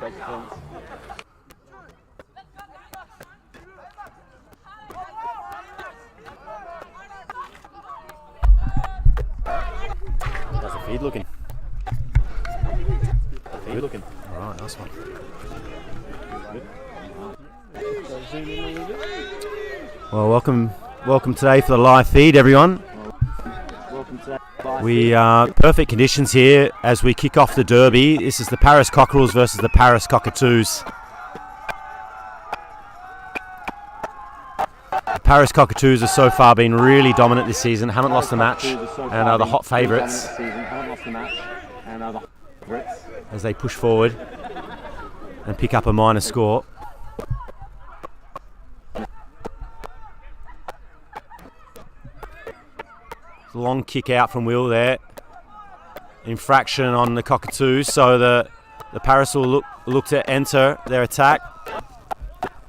How's the feed looking? Feed looking. All right, nice one. Well, welcome today for the live feed, everyone. We perfect conditions here as we kick off the derby. This is the Paris Cockerels versus the Paris Cockatoos. The Paris Cockatoos have so far been really dominant this season, haven't lost a match, and are the hot favourites as they push forward and pick up a minor score. Long kick out from Will there. Infraction on the Cockatoos, so the Paris will look to enter their attack.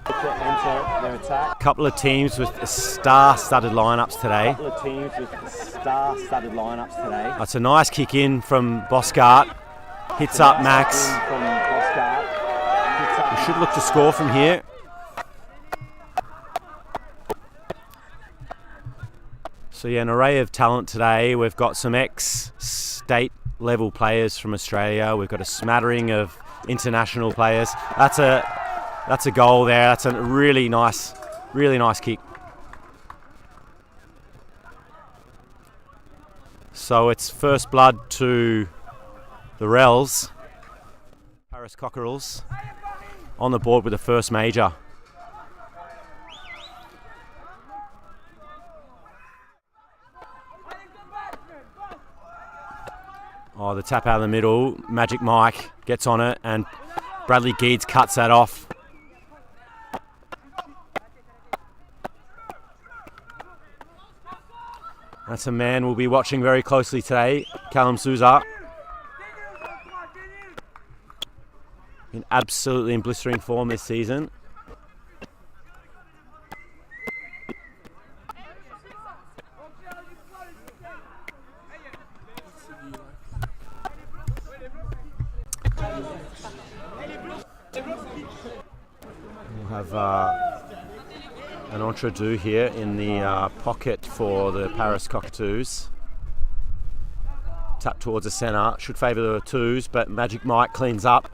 A couple of teams with star-studded lineups today. That's a nice kick in from Boscart. Hits up Max. We should look to score from here. So yeah, an array of talent today. We've got some ex-state level players from Australia. We've got a smattering of international players. That's a goal there. That's a really nice kick. So it's first blood to the Rels. Paris Cockerels on the board with the first major. Oh, the tap out of the middle. Magic Mike gets on it and Bradley Geeds cuts that off. That's a man we'll be watching very closely today, Callum Souza. In absolutely in blistering form this season. We'll have an entre-deux here in the pocket for the Paris Cockatoos. Tap towards the centre, should favour the twos, but Magic Mike cleans up.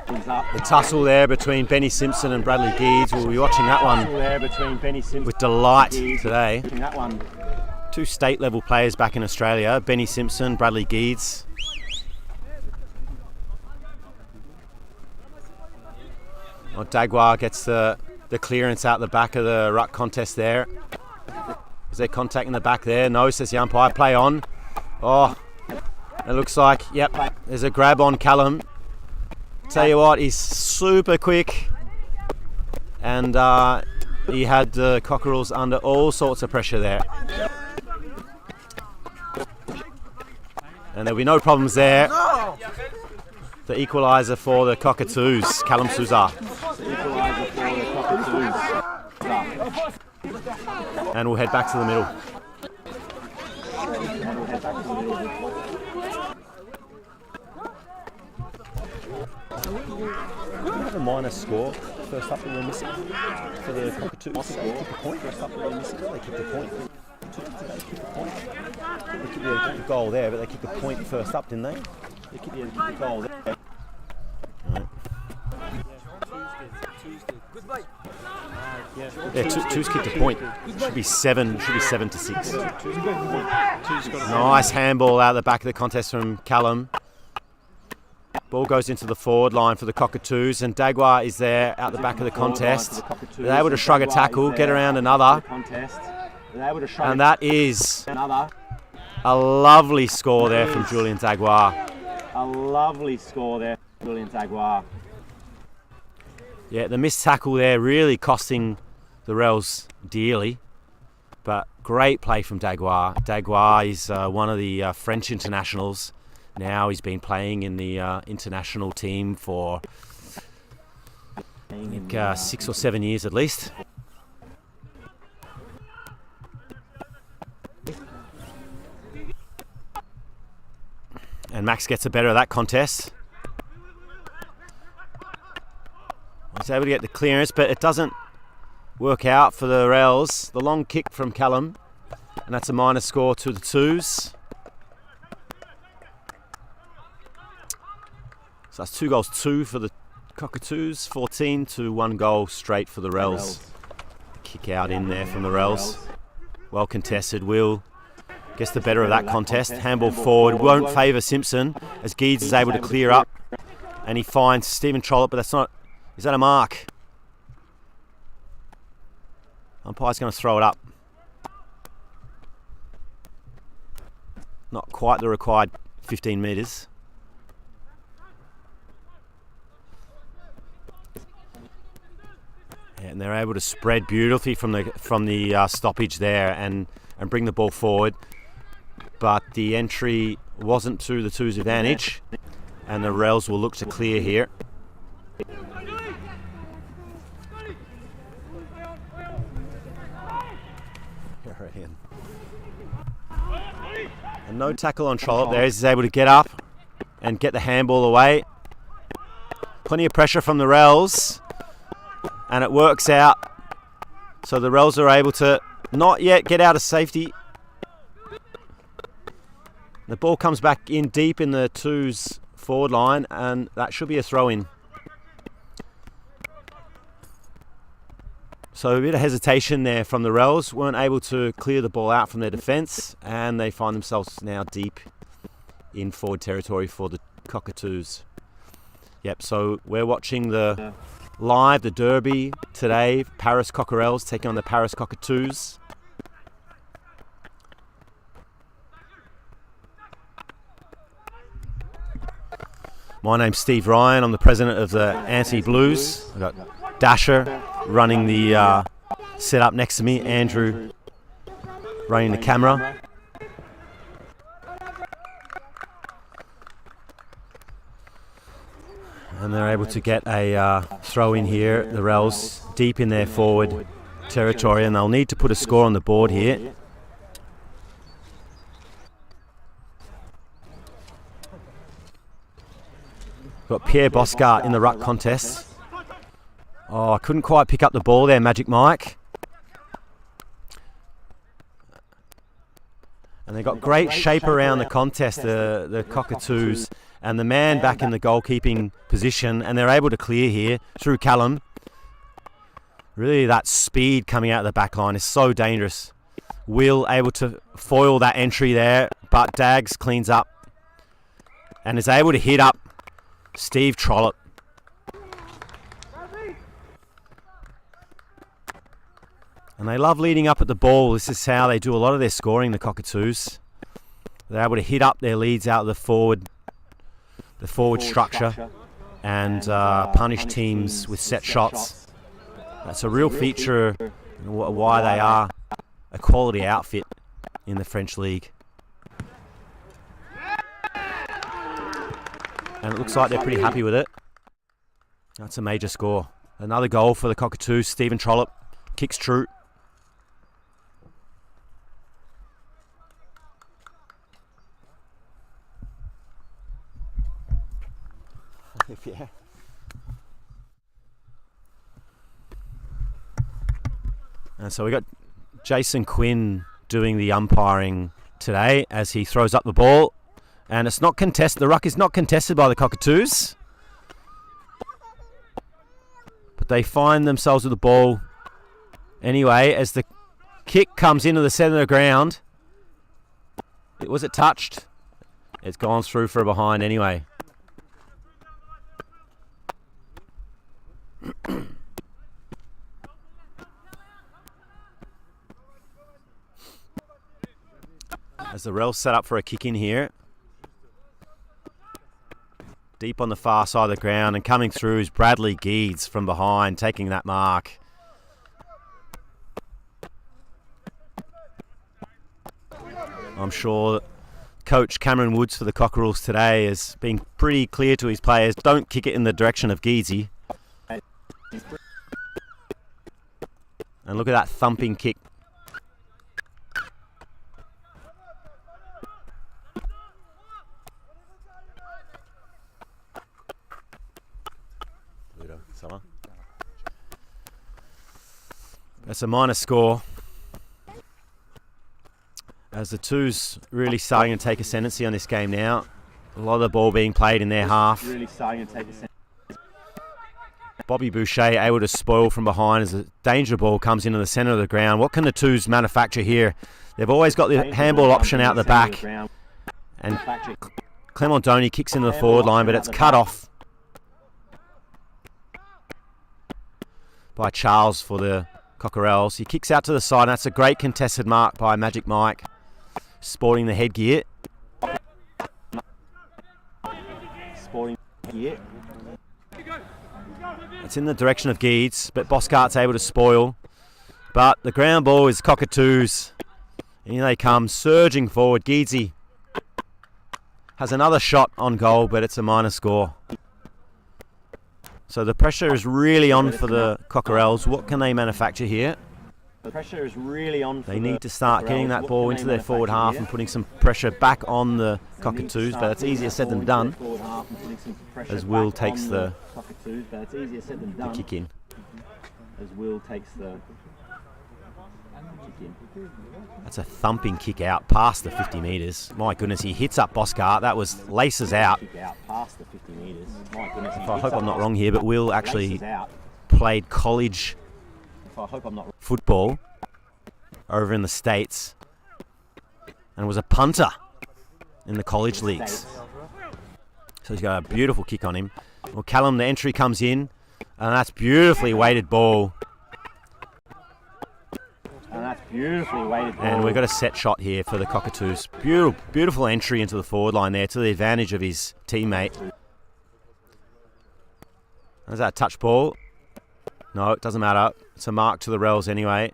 The tussle there between Benny Simpson and Bradley Geeds. We'll be watching that one with delight today. Two state level players back in Australia, Benny Simpson, Bradley Geeds. Oh, Dagwa gets the clearance out the back of the ruck contest there. Is there contact in the back there? No, says the umpire. Play on. Oh, it looks like, yep, there's a grab on Callum. Tell you what, he's super quick. And he had the Cockerels under all sorts of pressure there. And there'll be no problems there. The equaliser for the Cockatoos, Callum Souza. And we'll head back to the middle. We have a minor score. First up that we're missing for the Cockatoos. They kick a point. First up that we're missing. They kicked a point. They kicked a goal there, but they kicked a point first up, didn't they? They kicked a goal there. Yeah, two's kicked a point. Should be 7-6. Nice handball out the back of the contest from Callum. Ball goes into the forward line for the Cockatoos, and Dagwa is there out the back of the contest. They're able to shrug a tackle, get around another. And that is a lovely score there from Julian Dagwa. Yeah, the missed tackle there really costing the Rels dearly, but great play from Dagwa. Dagwa is one of the French internationals. Now he's been playing in the international team for I think 6 or 7 years at least. And Max gets the better of that contest. He's able to get the clearance, but it doesn't work out for the Rails. The long kick from Callum, and that's a minus score to the Twos. So that's 2-2 for the Cockatoos, 14 to 1 goal straight for the Rails. Kick out in there from the Rails. Well contested. Will gets the better of that contest. Handball forward. Won't favour Simpson as Geeds is able to clear up. And he finds Stephen Trollope, but that's not... Is that a mark? Umpire's going to throw it up. Not quite the required 15 metres. And they're able to spread beautifully from the stoppage there and bring the ball forward. But the entry wasn't to the Twos' advantage, and the Rails will look to clear here. And no tackle on Trollope there. He's able to get up and get the handball away. Plenty of pressure from the Rails, and it works out. So the Rails are able to not yet get out of safety. The ball comes back in deep in the Twos' forward line, and that should be a throw-in. So a bit of hesitation there from the Rails. Weren't able to clear the ball out from their defence, and they find themselves now deep in forward territory for the Cockatoos. Yep, so we're watching the derby today. Paris Cockerels taking on the Paris Cockatoos. My name's Steve Ryan. I'm the president of the Antony Blues. I've got Dasher running the setup next to me, Andrew running the camera. And they're able to get a throw in here, the Rails, deep in their forward territory, and they'll need to put a score on the board here. Got Pierre Boscart in the ruck contest. Oh, I couldn't quite pick up the ball there, Magic Mike. And they got great shape around the contest, the Cockatoos, and the man back in the goalkeeping position, and they're able to clear here through Callum. Really, that speed coming out of the back line is so dangerous. Will able to foil that entry there, but Dags cleans up and is able to hit up Steve Trollope. And they love leading up at the ball. This is how they do a lot of their scoring, the Cockatoos. They're able to hit up their leads out of the forward structure and punish teams with set shots. That's a real feature of why they are a quality outfit in the French league. And it looks like they're pretty happy with it. That's a major score. Another goal for the Cockatoos. Stephen Trollope kicks true. Yeah. And so we got Jason Quinn doing the umpiring today as he throws up the ball. And it's not contested. The ruck is not contested by the Cockatoos. But they find themselves with the ball anyway as the kick comes into the centre of the ground. Was it touched? It's gone through for a behind anyway. As the Rails set up for a kick in here. Deep on the far side of the ground, and coming through is Bradley Geeds from behind, taking that mark. I'm sure Coach Cameron Woods for the Cockerels today has been pretty clear to his players, don't kick it in the direction of Geedsy. And look at that thumping kick. That's a minor score. As the twos really starting to take ascendancy on this game now. A lot of the ball being played in their half. Bobby Boucher able to spoil from behind as a danger ball comes into the centre of the ground. What can the twos manufacture here? They've always got the handball option out the back. And Antony kicks into the forward line, but it's cut off by Charles for the Cockerels. He kicks out to the side, and that's a great contested mark by Magic Mike, sporting the headgear. It's in the direction of Geeds, but Boscart's able to spoil. But the ground ball is Cockatoos. And here they come, surging forward. Geedsy has another shot on goal, but it's a minor score. So the pressure is really on for the Cockerels. What can they manufacture here? The pressure is really on. They need to start getting that ball into their forward half and putting some pressure back on the Cockatoos, but it's easier said than done. As Will takes the kick in. That's a thumping kick out past the 50 metres. My goodness, he hits up Boscart. That was laces out. I hope I'm not wrong here, but Will actually played college football over in the States and was a punter in the college leagues. So he's got a beautiful kick on him. Well, Callum, the entry comes in, and that's beautifully weighted ball. And we've got a set shot here for the Cockatoos. Beautiful entry into the forward line there to the advantage of his teammate. Is that a touch ball? No, it doesn't matter. It's a mark to the Rels anyway.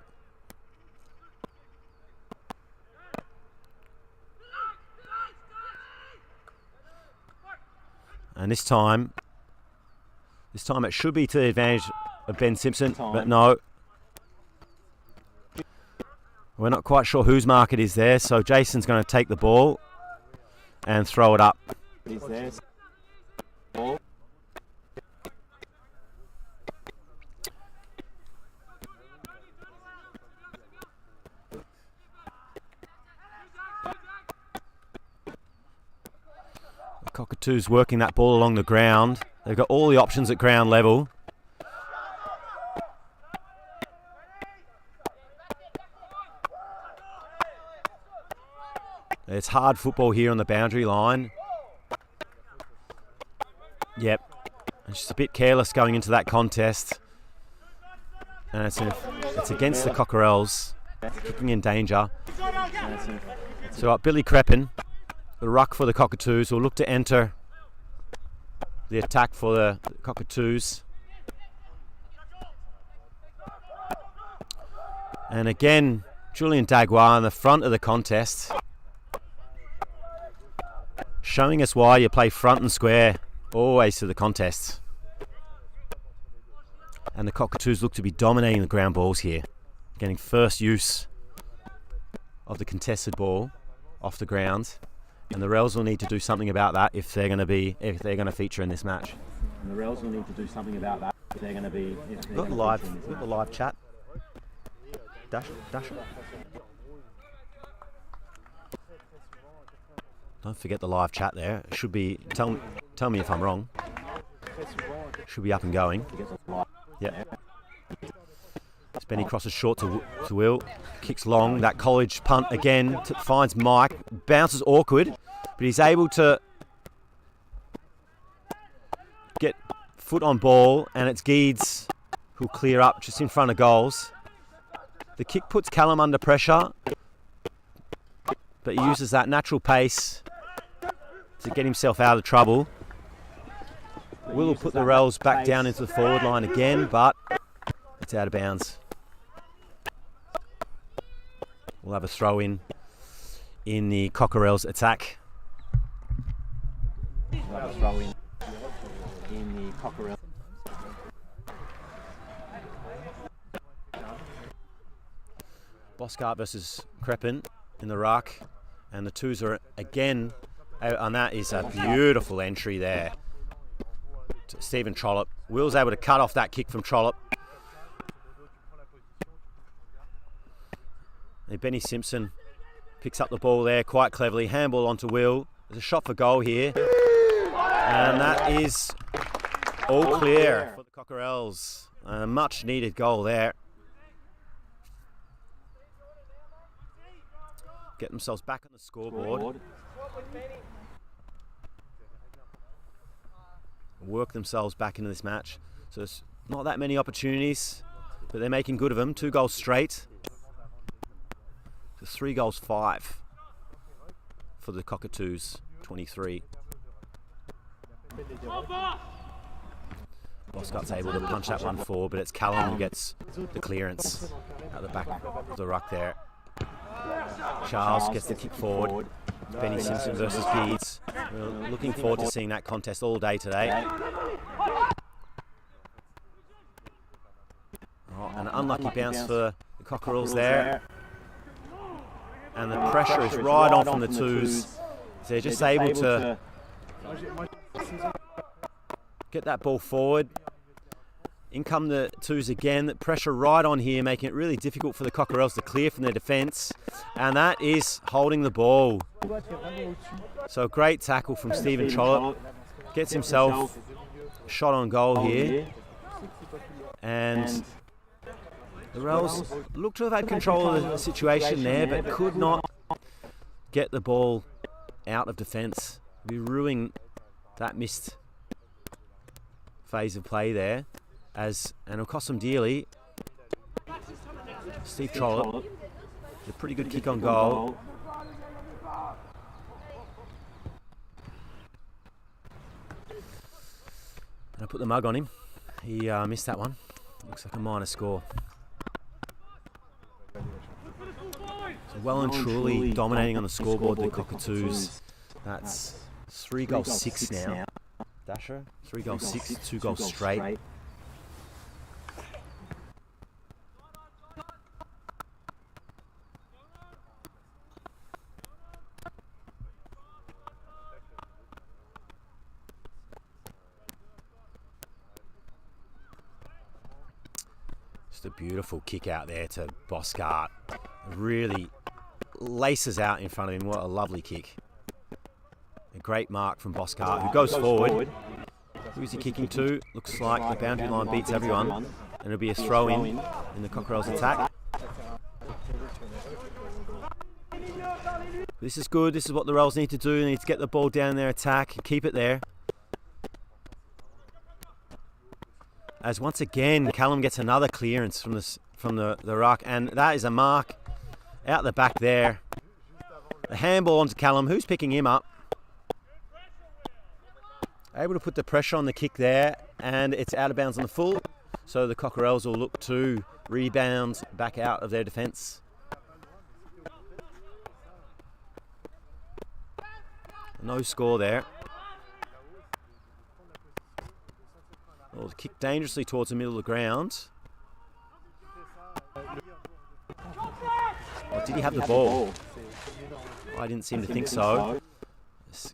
And this time it should be to the advantage of Ben Simpson, but no. We're not quite sure whose mark it is there, so Jason's going to take the ball and throw it up. Cockatoos working that ball along the ground. They've got all the options at ground level. It's hard football here on the boundary line. Yep. It's just a bit careless going into that contest. And it's against the Cockerels. Kicking in danger. So Billy Crepin, the ruck for the Cockatoos, will look to enter the attack for the Cockatoos. And again, Julian Dagua in the front of the contest, showing us why you play front and square always to the contests. And the Cockatoos look to be dominating the ground balls here, getting first use of the contested ball off the ground. And the Rels will need to do something about that if they're going to feature in this match. Got the live chat. Dash. Don't forget the live chat there. It should be. Tell me if I'm wrong. Should be up and going. Yeah. Benny crosses short to Will. Kicks long. That college punt again. Finds Mike. Bounces awkward, but he's able to get foot on ball, and it's Geeds who'll clear up just in front of goals. The kick puts Callum under pressure, but he uses that natural pace to get himself out of trouble. Will put the Rels back down into the forward line again, but it's out of bounds. We'll have a throw in the Cockerels attack. Boscart versus Crepin in the ruck, and the twos are again out, and that is a beautiful entry there to Stephen Trollope. Will's able to cut off that kick from Trollope. Benny Simpson picks up the ball there quite cleverly. Handball onto Will. There's a shot for goal here. And that is all clear for the Cockerels. A much needed goal there. Get themselves back on the scoreboard. Work themselves back into this match. So there's not that many opportunities, but they're making good of them. 2 goals straight. So 3 goals 5 for the Cockatoos, 23. Boscott's able to punch that one forward, but it's Callum who gets the clearance at the back of the ruck there. Charles gets the kick forward. Benny Simpson versus Geeds. We're looking forward to seeing that contest all day today. Oh, an unlucky bounce for the Cockerels there. And the pressure is right on from the Twos. They're just able to get that ball forward. In come the Twos again. The pressure right on here, making it really difficult for the Cockerels to clear from their defence. And that is holding the ball. So great tackle from Stephen Trollope. Gets himself a shot on goal here. And the Rels look to have had control of the situation there, but could not get the ball out of defence. We ruined that missed phase of play there. And it'll cost them dearly. Steve Trollope, a pretty good kick on goal. And I put the mug on him. He missed that one. Looks like a minor score. So well and truly dominating on the scoreboard, the Cockatoos. That's 3 goals 6 now. Dasher, 3 goals 6, 2 goals straight. Just a beautiful kick out there to Boscott. Really laces out in front of him. What a lovely kick. A great mark from Boscott, who goes forward. Who's he kicking to? Looks like the boundary line beats everyone. And it'll be a throw in the Cockerels attack. This is good. This is what the Rels need to do. They need to get the ball down their attack and keep it there. As once again, Callum gets another clearance from the ruck, and that is a mark out the back there. A handball onto Callum, who's picking him up. Able to put the pressure on the kick there, and it's out of bounds on the full. So the Cockerels will look to rebound back out of their defence. No score there. Well, kick dangerously towards the middle of the ground. Oh, did he have the ball? I didn't seem to think so.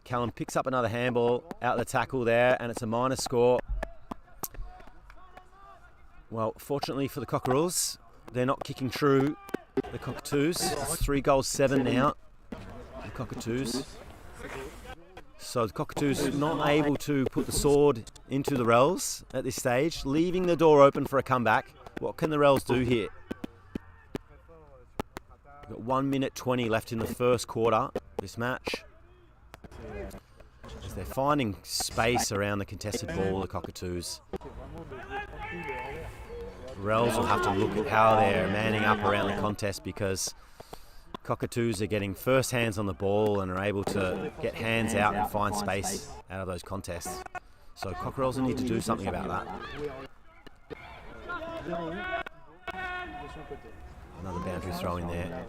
Callum picks up another handball out the tackle there, and it's a minor score. Well, fortunately for the Cockerels, they're not kicking true. The Cockatoos, it's 3 goals 7 now. The Cockatoos. So the Cockatoos not able to put the sword into the Rels at this stage, leaving the door open for a comeback. What can the Rels do here? We've got 1 minute 20 left in the first quarter of this match. As they're finding space around the contested ball, the Cockatoos. Rels will have to look at how they're manning up around the contest, because Cockatoos are getting first hands on the ball and are able to get hands out and find space out of those contests. So Cockerels will need to do something about that. Another boundary throw in there.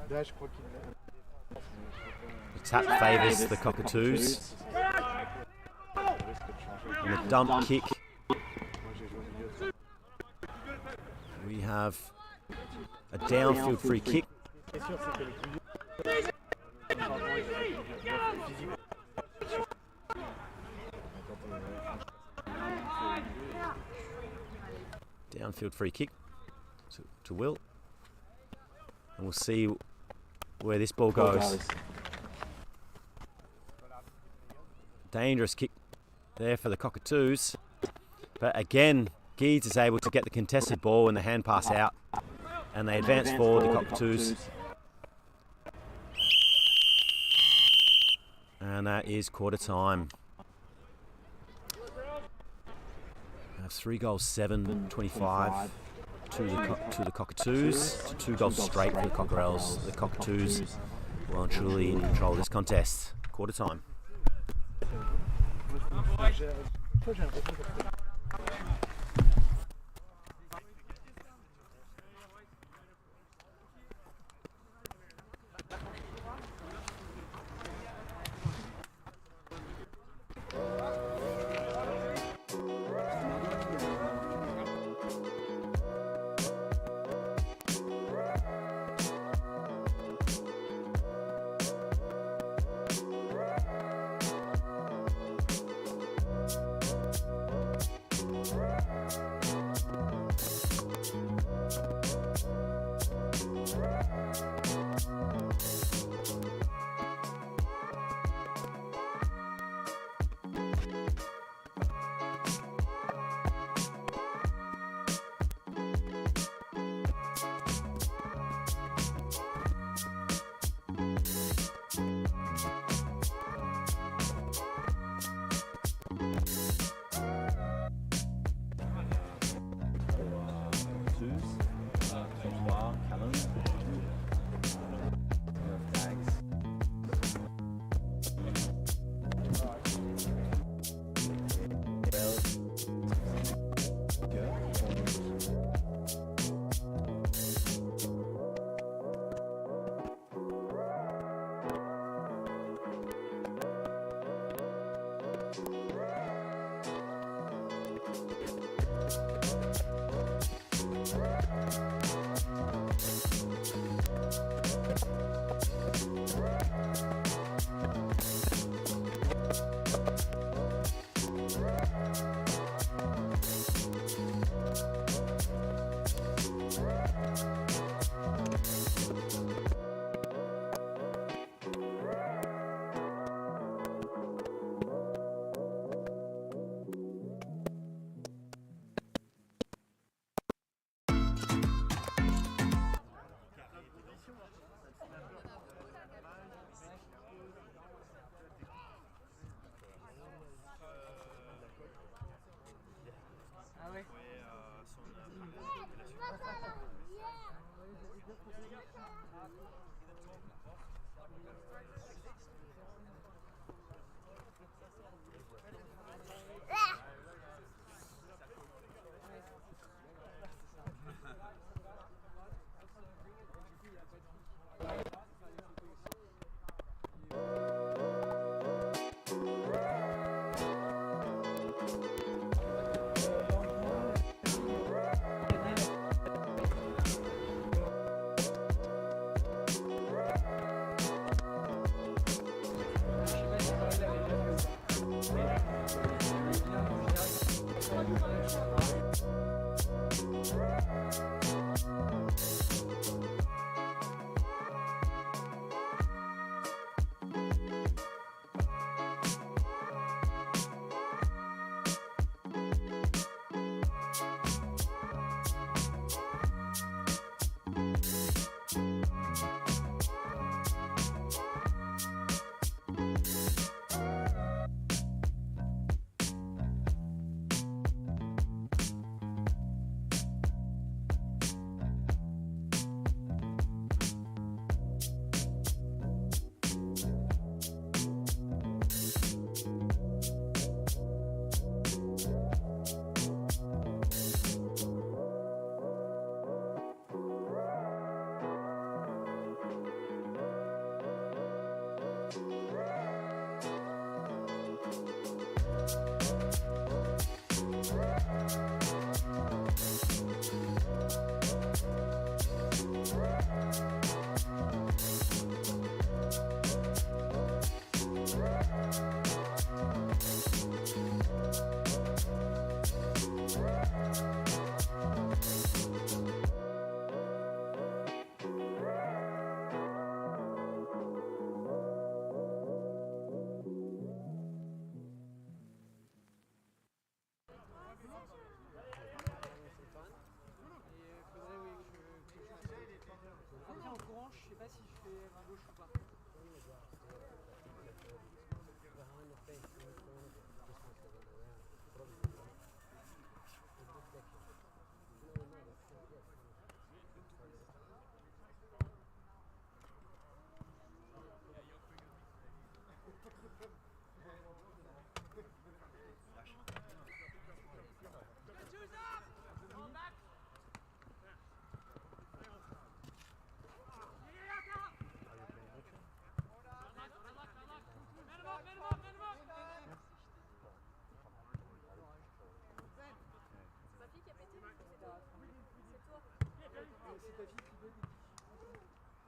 The tap favours the Cockatoos. And the dump kick. We have a downfield free kick. Downfield free kick to Will. And we'll see where this ball goes. Dangerous kick there for the Cockatoos. But again, Geeds is able to get the contested ball and the hand pass out. And they advance forward, the Cockatoos. And that is quarter time. That's 3 goals, 7-25 to the Cockatoos, to 2 goals straight for the Cockerels. The Cockatoos well and truly in control of this contest. Quarter time.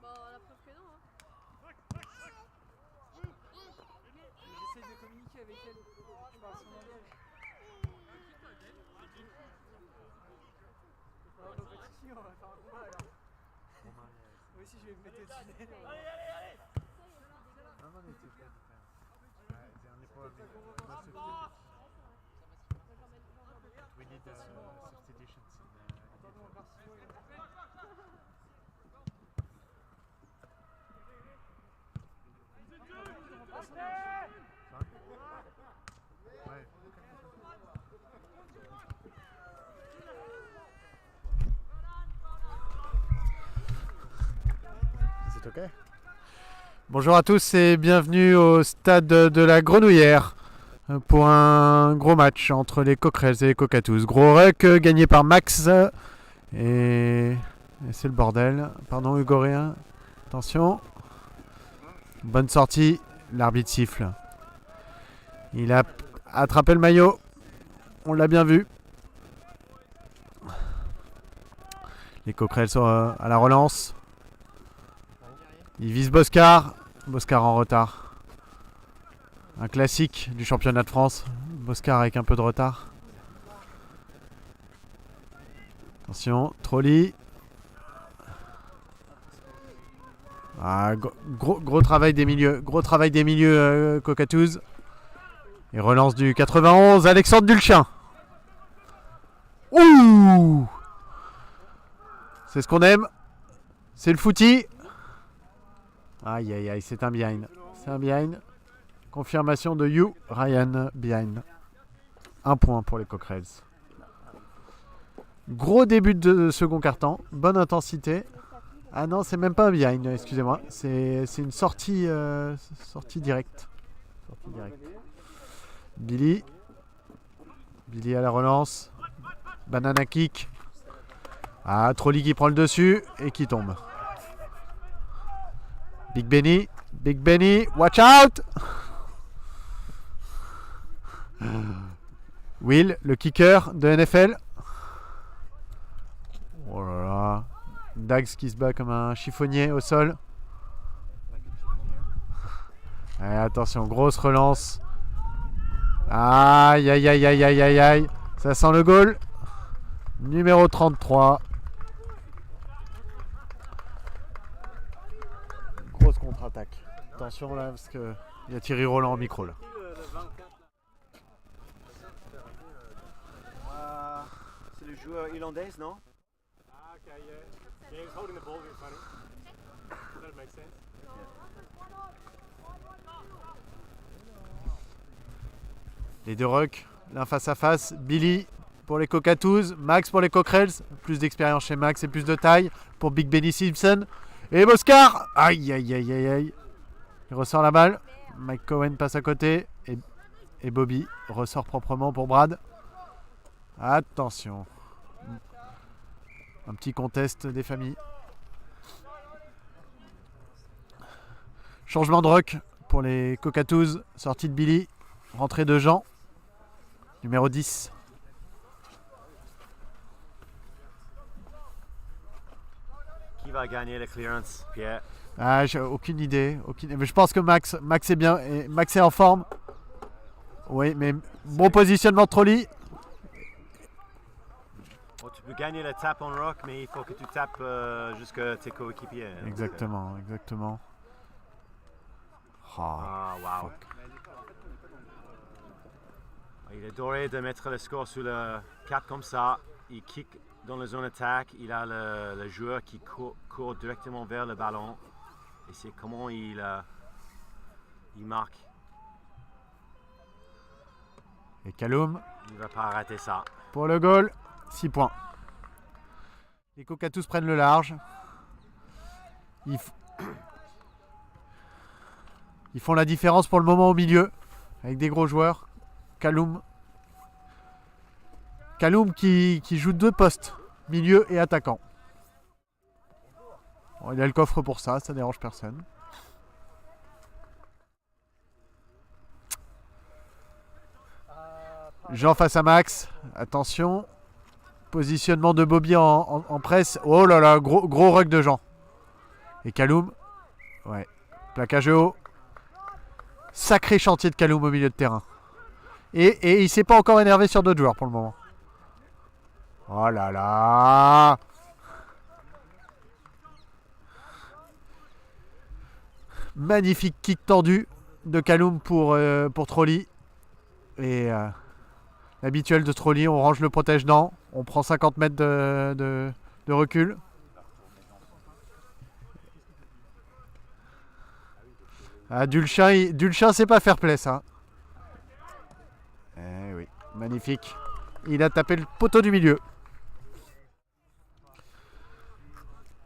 Bon, la preuve que non. Hein. J'essaie de communiquer avec elle. Je parle son langage. Non, pas de soucis, on va faire un combat alors. Moi aussi, je vais me mettre au-dessus d'elle. Allez. No, no need to play defense. The only problem is no substitutions. We need substitutions in Ouais. C'est ok? Bonjour à tous et bienvenue au stade de la Grenouillère pour un gros match entre les Cockerels et les Cockatoos. Gros ruck gagné par Max et c'est le bordel. Pardon Hugoréen, attention. Bonne sortie, l'arbitre siffle. Il a attrapé le maillot, on l'a bien vu. Les Cockerels sont à la relance. Il vise Boscar. Boscar en retard. Un classique du championnat de France. Boscar avec un peu de retard. Attention, Trolli. Ah, gros travail des milieux. Gros travail des milieux Cockatoos. Et relance du 91, Alexandre Dulchin. Ouh! C'est ce qu'on aime. C'est le footy. Aïe aïe aïe, c'est un behind. C'est un behind. Confirmation de You, Ryan, behind. 1 point pour les Cockerels. Gros début de second quart-temps. Bonne intensité. Ah non, c'est même pas un behind, excusez-moi. C'est une sortie, sortie directe. Sortie directe. Billy. Billy à la relance. Banana kick. Ah, Trolli qui prend le dessus et qui tombe. Big Benny, watch out! Will, le kicker de NFL. Oh là là. Dags qui se bat comme un chiffonnier au sol. Allez, attention, grosse relance. Aïe, aïe, aïe, aïe, aïe, aïe, aïe. Ça sent le goal. Numéro 33. Grosse contre-attaque. Attention là, parce qu'il y a Thierry Roland au micro là. C'est le joueur irlandais, non? Ah, okay, yeah. Yeah, he was holding the ball in front of him. That makes sense. Les deux rucks, l'un face à face. Billy pour les Cockatoos, Max pour les Cockerels. Plus d'expérience chez Max et plus de taille pour Big Benny Simpson. Et Boscar. Aïe, aïe, aïe, aïe, aïe. Il ressort la balle. Mike Cohen passe à côté. Et Bobby ressort proprement pour Brad. Attention. Un petit contest des familles. Changement de ruck pour les Cockatoos. Sortie de Billy. Rentrée de Jean. Numéro 10. Qui va gagner le clearance, Pierre? Ah, j'ai aucune idée. Mais je pense que Max est bien. Et Max est en forme. Oui, mais bon positionnement de Trolli. Oh, tu peux gagner le tap en rock, mais il faut que tu tapes jusqu'à tes coéquipiers. Exactement, exactement. Oh, Ah, wow. Il est doré de mettre le score sur le 4 comme ça. Il kick dans la zone attaque. Il a le joueur qui court directement vers le ballon. Et c'est comment il marque. Et Kaloum Il va pas rater ça. pour le goal. 6 points. Les Cockatoos prennent le large. Ils font la différence pour le moment au milieu. Avec des gros joueurs. Kaloum qui joue 2 postes. Milieu et attaquant. Bon, il a le coffre pour ça dérange personne. Jean face à Max. Attention. Positionnement de Bobby en presse. Oh là là, gros rug de Jean. Et Kaloum. Ouais. Plaquage haut. Sacré chantier de Kaloum au milieu de terrain. Et il s'est pas encore énervé sur d'autres joueurs pour le moment. Oh là là. Magnifique kick tendu de Kaloum pour Trolli. Et l'habituel de Trolli, on range le protège-dents. On prend 50 mètres de recul. Ah, Dulchin c'est pas fair play ça. Eh oui, magnifique. Il a tapé le poteau du milieu.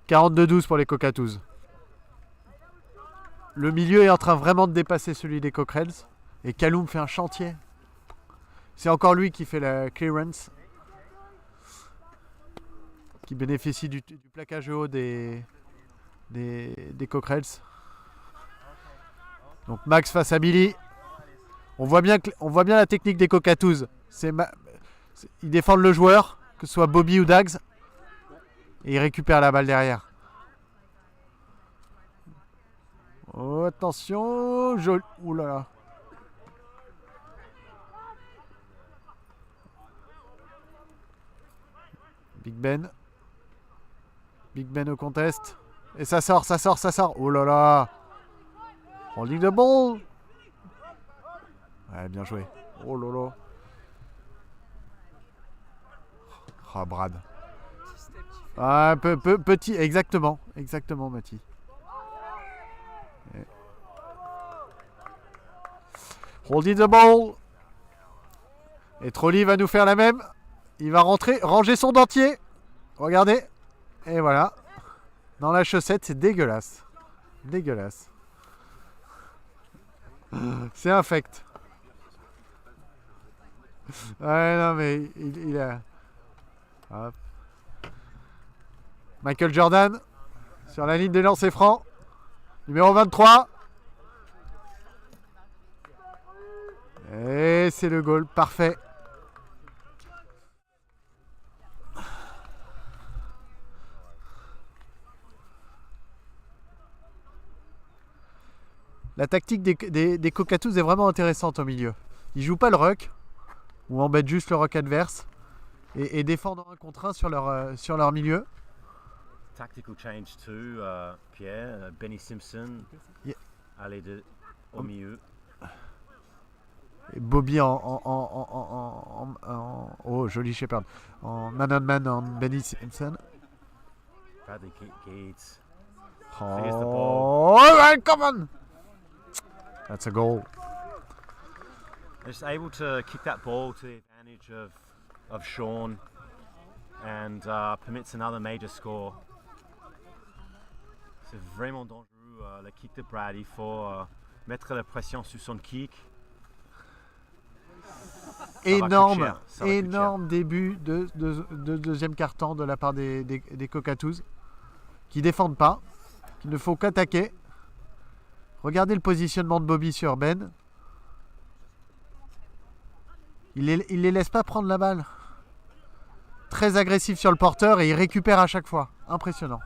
42-12 pour les Cockatoos. Le milieu est en train vraiment de dépasser celui des Cockerels. Et Kaloum fait un chantier. C'est encore lui qui fait la clearance. Qui bénéficie du plaquage haut des Cockerels. Donc Max face à Billy. On voit bien la technique des Cockatoos. Ils défendent le joueur, que ce soit Bobby ou Dags. Et ils récupèrent la balle derrière. Oh, attention. Ouh là là. Big Ben. Big Ben au contest. Et ça sort. Oh là là. Holding the ball. Ouais, bien joué. Oh là là. Ah, Brad. Ah, petit, exactement, Mati. Holding the ball. Et Trolli va nous faire la même. Il va ranger son dentier. Regardez. Et voilà. Dans la chaussette, c'est dégueulasse. Dégueulasse. C'est infect. Ouais, non, mais il a... Hop. Michael Jordan sur la ligne des lancers francs. Numéro 23. Et c'est le goal. Parfait. La tactique des Cockatoos est vraiment intéressante au milieu. Ils jouent pas le ruck, ou embêtent juste le ruck adverse, et défendent un contre un sur leur milieu. Tactical change too, Pierre. Benny Simpson, Yeah. aller au milieu. Et Bobby oh, joli Shepherd. En man-on-man en Benny Simpson. Bradley Gates. Oh, right, come on! That's a goal. Just able to kick that ball to the advantage of Sean and permits another major score. C'est vraiment dangereux le kick de Brad. Il faut mettre la pression sur son kick. Énorme début de deuxième quart-temps de la part des Cockatoos qui défendent pas, qui ne font qu'attaquer. Regardez le positionnement de Bobby sur Ben. Il les laisse pas prendre la balle. Très agressif sur le porteur et il récupère à chaque fois. Impressionnant.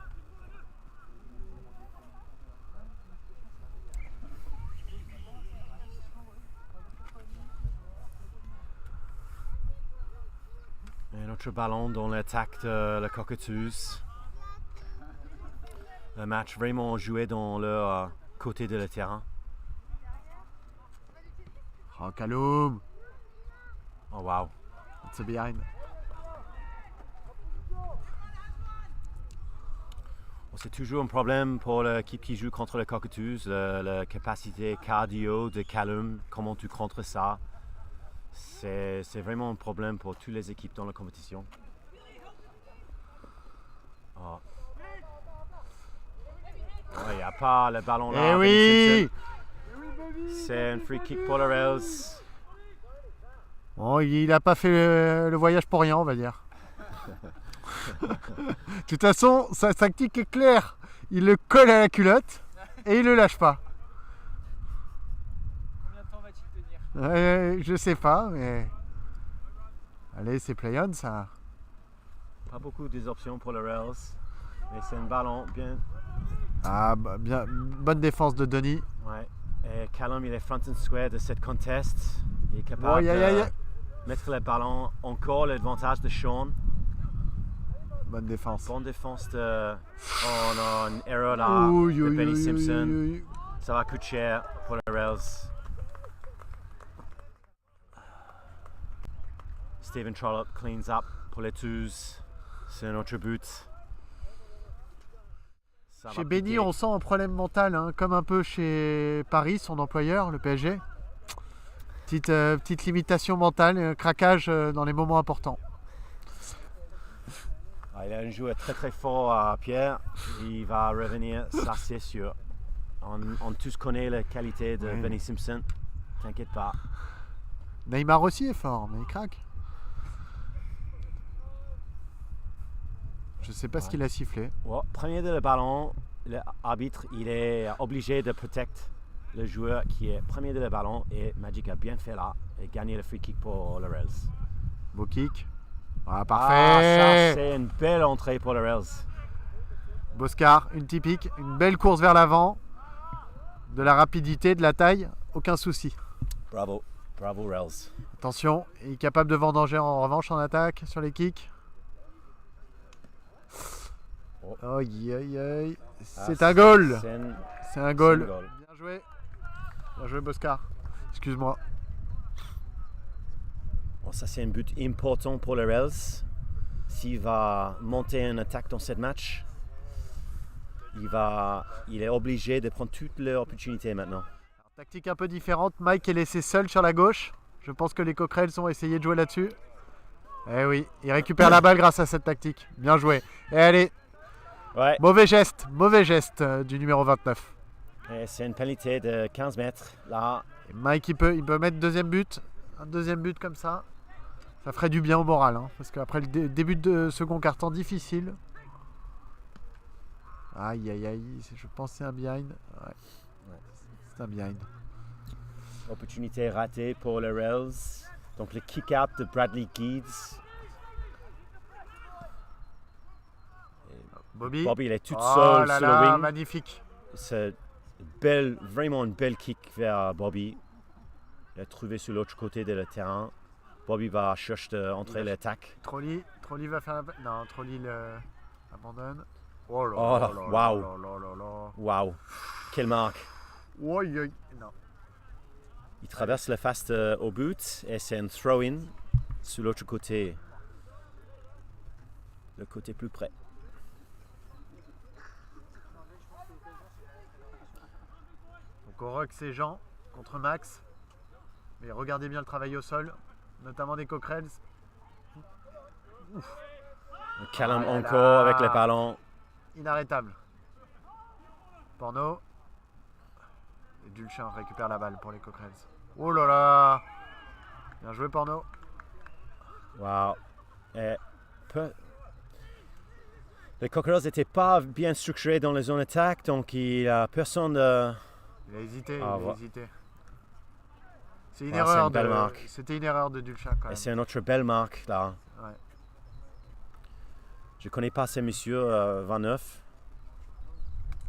Et notre ballon dans l'attaque de la Cockatoos. Le match vraiment joué dans leur côté de le terrain. Oh, Kaloum. Oh wow. It's a behind. C'est toujours un problème pour l'équipe qui joue contre les Cockatoos, la capacité cardio de Callum, comment tu contres ça. C'est vraiment un problème pour toutes les équipes dans la compétition. Oh. Il n'y a pas le ballon là. Eh oui! C'est un free kick pour les Rails. Bon, il n'a pas fait le voyage pour rien, on va dire. De toute façon, sa tactique est claire. Il le colle à la culotte et il le lâche pas. Combien de temps va-t-il tenir? Je sais pas, mais... Allez, c'est play-on, ça. Pas beaucoup d'options pour les Rails. Mais c'est un ballon bien. Ah, bah, bien, bonne défense de Denis. Ouais. Et Callum, il est front and square de cette contest. Il est capable Aïe, aïe, aïe. de mettre le ballon. Encore l'avantage de Sean. Bonne défense. Bonne défense de... Oh non, une erreur là Ouh, de ouh, Benny ouh, Simpson. ouh, ouh. Ça va coûter cher pour les Rails. Stephen Trollope cleans up pour les Twos. C'est un autre but. Ça Chez va Benny, piquer. on sent un problème mental, hein, comme un peu chez Paris, son employeur, le PSG. Petite limitation mentale, un craquage dans les moments importants. Ah, il a un joueur très très fort à Pierre. Il va revenir, ça c'est sûr. On tous connaît la qualité de Oui. Benny Simpson. T'inquiète pas. Neymar aussi est fort, mais il craque. Je sais pas ce qu'il a sifflé. Ouais, premier de le ballon, l'arbitre il est obligé de protéger le joueur qui est premier de le ballon et Magic a bien fait là et gagné le free kick pour les Rails. Beau kick. Ah, Ah, parfait. ça c'est une belle entrée pour les Rails. Boscar, une typique, une belle course vers l'avant. De la rapidité, de la taille, aucun souci. Bravo, bravo Rails. Attention, il est capable de vendanger en revanche en attaque sur les kicks. Oh. Aïe aïe aïe. Ah, C'est un goal. C'est C'est un goal. un goal. Bien joué. Bien joué Boscar. Excuse-moi. Bon, ça c'est un but important pour les Rails. S'il va monter une attaque dans ce match, il est obligé de prendre toutes les opportunités maintenant. Alors, tactique un peu différente. Mike est laissé seul sur la gauche. Je pense que les Cockerels ont essayé de jouer là-dessus. Eh oui, il récupère la balle grâce à cette tactique. Bien joué. Et allez, Ouais, mauvais geste du numéro 29. et c'est une pénalité de 15 mètres là. Et Mike, il peut mettre deuxième but. Un deuxième but comme ça. Ça ferait du bien au moral. Hein, parce qu'après le début de second quart-temps difficile. Aïe aïe aïe. Je pense que c'est un behind. Ouais. C'est un behind. Opportunité ratée pour les Rails. Donc le kick-out de Bradley Geeds. Bobby. Bobby il est tout Oh seul là sur là, le wing. magnifique. C'est vraiment une belle kick vers Bobby. Il a trouvé sur l'autre côté de le terrain. Bobby va chercher d'entrer l'attaque. Trolley va faire la... Non, Trolley abandonne. Oh là Oh là là, là waouh. là là là là. Waouh, quelle marque. Oi, oi. Non. Il traverse la face au but et c'est un throw-in sur l'autre côté. Le côté plus près. Donc on rock c'est Jean contre Max. Mais regardez bien le travail au sol, notamment des Cockerels. Callum Ah là encore là. avec les ballons. Inarrêtable. Porno. Et Dulchin récupère la balle pour les Cockerels. Oh là là. Bien joué Porno. Wow. Les Cockerels n'étaient pas bien structurés dans les zones d'attaque, donc il n'y a personne de... Il a hésité, Ah, il a voilà. hésité. C'est une Ah, erreur c'est une belle marque. C'était une erreur de Dulchin quand Et même. c'est une autre belle marque là. Ouais. Je connais pas ce monsieur 29.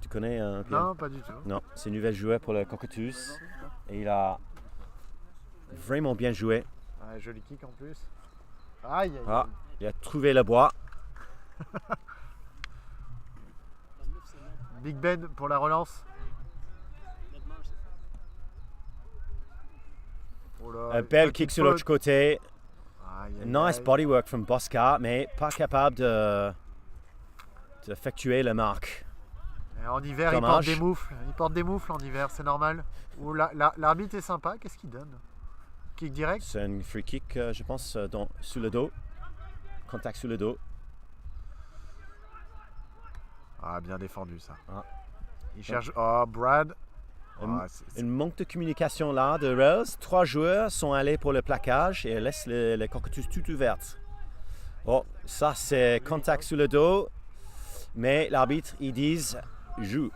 Tu connais Pierre? Non, pas du tout. Non, c'est un nouvel joueur pour le Cockatoos. Et il a vraiment bien joué. Ouais, joli kick en plus. Aïe, aïe, Ah, aïe. il a trouvé le bois. Big Ben pour la relance. Oh là, Un bel petite kick sur faute. l'autre côté. Aïe, aïe, Nice aïe. bodywork from Boscar, mais pas capable d'effectuer la marque. Et en hiver, Dommage. il porte des moufles en hiver, c'est normal. Ou l'arbitre est sympa, qu'est-ce qu'il donne? Kick direct? C'est un free kick, je pense, sous le dos. Contact sous le dos. Ah, bien défendu ça. Ah. Il cherche. Oh, Brad. Un, Ah, un manque de communication là de Rels. 3 joueurs sont allés pour le plaquage et laissent les Cockatoos tout ouvertes. Oh, ça c'est contact sous le dos. Mais l'arbitre, ils disent joue.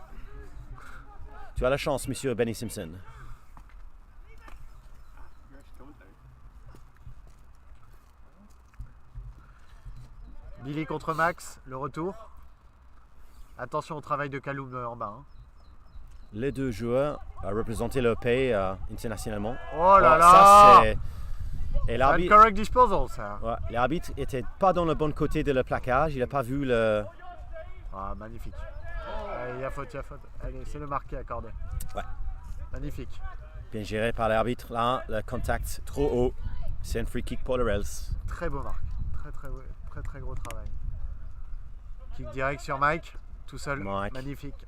Tu as la chance, monsieur Benny Simpson. Billy contre Max, le retour. Attention au travail de Kaloum en bas. Hein. Les deux joueurs ont représenté leur pays internationalement. Oh là là! Ça, c'est... Et l'arbitre, Incorrect disposal, ça. ouais, l'arbitre était pas dans le bon côté de le plaquage. Il n'a pas vu le... Ah, magnifique. Il y a faute, il y a faute. Allez, c'est le marqué accordé. Ouais. Magnifique. Bien géré par l'arbitre. Là, le contact trop haut. C'est un free kick pour les Rels. Très beau marque. Très gros travail. Kick direct sur Mike. Tout seul. Mike. Magnifique.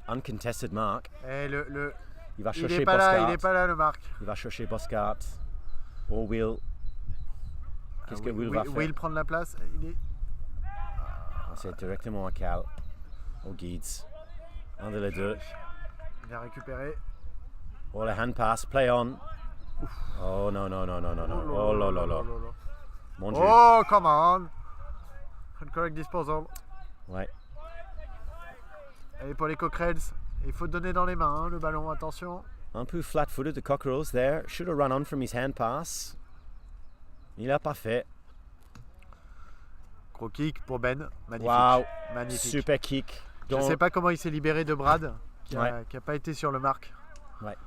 Uncontested mark. Et Il va il chercher n'est pas là, Boscart. il est pas là le marque. Il va chercher Boscart. Au Will. Qu'est-ce que Will va faire? Will prendre la place. Il est... C'est directement à Cal. Au Guides. Un de les deux. Il a récupéré. Oh, le hand pass. Play on. Oh non. Oh là là. Mon Dieu. Oh, come on. Incorrect disposal. Ouais. Allez, pour les Cockerels, il faut donner dans les mains hein, le ballon, attention. Un peu flat-footed de Cockerels there. Should have run on from his hand pass. Il n'a pas fait. Gros kick pour Ben, magnifique. Wow. Magnifique. Super kick. Je ne sais pas comment il s'est libéré de Brad, qui Ouais. n'a pas été sur le marque. Ouais.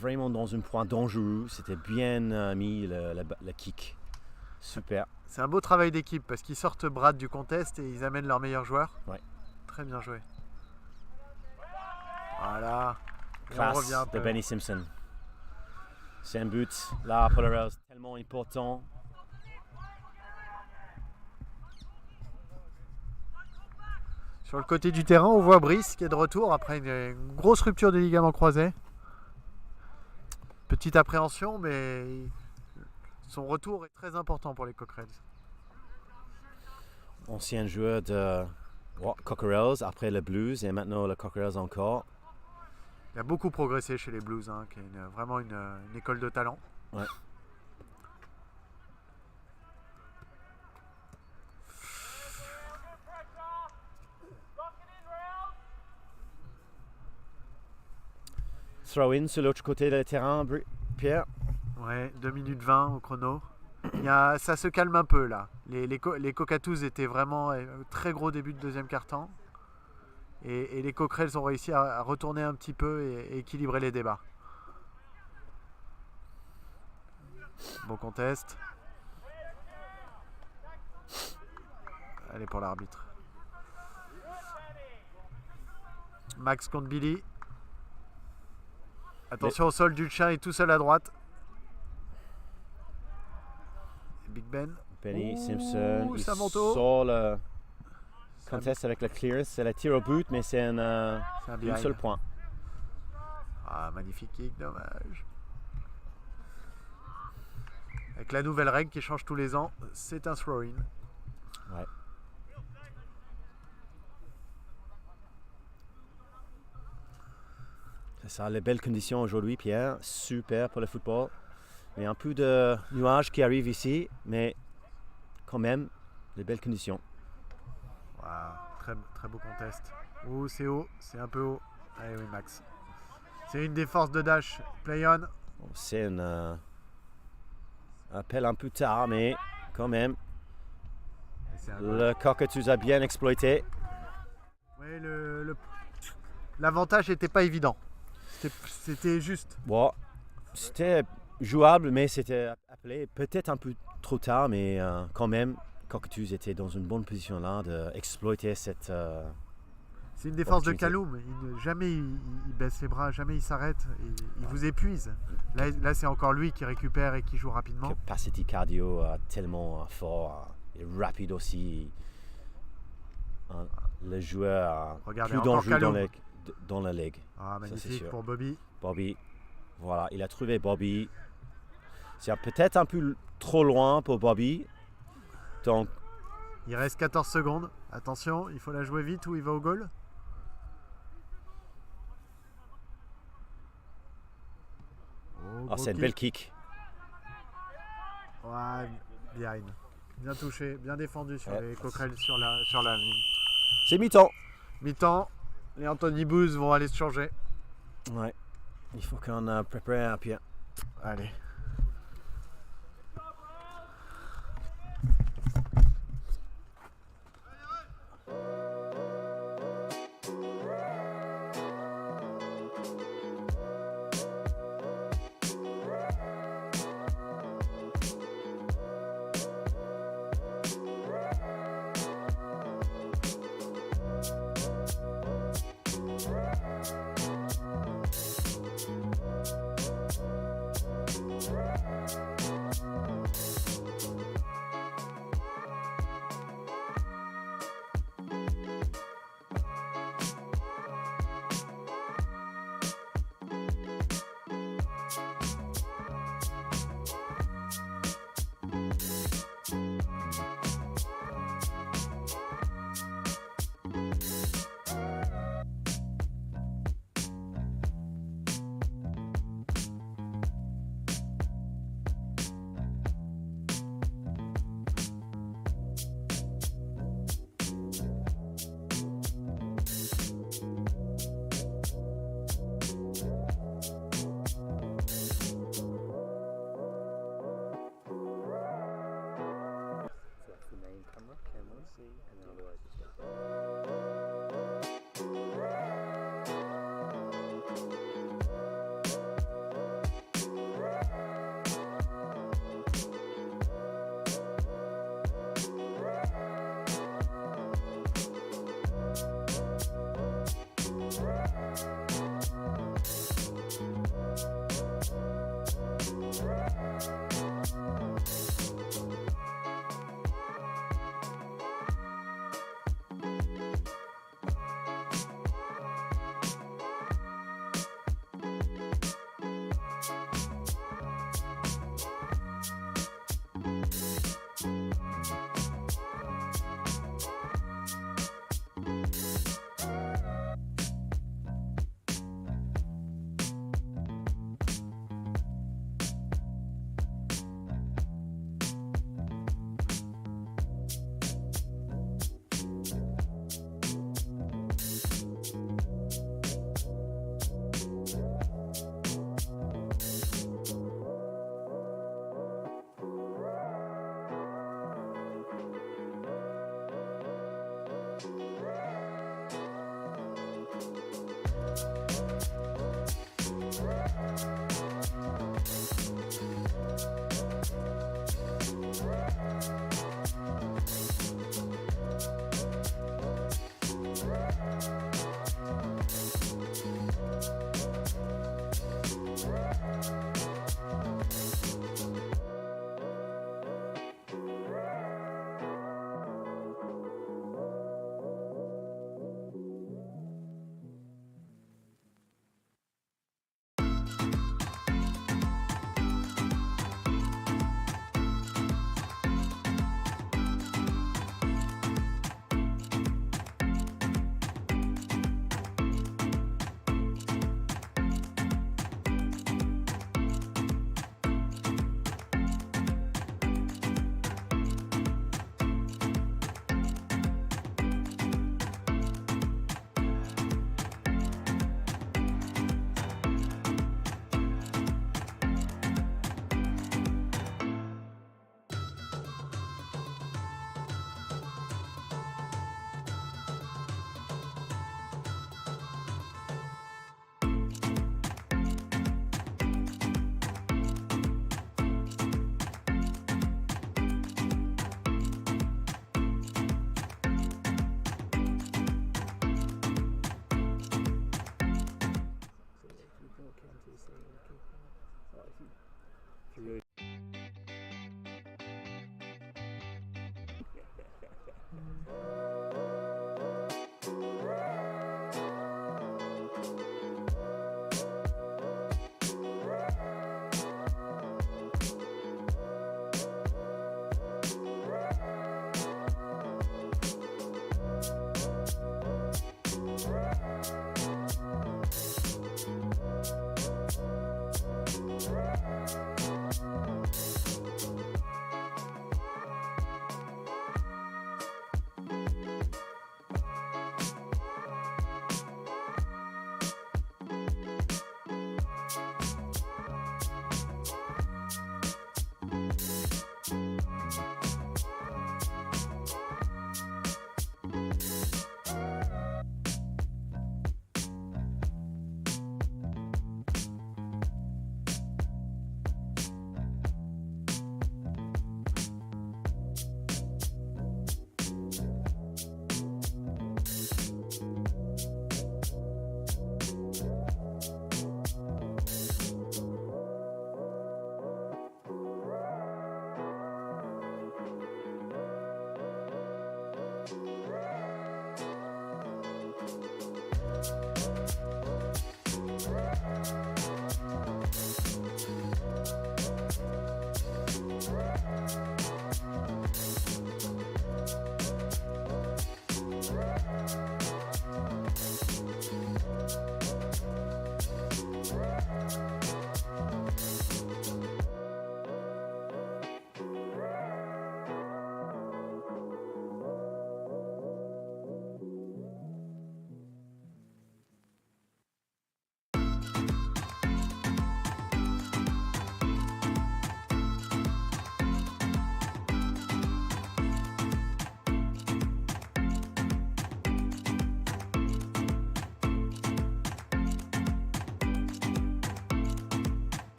Vraiment dans un point dangereux. C'était bien mis le kick. Super. C'est un beau travail d'équipe parce qu'ils sortent Brad du contest et ils amènent leurs meilleurs joueurs. Ouais. Très bien joué. Voilà. Et on Classe revient un de peu. Benny Simpson. C'est un but là pour les Rels. Tellement important. Sur le côté du terrain, on voit Brice qui est de retour après une grosse rupture des ligaments croisés. Petite appréhension, mais son retour est très important pour les Cockerels. Ancien joueur de Cockerels, après le Blues et maintenant le Cockerels encore. Il a beaucoup progressé chez les Blues, hein, qui est vraiment une école de talent. Ouais. Throw-in sur l'autre côté du terrain, Pierre. Ouais, 2 minutes 20 au chrono. Ça se calme un peu là. Les Cockatoos étaient vraiment très gros début de deuxième quart-temps. Et les Cockerels ont réussi à retourner un petit peu et équilibrer les débats. Bon contest. Allez pour l'arbitre. Max contre Billy. Attention au sol, Dulchin est tout seul à droite. Big Ben. Benny Ouh, Simpson, il ça monte haut. sort le contest avec le clearance. C'est le tir au but, mais c'est un behind. seul point. Ah, magnifique kick, dommage. Avec la nouvelle règle qui change tous les ans, c'est un throw-in. Ouais. C'est ça, les belles conditions aujourd'hui, Pierre. Super pour le football. Il y a un peu de nuages qui arrivent ici, mais quand même, des belles conditions. Wow, très beau contest. Oh, c'est haut, c'est un peu haut. Allez, oui, Max. C'est une des forces de Dash. Play on. C'est un appel un peu tard, mais quand même, le Cockatoos a bien exploité. Oui, l'avantage n'était pas évident. C'était juste. Bon, c'était jouable, mais c'était appelé peut-être un peu trop tard, mais quand même, Cockatoos était dans une bonne position là d'exploiter cette. C'est une des forces de opportunité. Kaloum. Jamais il baisse les bras, jamais il s'arrête. Il vous épuise. Là, c'est encore lui qui récupère et qui joue rapidement. Capacity cardio tellement fort et rapide aussi. le joueur Regardez, plus encore dangereux Kalou. dans la ligue. Ah, Ça, c'est magnifique sûr. pour Bobby. Bobby, voilà, il a trouvé Bobby. C'est peut-être un peu trop loin pour Bobby. Donc, Il reste 14 secondes. Attention, il faut la jouer vite ou il va au goal. Oh, c'est une belle kick. Ouais, behind. Bien touché, bien défendu sur Ouais. les Cockerels sur la ligne. C'est mi-temps. Mi-temps, les Antony Boos vont aller se changer. Ouais. Il faut qu'on prépare un pied. Allez.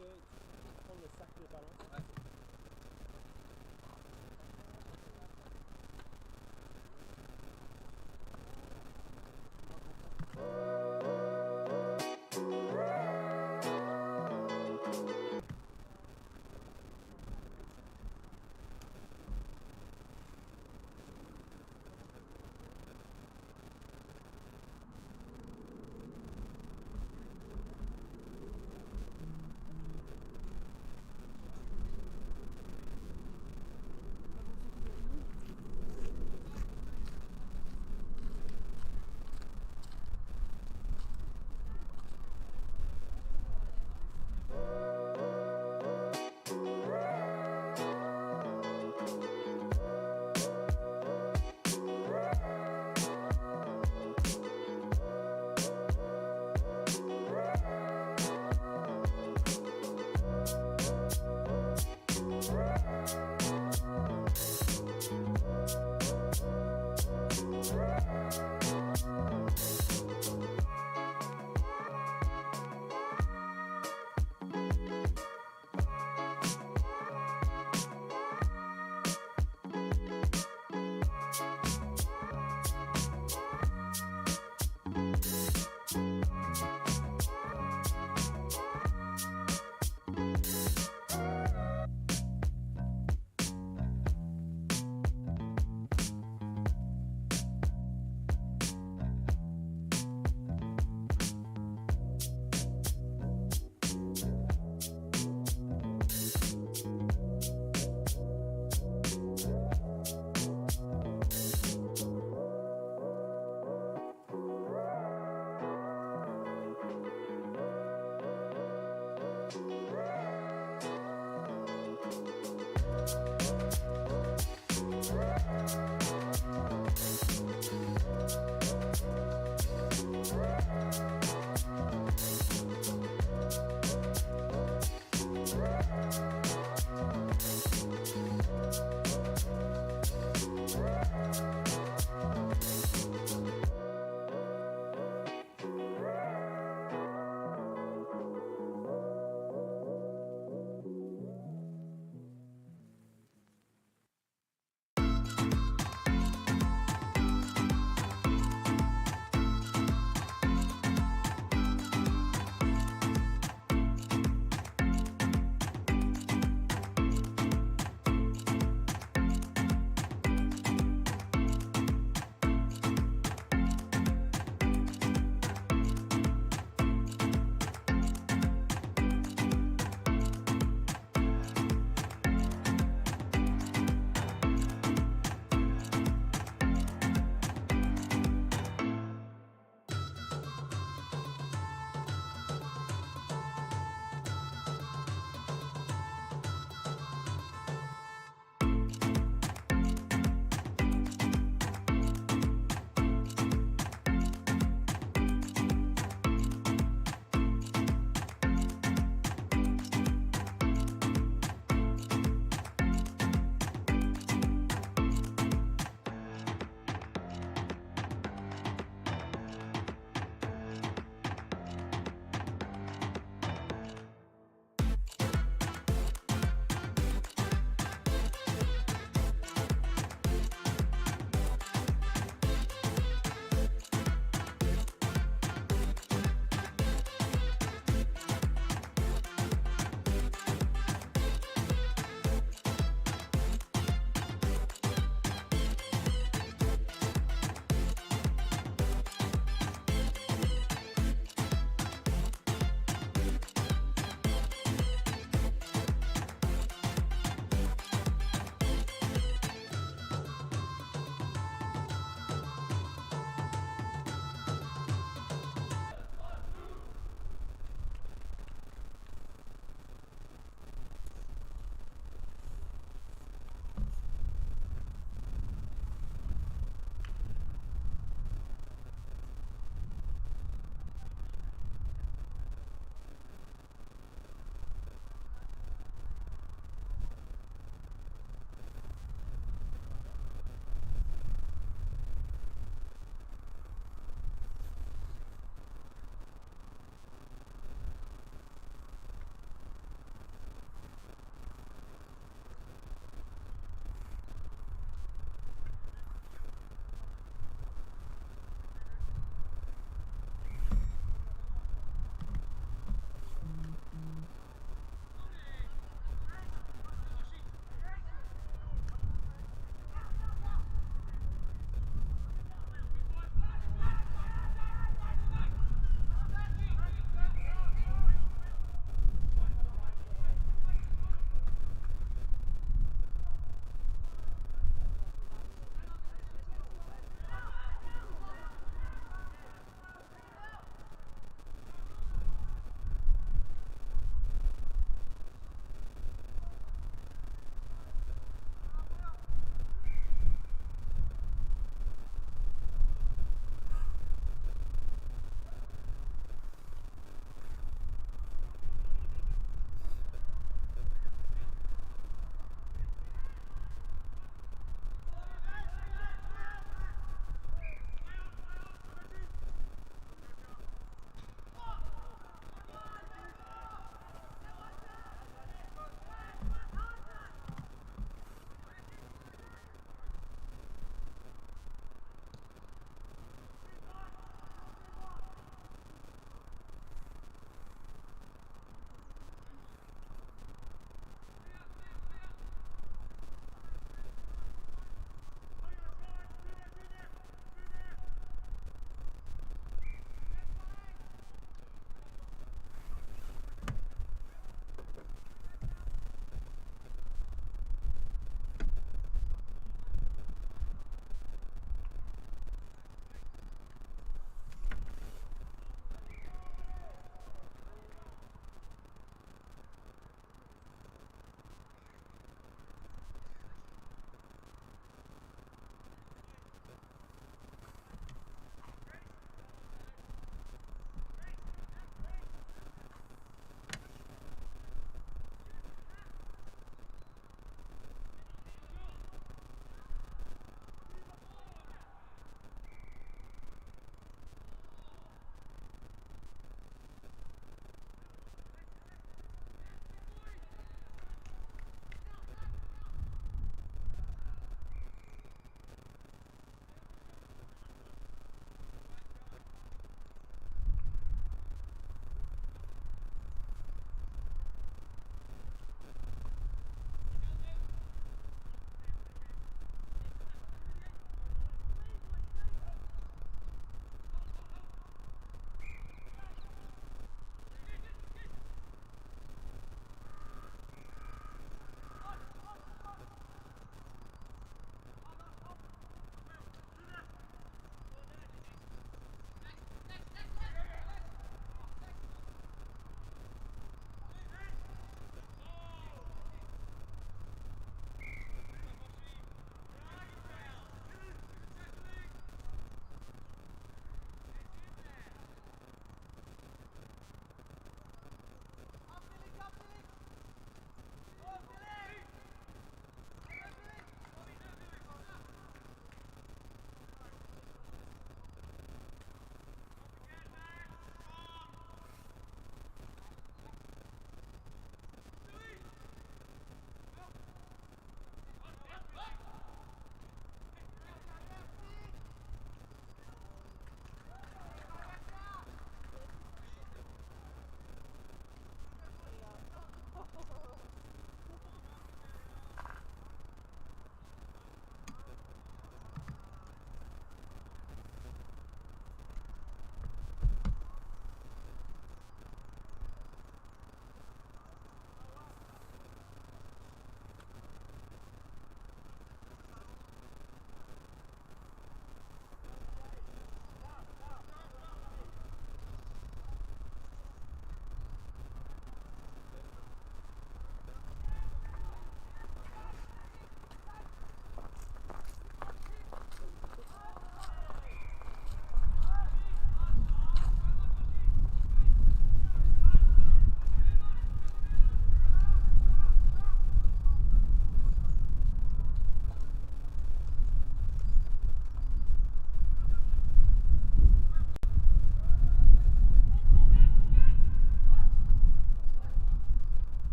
prendre le sac de ballon.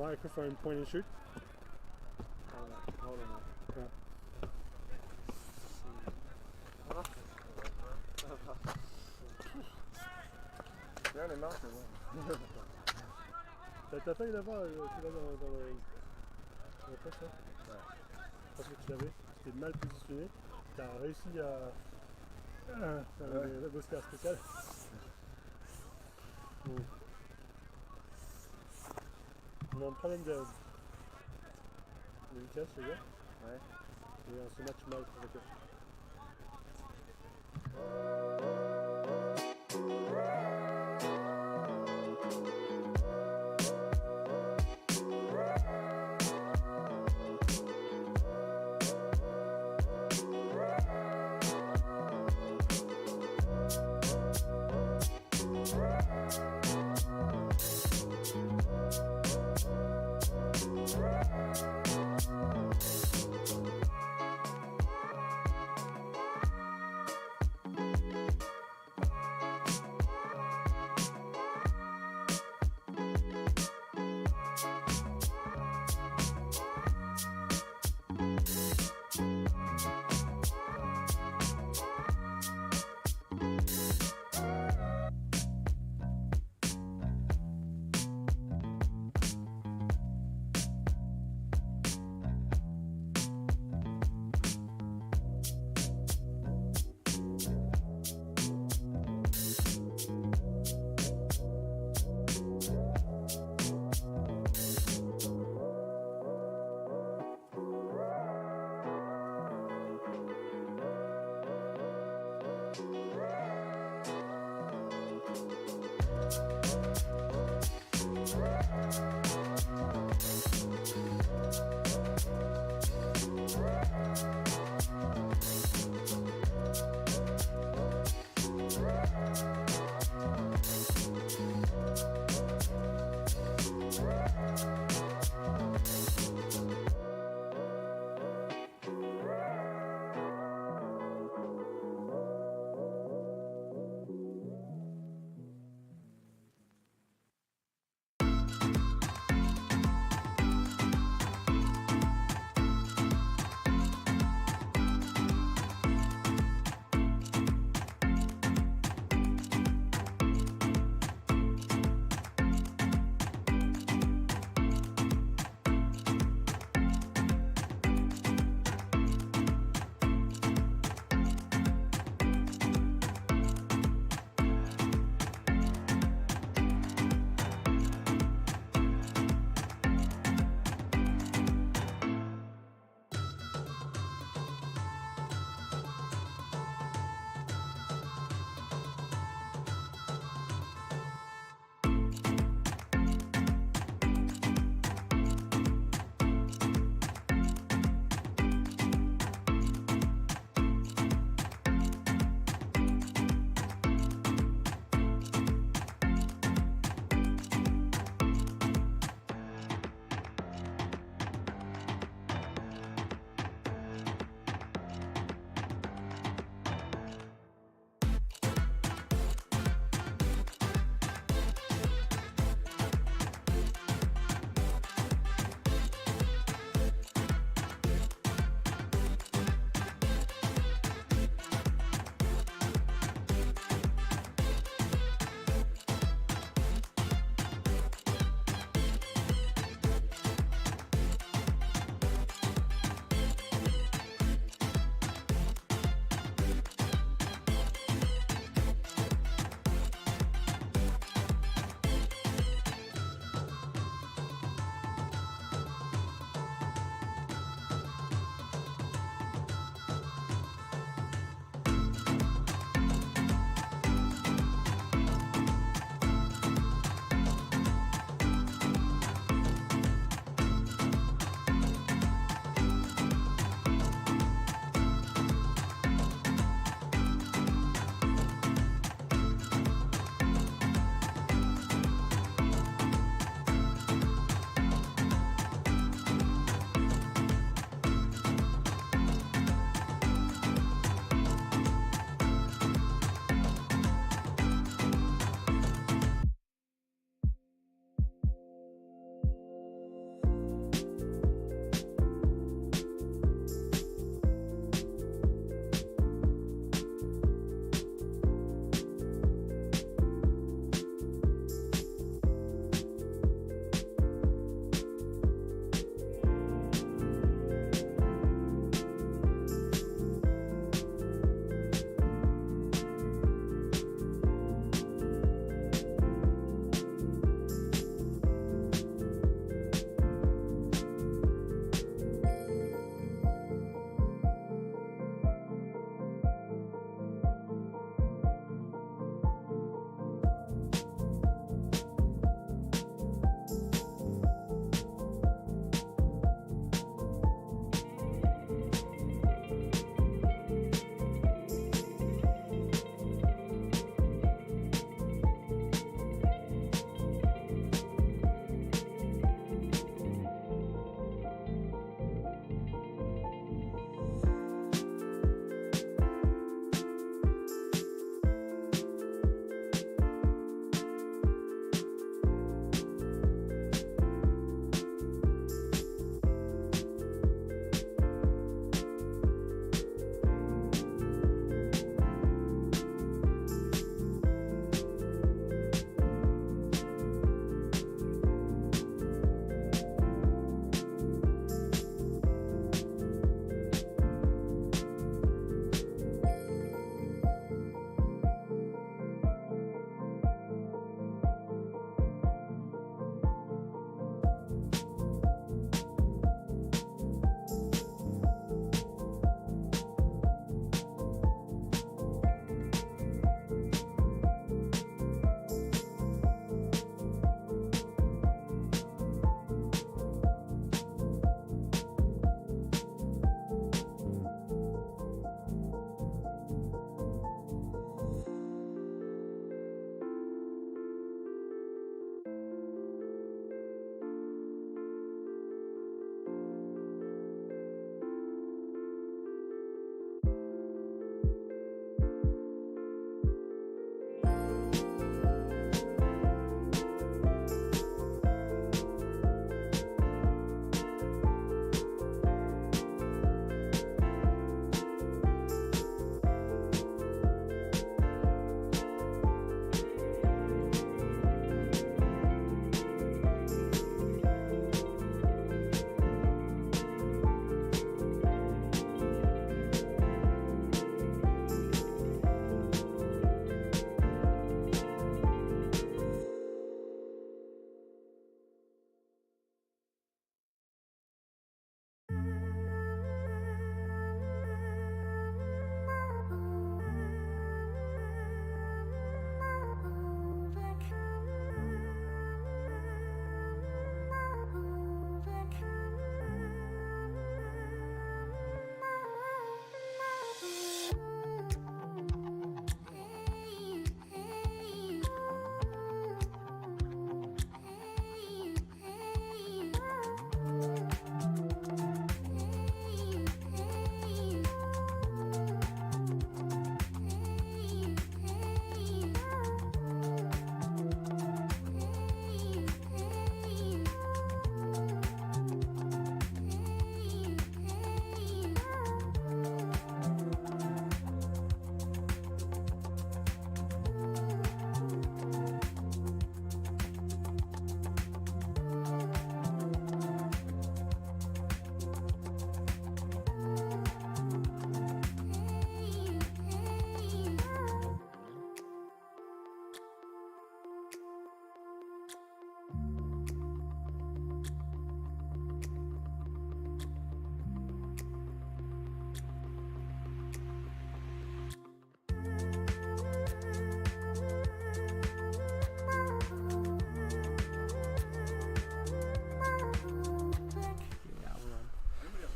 microphone point and shoot. Hold on. Yeah. Bien les marques, ouais. T'as failli l'avoir, tu vas dans le poste là. Ouais. Je pense que tu l'avais, t'étais mal positionné, t'as réussi à faire un Oscar spécial. On a un problème de vitesse les gars. Ouais. Et on se match mal avec eux.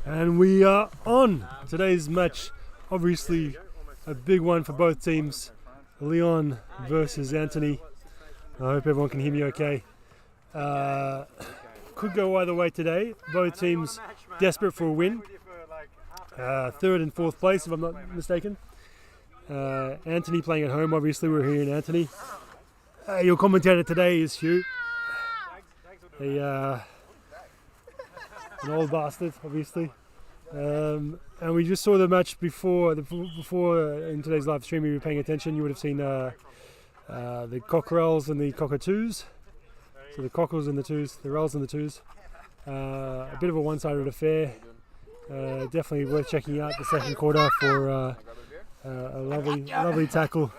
And we are on today's match. Obviously, a big one for both teams. Lyon versus Antony. I hope everyone can hear me okay. Could go either way today. Both teams desperate for a win. Third and fourth place, if I'm not mistaken. Antony playing at home. Obviously, we're here in Antony. Your commentator today is Hugh. An old bastard, obviously. And we just saw the match before in today's live stream. If you were paying attention, you would have seen the Cockerels and the Cockatoos. So the Cockles and the Twos, the Rels and the Twos. A bit of a one-sided affair. Definitely worth checking out the second quarter for a lovely tackle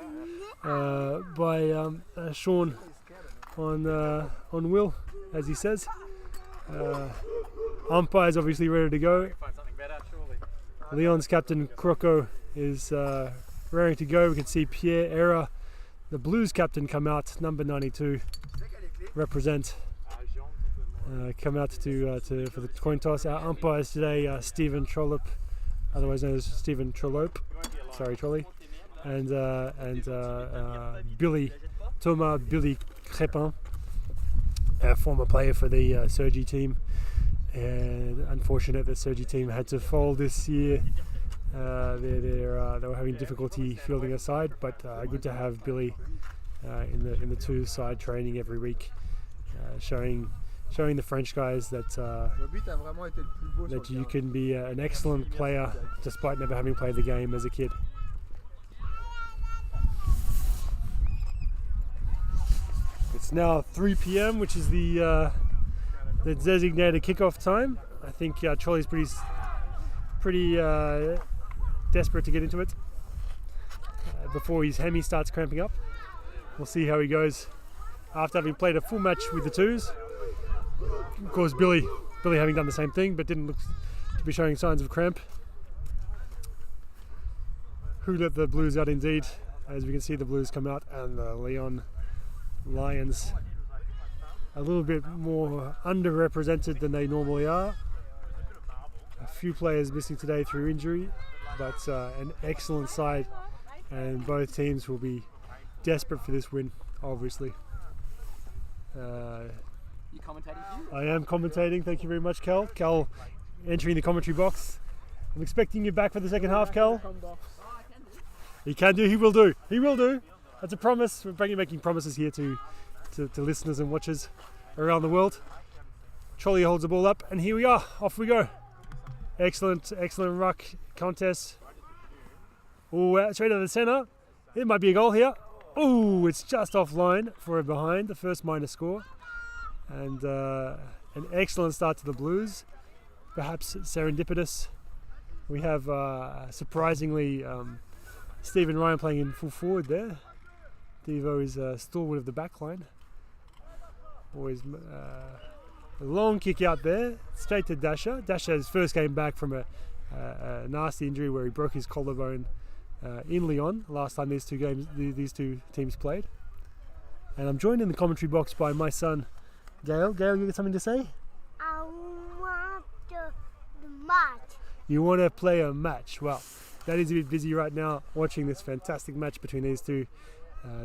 by Sean on Will, as he says. Umpire's obviously ready to go. Lyon's captain Croco is ready to go. We can see Pierre Era, the Blues captain, come out, number 92, represent. Come out to for the coin toss. Our umpires today, Stephen Trollope, otherwise known as Stephen Trollope. Sorry, Trolley, and Thomas Billy Crépin, a former player for the Sergi team. And unfortunate that Sergi team had to fold this year. They were having difficulty fielding a side, but good to have Billy in the two side training every week, showing the French guys that you can be an excellent player despite never having played the game as a kid. It's now 3 p.m, which is the designated kickoff time. I think Charlie's pretty desperate to get into it before his hemi starts cramping up. We'll see how he goes after having played a full match with the twos. Of course, Billy having done the same thing, but didn't look to be showing signs of cramp. Who let the Blues out indeed? As we can see, the Blues come out, and the Lyon Lions a little bit more underrepresented than they normally are. A few players missing today through injury, but an excellent side, and both teams will be desperate for this win, obviously. You commentating? I am commentating, thank you very much, Cal. Cal entering the commentary box. I'm expecting you back for the second half, Cal. He can do, he will do. He will do. That's a promise. We're making promises here to listeners and watchers around the world. Trolley holds the ball up, and here we are. Off we go. Excellent ruck contest. Oh, straight out of the centre. It might be a goal here. Oh, it's just offline for a behind, the first minor score. And an excellent start to the Blues. Perhaps serendipitous. We have surprisingly Stephen Ryan playing in full forward there. Devo is stalwart of the back line. Always a long kick out there, straight to Dasha. Dasha's first came back from a nasty injury where he broke his collarbone in Lyon last time these two teams played. And I'm joined in the commentary box by my son, Gail. Gail, you got something to say? I want the match. You want to play a match? Well, that is a bit busy right now watching this fantastic match between these two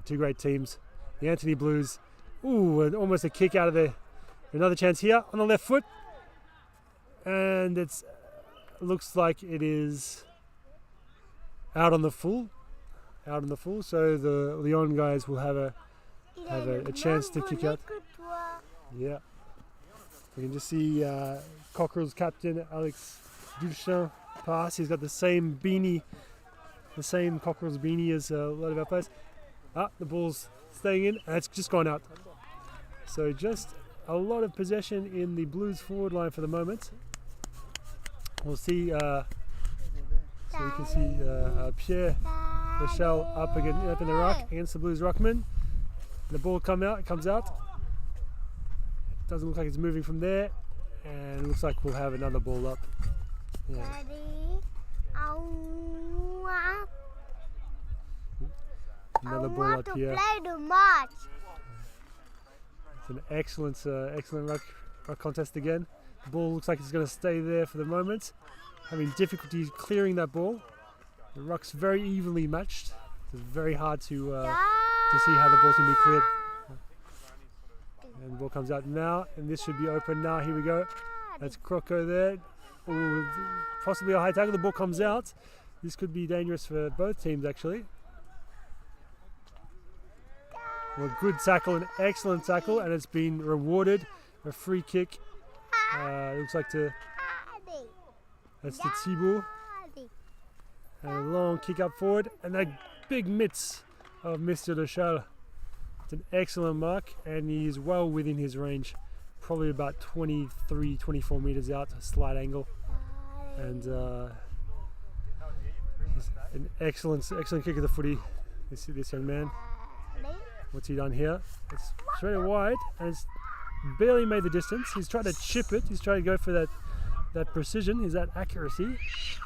great teams. The Antony Blues. Ooh, almost a kick out of there. Another chance here on the left foot. And it looks like it is out on the full. So the Lyon guys will have a chance to kick out. Yeah. You can just see Cockerels captain Alex Duchamp pass. He's got the same beanie, the same Cockerels beanie as a lot of our players. The ball's staying in, and it's just gone out. So just a lot of possession in the Blues forward line for the moment. We'll see, so you can see Pierre Michel up in the ruck against the Blues ruckman. The ball comes out. It doesn't look like it's moving from there, and it looks like we'll have another ball up. Yeah. Daddy, I want Another ball up here. play the match. It's an excellent ruck contest again. The ball looks like it's going to stay there for the moment. Having difficulty clearing that ball. The ruck's very evenly matched. It's very hard to see how the ball's going to be cleared. And the ball comes out now, and this should be open now. Here we go. That's Croco there. Ooh, possibly a high tackle. The ball comes out. This could be dangerous for both teams, actually. Well, good tackle, an excellent tackle, and it's been rewarded. A free kick. Looks like that's the Thibault. And a long kick up forward, and that big mitts of Mr. Lechal. It's an excellent mark, and he is well within his range. Probably about 23, 24 meters out, a slight angle. And an excellent kick of the footy, this young man. What's he done here? It's straight wide, and it's barely made the distance. He's tried to chip it. He's trying to go for that precision, that accuracy,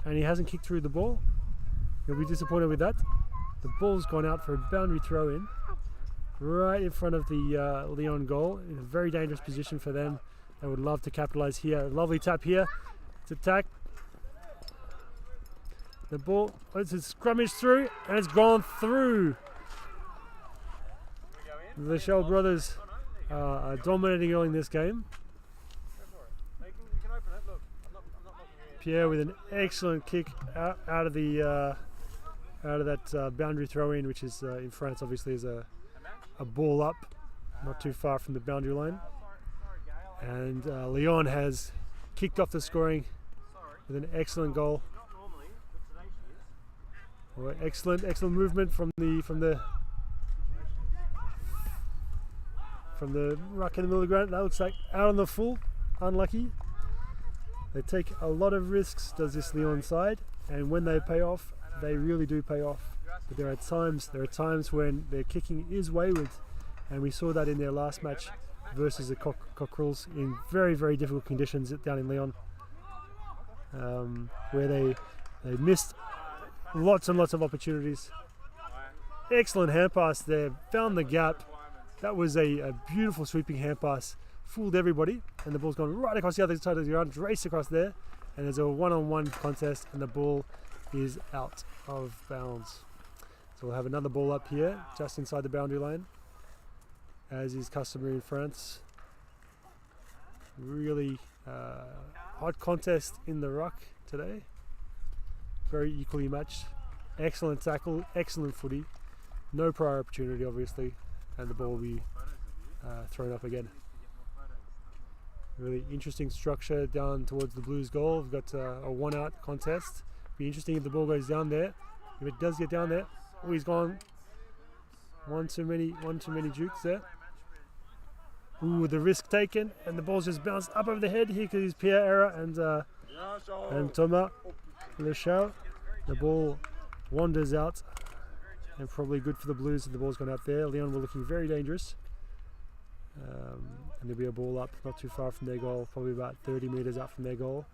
and he hasn't kicked through the ball. He'll be disappointed with that. The ball's gone out for a boundary throw in, right in front of the Lyon goal, in a very dangerous position for them. They would love to capitalise here. A lovely tap here to attack. The ball, it's a scrummage through, and it's gone through. The Shell brothers are dominating early in this game. Pierre with an excellent kick out of that boundary throw in, which is in France obviously is a ball up, not too far from the boundary line. And Lyon has kicked off the scoring with an excellent goal. Well, excellent movement from the ruck in the middle of the ground. That looks like out on the full, unlucky. They take a lot of risks, does this Lyon side, and when they pay off, they really do pay off. But there are times when their kicking is wayward, and we saw that in their last match versus the Cockerels in very, very difficult conditions down in Lyon, where they missed lots and lots of opportunities. Excellent hand pass there, found the gap. That was a beautiful sweeping hand pass, fooled everybody, and the ball's gone right across the other side of the ground, raced across there, and there's a one-on-one contest, and the ball is out of bounds. So we'll have another ball up here, just inside the boundary line, as is customary in France. Really hot contest in the ruck today. Very equally matched. Excellent tackle, excellent footy. No prior opportunity, obviously, and the ball will be thrown up again. Really interesting structure down towards the Blues goal. We've got a one-out contest. Be interesting if the ball goes down there. If it does get down there, oh, he's gone. One too many jukes there. Ooh, the risk taken, and the ball's just bounced up over the head. Here is Pierre Era and Thomas Lechal. The ball wanders out, and probably good for the Blues if the ball's gone out there. Lyon were looking very dangerous. And there'll be a ball up not too far from their goal, probably about 30 metres out from their goal.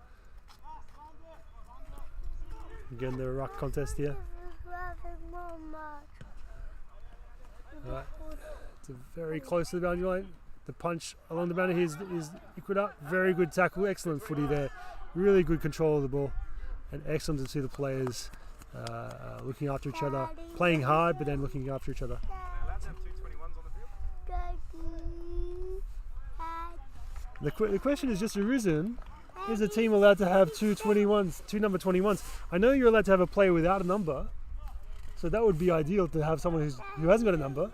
Again, the ruck contest here. Right. It's very close to the boundary line. The punch along the boundary is Ecuador. Very good tackle, excellent footy there. Really good control of the ball, and excellent to see the players looking after each other, playing hard, but then looking after each other. The question has just arisen: is a team allowed to have two number 21s? I know you're allowed to have a player without a number, so that would be ideal to have someone who hasn't got a number.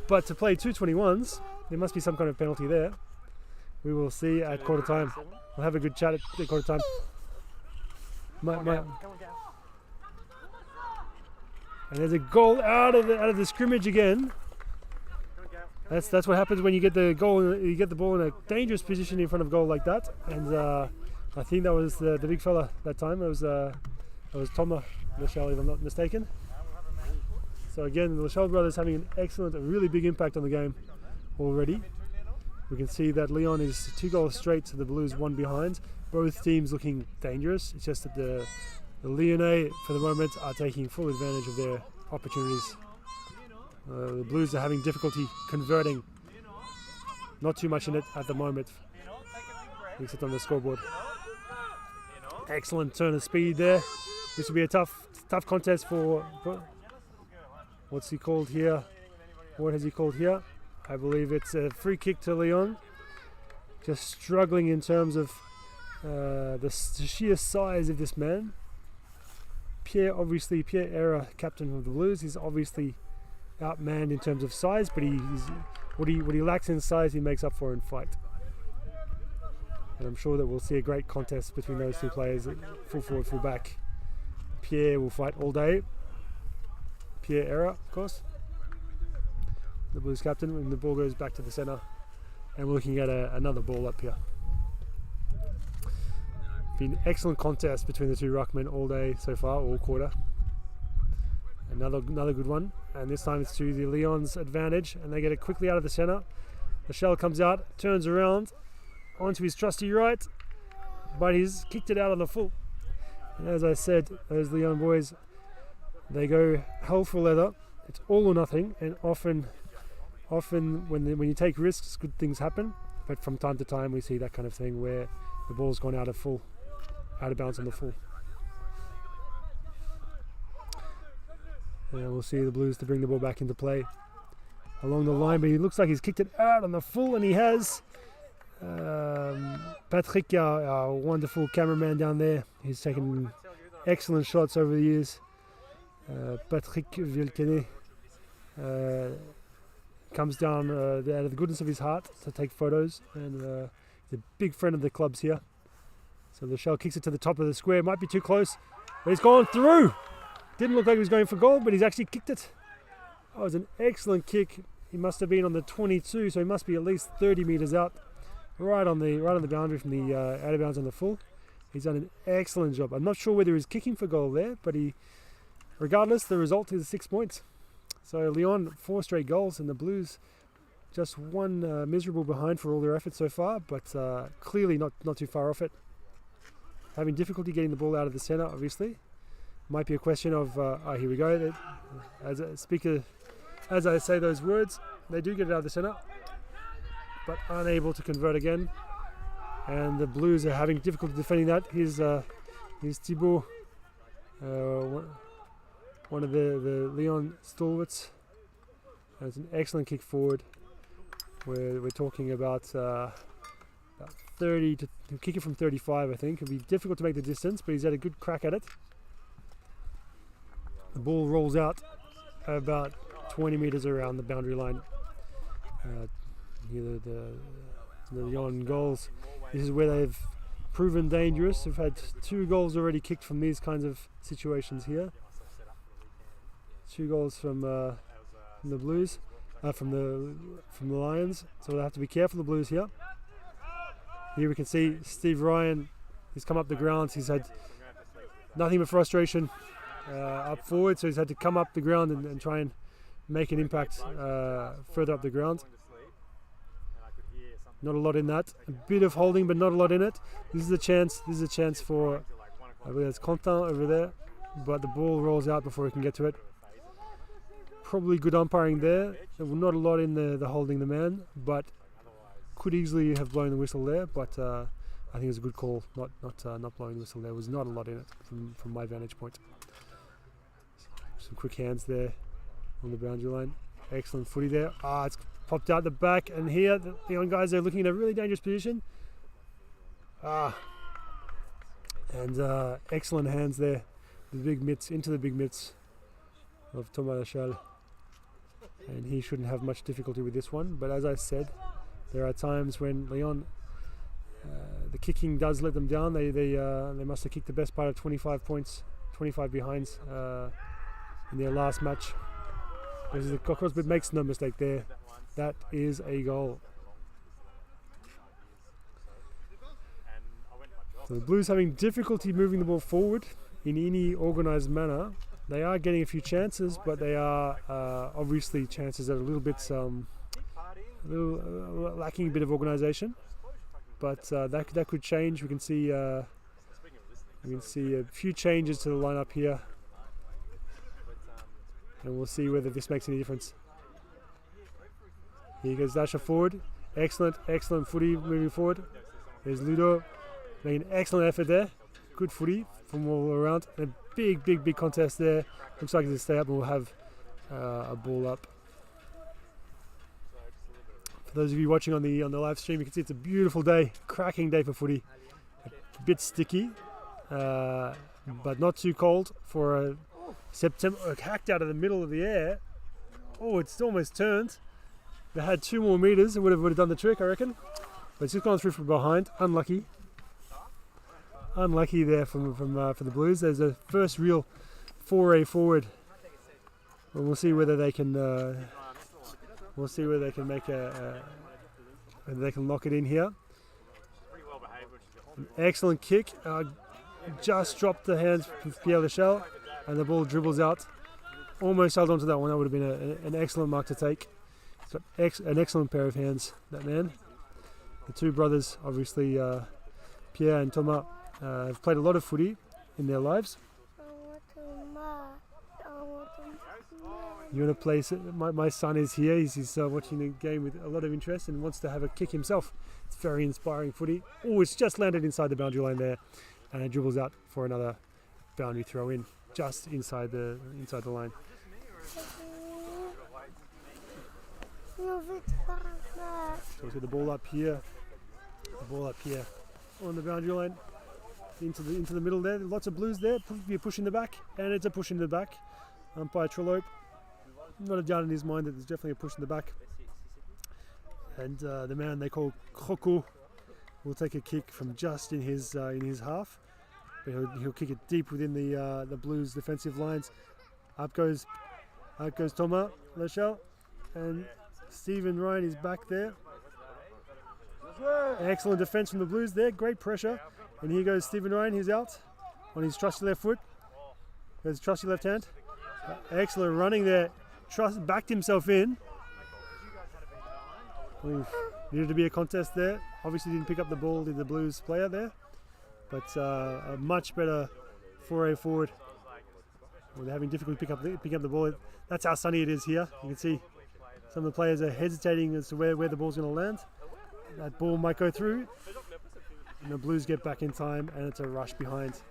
But to play two 21s, there must be some kind of penalty there. We will see at quarter time. We'll have a good chat at quarter time. And there's a goal out of the scrimmage again. That's what happens when you get the goal. You get the ball in a dangerous position in front of goal like that. And I think that was the big fella that time. It was Thomas Lechal, if I'm not mistaken. So again, the Lechal brothers having a really big impact on the game already. We can see that Lyon is 2 goals straight to the Blues, 1 behind. Both teams looking dangerous. It's just that the Lyonnais, for the moment, are taking full advantage of their opportunities. The Blues are having difficulty converting. Not too much in it at the moment. except on the scoreboard. Excellent turn of speed there. This will be a tough contest for what's he called here? What has he called here? I believe it's a free kick to Lyon. Just struggling in terms of the sheer size of this man. Pierre Era, captain of the Blues, is obviously outmanned in terms of size, but what he lacks in size, he makes up for in fight. And I'm sure that we'll see a great contest between those two players, full forward, full back. Pierre will fight all day. Pierre Era, of course, the Blues captain, and the ball goes back to the centre. And we're looking at another ball up here. Been an excellent contest between the two ruckmen all day so far, all quarter. Another good one, and this time it's to the Lyon's advantage, and they get it quickly out of the centre. The shell comes out, turns around onto his trusty right, but he's kicked it out on the full. And as I said, those Lyon boys, they go hell for leather. It's all or nothing, and often when you take risks, good things happen. But from time to time, we see that kind of thing where the ball's gone out of bounds on the full. And we'll see the Blues to bring the ball back into play along the line, but he looks like he's kicked it out on the full, and he has. Patrick, our wonderful cameraman down there, he's taken excellent shots over the years. Patrick Vilquenet comes down out of the goodness of his heart to take photos, and he's a big friend of the club's here. So the shell kicks it to the top of the square, might be too close, but he's gone through. Didn't look like he was going for goal, but he's actually kicked it. That was an excellent kick. He must have been on the 22, so he must be at least 30 metres out, right on the boundary from the out of bounds on the full. He's done an excellent job. I'm not sure whether he's kicking for goal there, but regardless, the result is 6 points. So Lyon 4 straight goals, and the Blues just one miserable behind for all their efforts so far, but clearly not too far off it. Having difficulty getting the ball out of the centre, obviously. Might be a question of, here we go. As a speaker, as I say those words, they do get it out of the centre, but unable to convert again. And the Blues are having difficulty defending that. Here's Thibault, one of the Lyon stalwarts. And it's an excellent kick forward. We're talking about 30 to kick it from 35, I think. It'll be difficult to make the distance, but he's had a good crack at it. The ball rolls out about 20 metres around the boundary line. Near the Lyon goals. This is where they've proven dangerous. They've had 2 goals already kicked from these kinds of situations here. 2 goals from the Blues, from the Lions. So they'll have to be careful, the Blues here. Here we can see Steve Ryan. He's come up the ground. He's had nothing but frustration up forward, so he's had to come up the ground and try and make an impact further up the ground. Not a lot in that. A bit of holding, but not a lot in it. This is a chance. This is a chance for, I believe it's Quentin over there, but the ball rolls out before he can get to it. Probably good umpiring there. Not a lot in the holding the man, but could easily have blown the whistle there. But I think it was a good call, not blowing the whistle. There was not a lot in it from my vantage point. Some quick hands there on the boundary line. Excellent footy there. It's popped out the back, and here the young guys are looking in a really dangerous position. And excellent hands there. The big mitts, into the big mitts of Thomas Lachal. And he shouldn't have much difficulty with this one. But as I said, there are times when Lyon, the kicking does let them down. They must have kicked the best part of 25 points, 25 behinds in their last match. This is the Cockerels, but makes no mistake there. That is a goal. So the Blues having difficulty moving the ball forward in any organised manner. They are getting a few chances, but they are obviously chances that are a little bit lacking a bit of organisation. But that could change. We can see a few changes to the lineup here, and we'll see whether this makes any difference. Here goes Dasha forward. Excellent footy moving forward. There's Ludo making an excellent effort there. Good footy from all around. And a big contest there. Looks like it'll stay up and we'll have a ball up. For those of you watching on the live stream, you can see it's a beautiful day, cracking day for footy. A bit sticky, but not too cold for a September. Hacked out of the middle of the air. Oh, it's almost turned. If it had 2 more meters, it would have done the trick, I reckon. But it's just gone through from behind. Unlucky there for the Blues. There's a first real foray forward. And we'll see whether they can. We'll see whether they can make whether they can lock it in here. An excellent kick. Just dropped the hands from Pierre Lachelle, and the ball dribbles out. Almost held onto that one. That would have been an excellent mark to take. He's got an excellent pair of hands, that man. The two brothers, obviously, Pierre and Thomas, have played a lot of footy in their lives. You want to play? My son is here. He's watching the game with a lot of interest and wants to have a kick himself. It's very inspiring footy. Oh, it's just landed inside the boundary line there, and it dribbles out for another boundary throw in, just inside the line. So we've got the ball up here. On the boundary line, into the middle there. Lots of Blues there. Be a push in the back, and it's a push in the back. Umpire Trellope, not a doubt in his mind that there's definitely a push in the back. And the man they call Cockatoos will take a kick from just in his half, but he'll kick it deep within the Blues defensive lines. Up goes Thomas Lachelle, and Stephen Ryan is back there. Excellent defense from the Blues there. Great pressure. And here goes Stephen Ryan. He's out on his trusty left foot. Goes trusty left hand. Excellent running there. Backed himself in. Oof. Needed to be a contest there. Obviously didn't pick up the ball, did the Blues player there. But a much better foray forward. Well, they're having difficulty picking up the ball. That's how sunny it is here. You can see some of the players are hesitating as to where the ball's going to land. That ball might go through. And the Blues get back in time, and it's a rush behind. So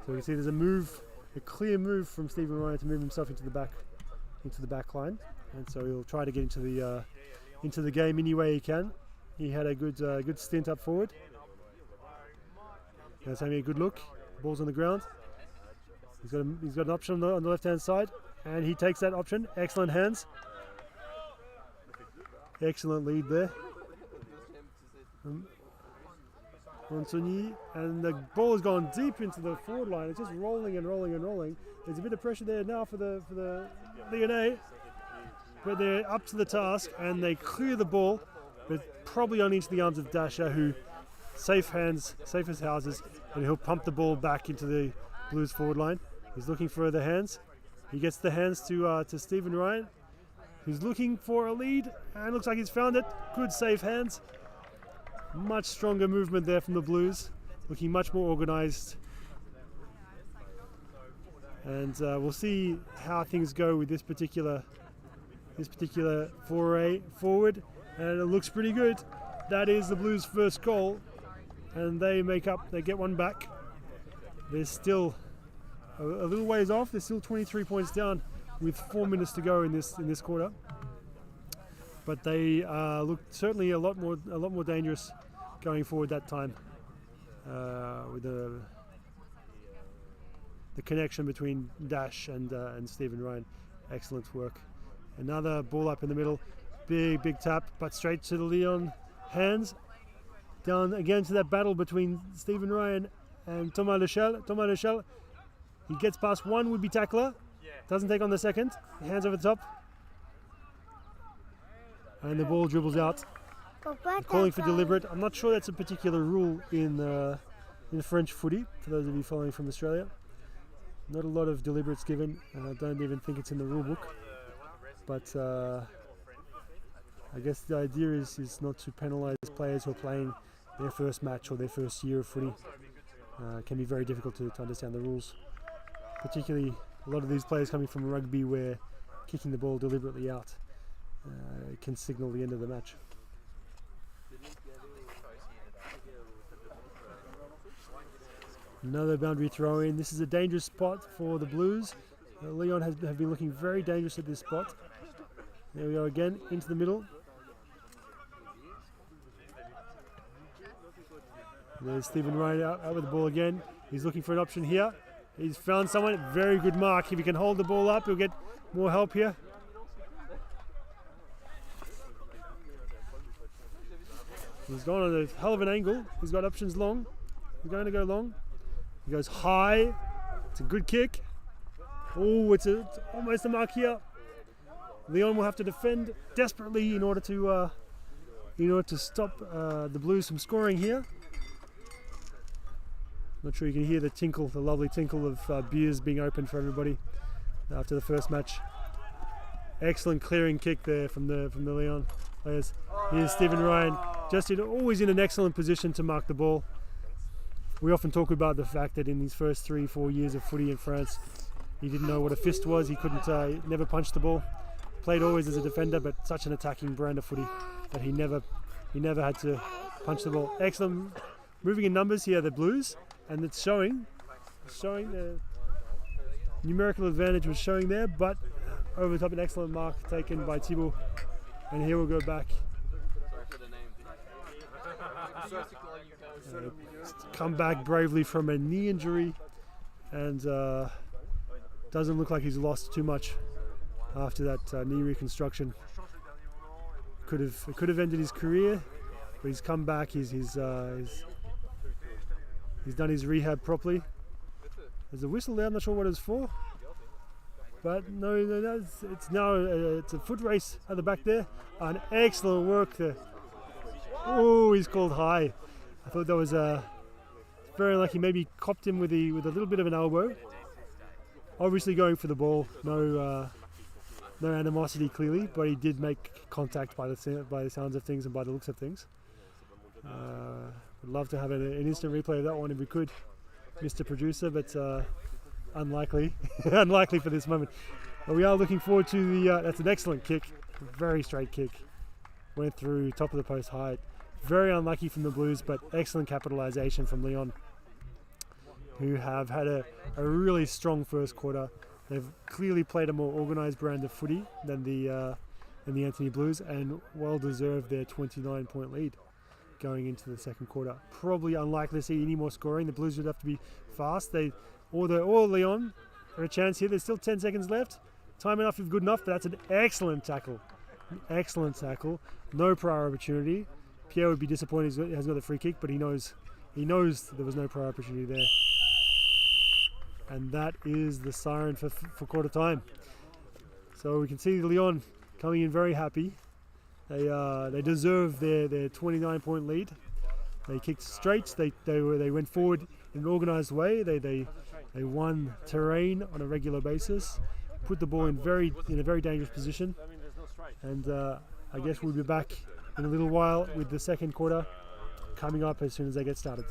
you can see there's a clear move from Stephen Ryan to move himself into the back line, and so he'll try to get into the game any way he can. He had a good stint up forward. He's having a good look. Ball's on the ground. He's got an option on the left hand side, and he takes that option. Excellent hands. Excellent lead there. Antony, and the ball has gone deep into the forward line. It's just rolling and rolling and rolling. There's a bit of pressure there now for the DNA, but they're up to the task and they clear the ball, but probably only into the arms of Dasher, who safe as houses, and he'll pump the ball back into the Blues forward line. He's looking for the hands. He gets the hands to Stephen Ryan, who's looking for a lead, and looks like he's found it. Good safe hands. Much stronger movement there from the Blues, looking much more organised. And we'll see how things go with this particular foray forward, and it looks pretty good. That is the Blues' first goal, and they get one back. They're still a little ways off. They're still 23 points down with 4 minutes to go in this quarter. But they look certainly a lot more dangerous going forward that time, with the connection between Dash and Stephen Ryan. Excellent work. Another ball up in the middle, big tap, but straight to the Lyon hands. Down again to that battle between Stephen Ryan and Thomas Lachelle. Thomas Lachelle, he gets past one would-be tackler, doesn't take on the second, hands over the top. And the ball dribbles out. Calling for deliberate. I'm not sure that's a particular rule in French footy, for those of you following from Australia. Not a lot of deliberates given, and I don't even think it's in the rule book. But I guess the idea is not to penalise players who are playing their first match or their first year of footy. It can be very difficult to understand the rules. Particularly a lot of these players coming from rugby, where kicking the ball deliberately out can signal the end of the match. Another boundary throw in. This is a dangerous spot for the Blues. Lyon have been looking very dangerous at this spot. There we go again, into the middle. There's Stephen Ryan out with the ball again. He's looking for an option here. He's found someone. Very good mark. If he can hold the ball up, he'll get more help here. He's gone on a hell of an angle. He's got options long. He's going to go long. He goes high. It's a good kick. Oh, it's almost a mark here. Lyon will have to defend desperately in order to stop the Blues from scoring here. Not sure you can hear the tinkle, the lovely tinkle of beers being opened for everybody after the first match. Excellent clearing kick there from the Lyon players. Here's Stephen Ryan, always in an excellent position to mark the ball. We often talk about the fact that in his first 3-4 years of footy in France, he didn't know what a fist was. He couldn't, never punched the ball. Played always as a defender, but such an attacking brand of footy that he never had to punch the ball. Excellent moving in numbers here, the Blues, and it's showing the numerical advantage was showing there, but over the top, an excellent mark taken by Thibault, and here we'll go back. Come back bravely from a knee injury, and doesn't look like he's lost too much after that knee reconstruction. Could have ended his career, but he's come back. He's done his rehab properly. There's a whistle there. I'm not sure what it's for, but no, it's now it's a foot race at the back there. An excellent work there. Oh, he's called high. I thought that was very lucky. Maybe copped him with a little bit of an elbow. Obviously going for the ball. No animosity clearly, but he did make contact by the sounds of things and by the looks of things. Would love to have an instant replay of that one if we could, Mr. Producer, but unlikely. Unlikely for this moment. But we are looking forward to the. That's an excellent kick. Very straight kick. Went through top of the post height. Very unlucky from the Blues, but excellent capitalisation from Lyon, who have had a really strong first quarter. They've clearly played a more organised brand of footy than the Antony Blues, and well deserved their 29-point lead going into the second quarter. Probably unlikely to see any more scoring. The Blues would have to be fast. Or Lyon are a chance here. There's still 10 seconds left. Time enough if good enough, but that's an excellent tackle. An excellent tackle. No prior opportunity. Pierre would be disappointed he hasn't got the free kick, but he knows there was no prior opportunity there. And that is the siren for quarter time. So we can see Lyon coming in very happy. They deserve their 29-point lead. They kicked straight. They went forward in an organised way. They won terrain on a regular basis. Put the ball in a very dangerous position. And I guess we'll be back in a little while with the second quarter coming up as soon as they get started.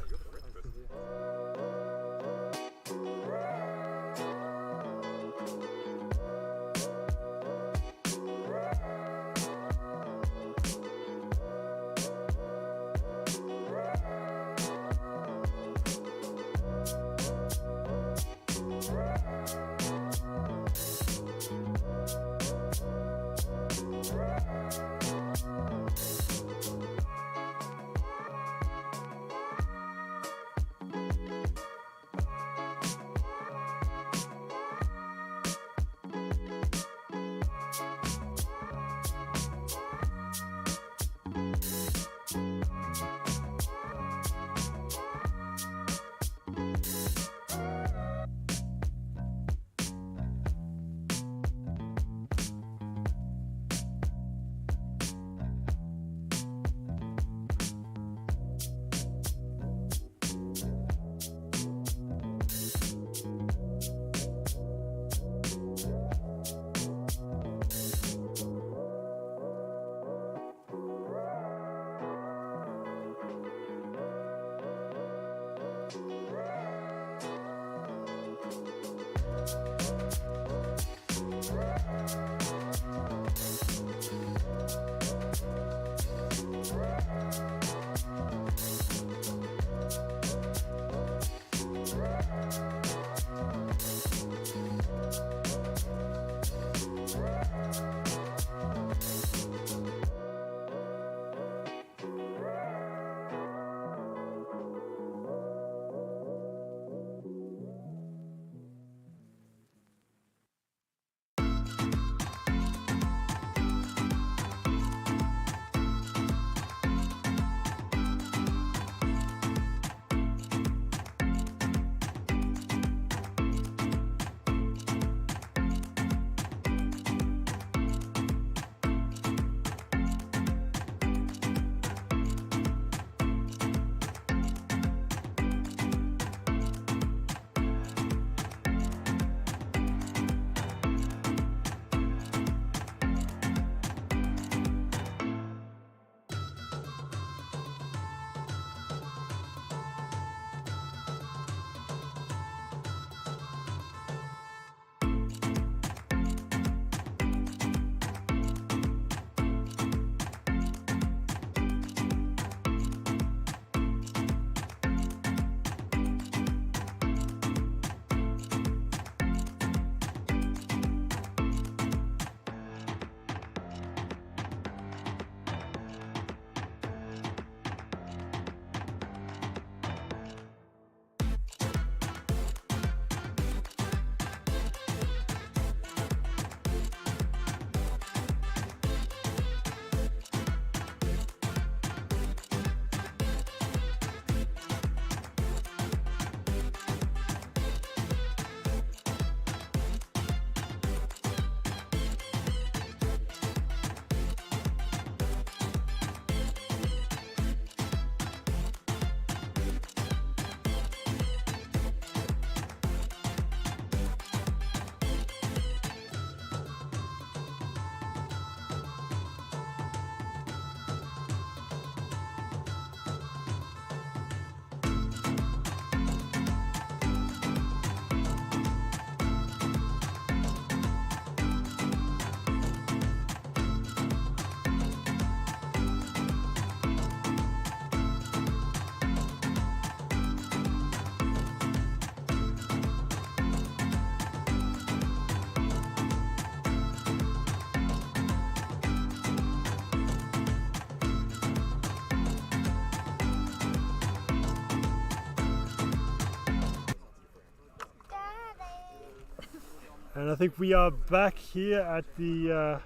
And I think we are back here at the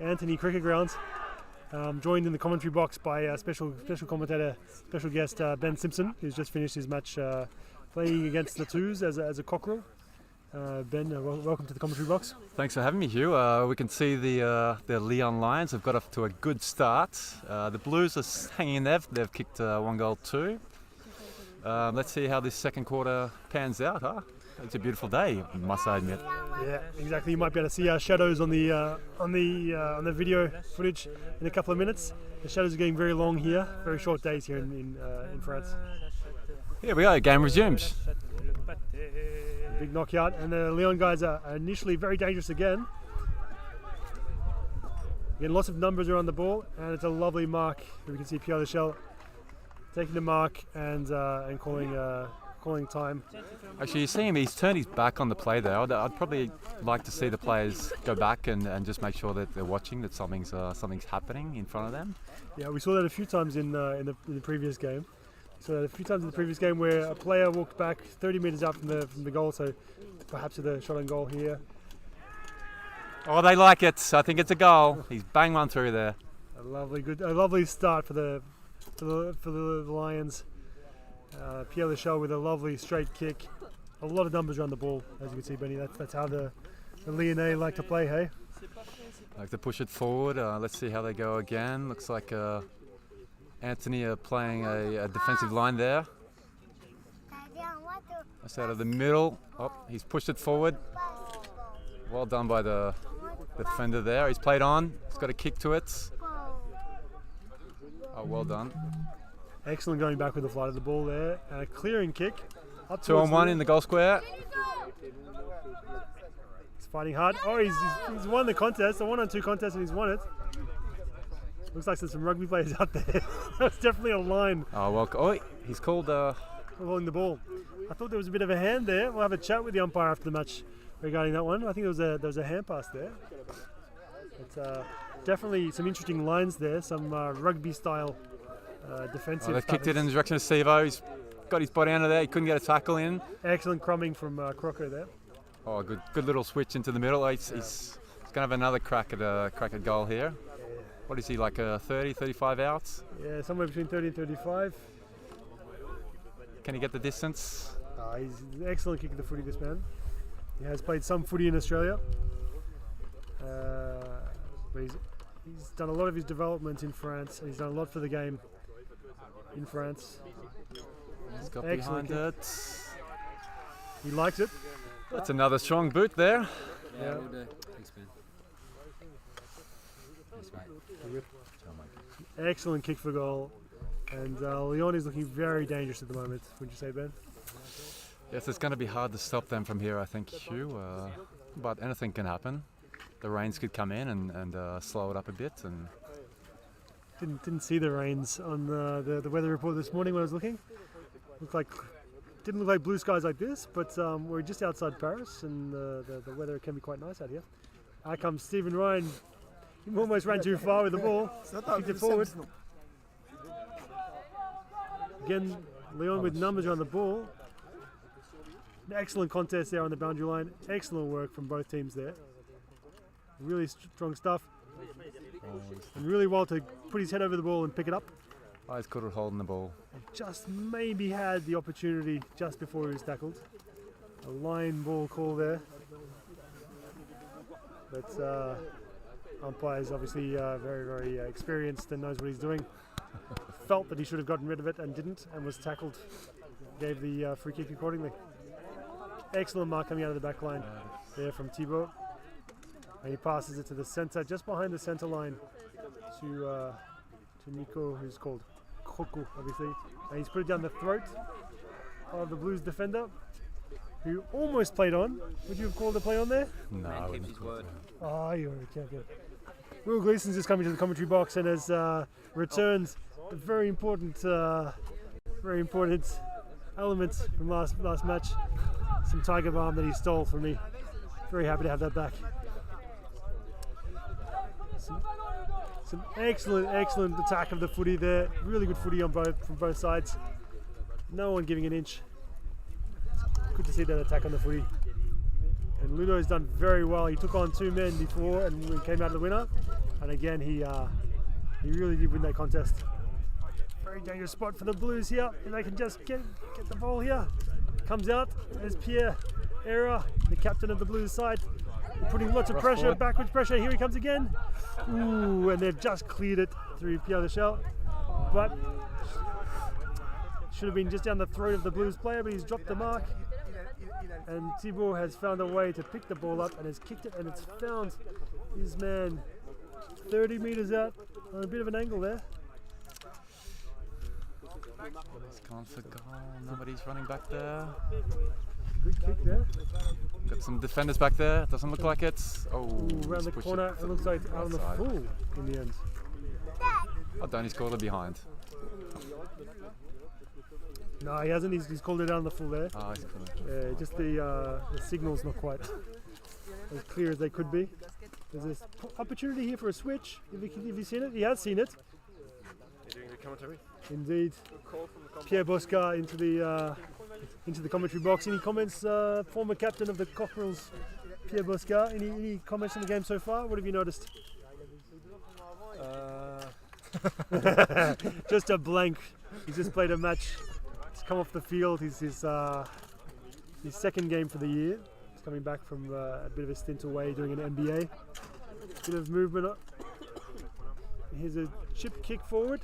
Antony cricket grounds, joined in the commentary box by special commentator, special guest Ben Simpson, who's just finished his match playing against the Twos as a Cockerel. Ben, welcome to the commentary box. Thanks for having me, Hugh. We can see the Lyon Lions have got off to a good start. The Blues are hanging in there. They've kicked 1 goal, 2. Let's see how this second quarter pans out, huh? It's a beautiful day, must I admit. Yeah, exactly. You might be able to see our shadows on the video footage in a couple of minutes. The shadows are getting very long here. Very short days here in France. Here we go. Game resumes. Big knockout, and the Lyon guys are initially very dangerous again. Again, lots of numbers around the ball, and it's a lovely mark. We can see Pierre Lachelle taking the mark and calling time. Actually, you see him, he's turned his back on the play there. I'd probably like to see the players go back and just make sure that they're watching, that something's happening in front of them. Yeah, we saw that a few times in the previous game. So a few times in the previous game where a player walked back 30 metres out from the goal, so perhaps with a shot on goal here. Oh, they like it. I think it's a goal. He's banged one through there. A lovely start for the Lions. Pierre Lachelle with a lovely straight kick. A lot of numbers around the ball, as you can see, Benny. That's how the Lyonnais like to play, hey? Like to push it forward. Let's see how they go again. Looks like Antony are playing a defensive line there. That's out of the middle. Oh, he's pushed it forward. Well done by the defender there. He's played on. He's got a kick to it. Oh, well done. Excellent going back with the flight of the ball there. And a clearing kick. 2 on 1 in the goal square. He's fighting hard. Oh, he's won the contest. A 1-on-2 contest, and he's won it. Looks like there's some rugby players out there. That's definitely a line. Oh, well. Oh, he's called holding the ball. I thought there was a bit of a hand there. We'll have a chat with the umpire after the match regarding that one. I think there was a hand pass there. But definitely some interesting lines there. Some rugby style defensive. They've kicked it in the direction of Sevo. He's got his body under there. He couldn't get a tackle in. Excellent crumbing from Crocker there. Oh, good little switch into the middle. He's going to have another crack at goal here. What is he, like 30, 35 outs? Yeah, somewhere between 30 and 35. Can he get the distance? He's an excellent kick of the footy, this man. He has played some footy in Australia. But he's done a lot of his development in France, and he's done a lot for the game in France. He's got Excellent behind kick. it. He likes it. That's another strong boot there. Yeah. Thanks, man. Excellent kick for goal. And Lyon is looking very dangerous at the moment, would you say, Ben? Yes, it's going to be hard to stop them from here, I think, Hugh. But anything can happen. The rains could come in and slow it up a bit. And Didn't see the rains on the weather report this morning when I was looking. Didn't look like blue skies like this, but we're just outside Paris, and the weather can be quite nice out here. Out comes Stephen Ryan. He almost ran too far with the ball. Kicked it forward. Again, Lyon with numbers around the ball. An excellent contest there on the boundary line. Excellent work from both teams there. Really strong stuff. And really well to put his head over the ball and pick it up. Eyes good at holding the ball. Just maybe had the opportunity just before he was tackled. A line ball call there. But umpire is obviously very, very experienced and knows what he's doing. Felt that he should have gotten rid of it and didn't, and was tackled. Gave the free kick accordingly. Excellent mark coming out of the back line there from Thibaut. And he passes it to the centre, just behind the centre line to Nico, who's called Cockatoos, obviously. And he's put it down the throat of the Blues defender, who almost played on. Would you have called a play on there? No, I wouldn't. Oh, you're a champion. Will Gleason's just coming to the commentary box and has returned a very important element from last match. Some tiger balm that he stole from me. Very happy to have that back. Some excellent attack of the footy there. Really good footy from both sides. No one giving an inch. Good to see that attack on the footy. And Ludo's done very well. He took on 2 men before and we came out the winner. And again, he really did win that contest. Very dangerous spot for the Blues here. If they can just get the ball here. Comes out. There's Pierre Era, the captain of the Blues side, putting lots of pressure, backwards pressure. Here he comes again. Ooh, and they've just cleared it through Pierre Lachelle. But should have been just down the throat of the Blues player, but he's dropped the mark. And Thibault has found a way to pick the ball up and has kicked it, and it's found his man 30 metres out on a bit of an angle there. He's gone for goal. Nobody's running back there. Good kick there. Got some defenders back there. Doesn't look like it. Oh, Ooh, around the push corner, it looks like out on the outside. full in the end. Oh, Donny's called it behind. No, he hasn't. He's called it down on the full there. Oh, he's called it. Just the signal's not quite as clear as they could be. There's this opportunity here for a switch. Have you seen it? He has seen it. You're doing the commentary? Indeed. Pierre Bosca into the commentary box. Any comments, former captain of the Cockerels, Pierre Bosca? Any comments on the game so far? What have you noticed? Just a blank. He's just played a match. He's come off the field. His second game for the year. He's coming back from a bit of a stint away doing an MBA. Bit of movement up. Here's a chip kick forward.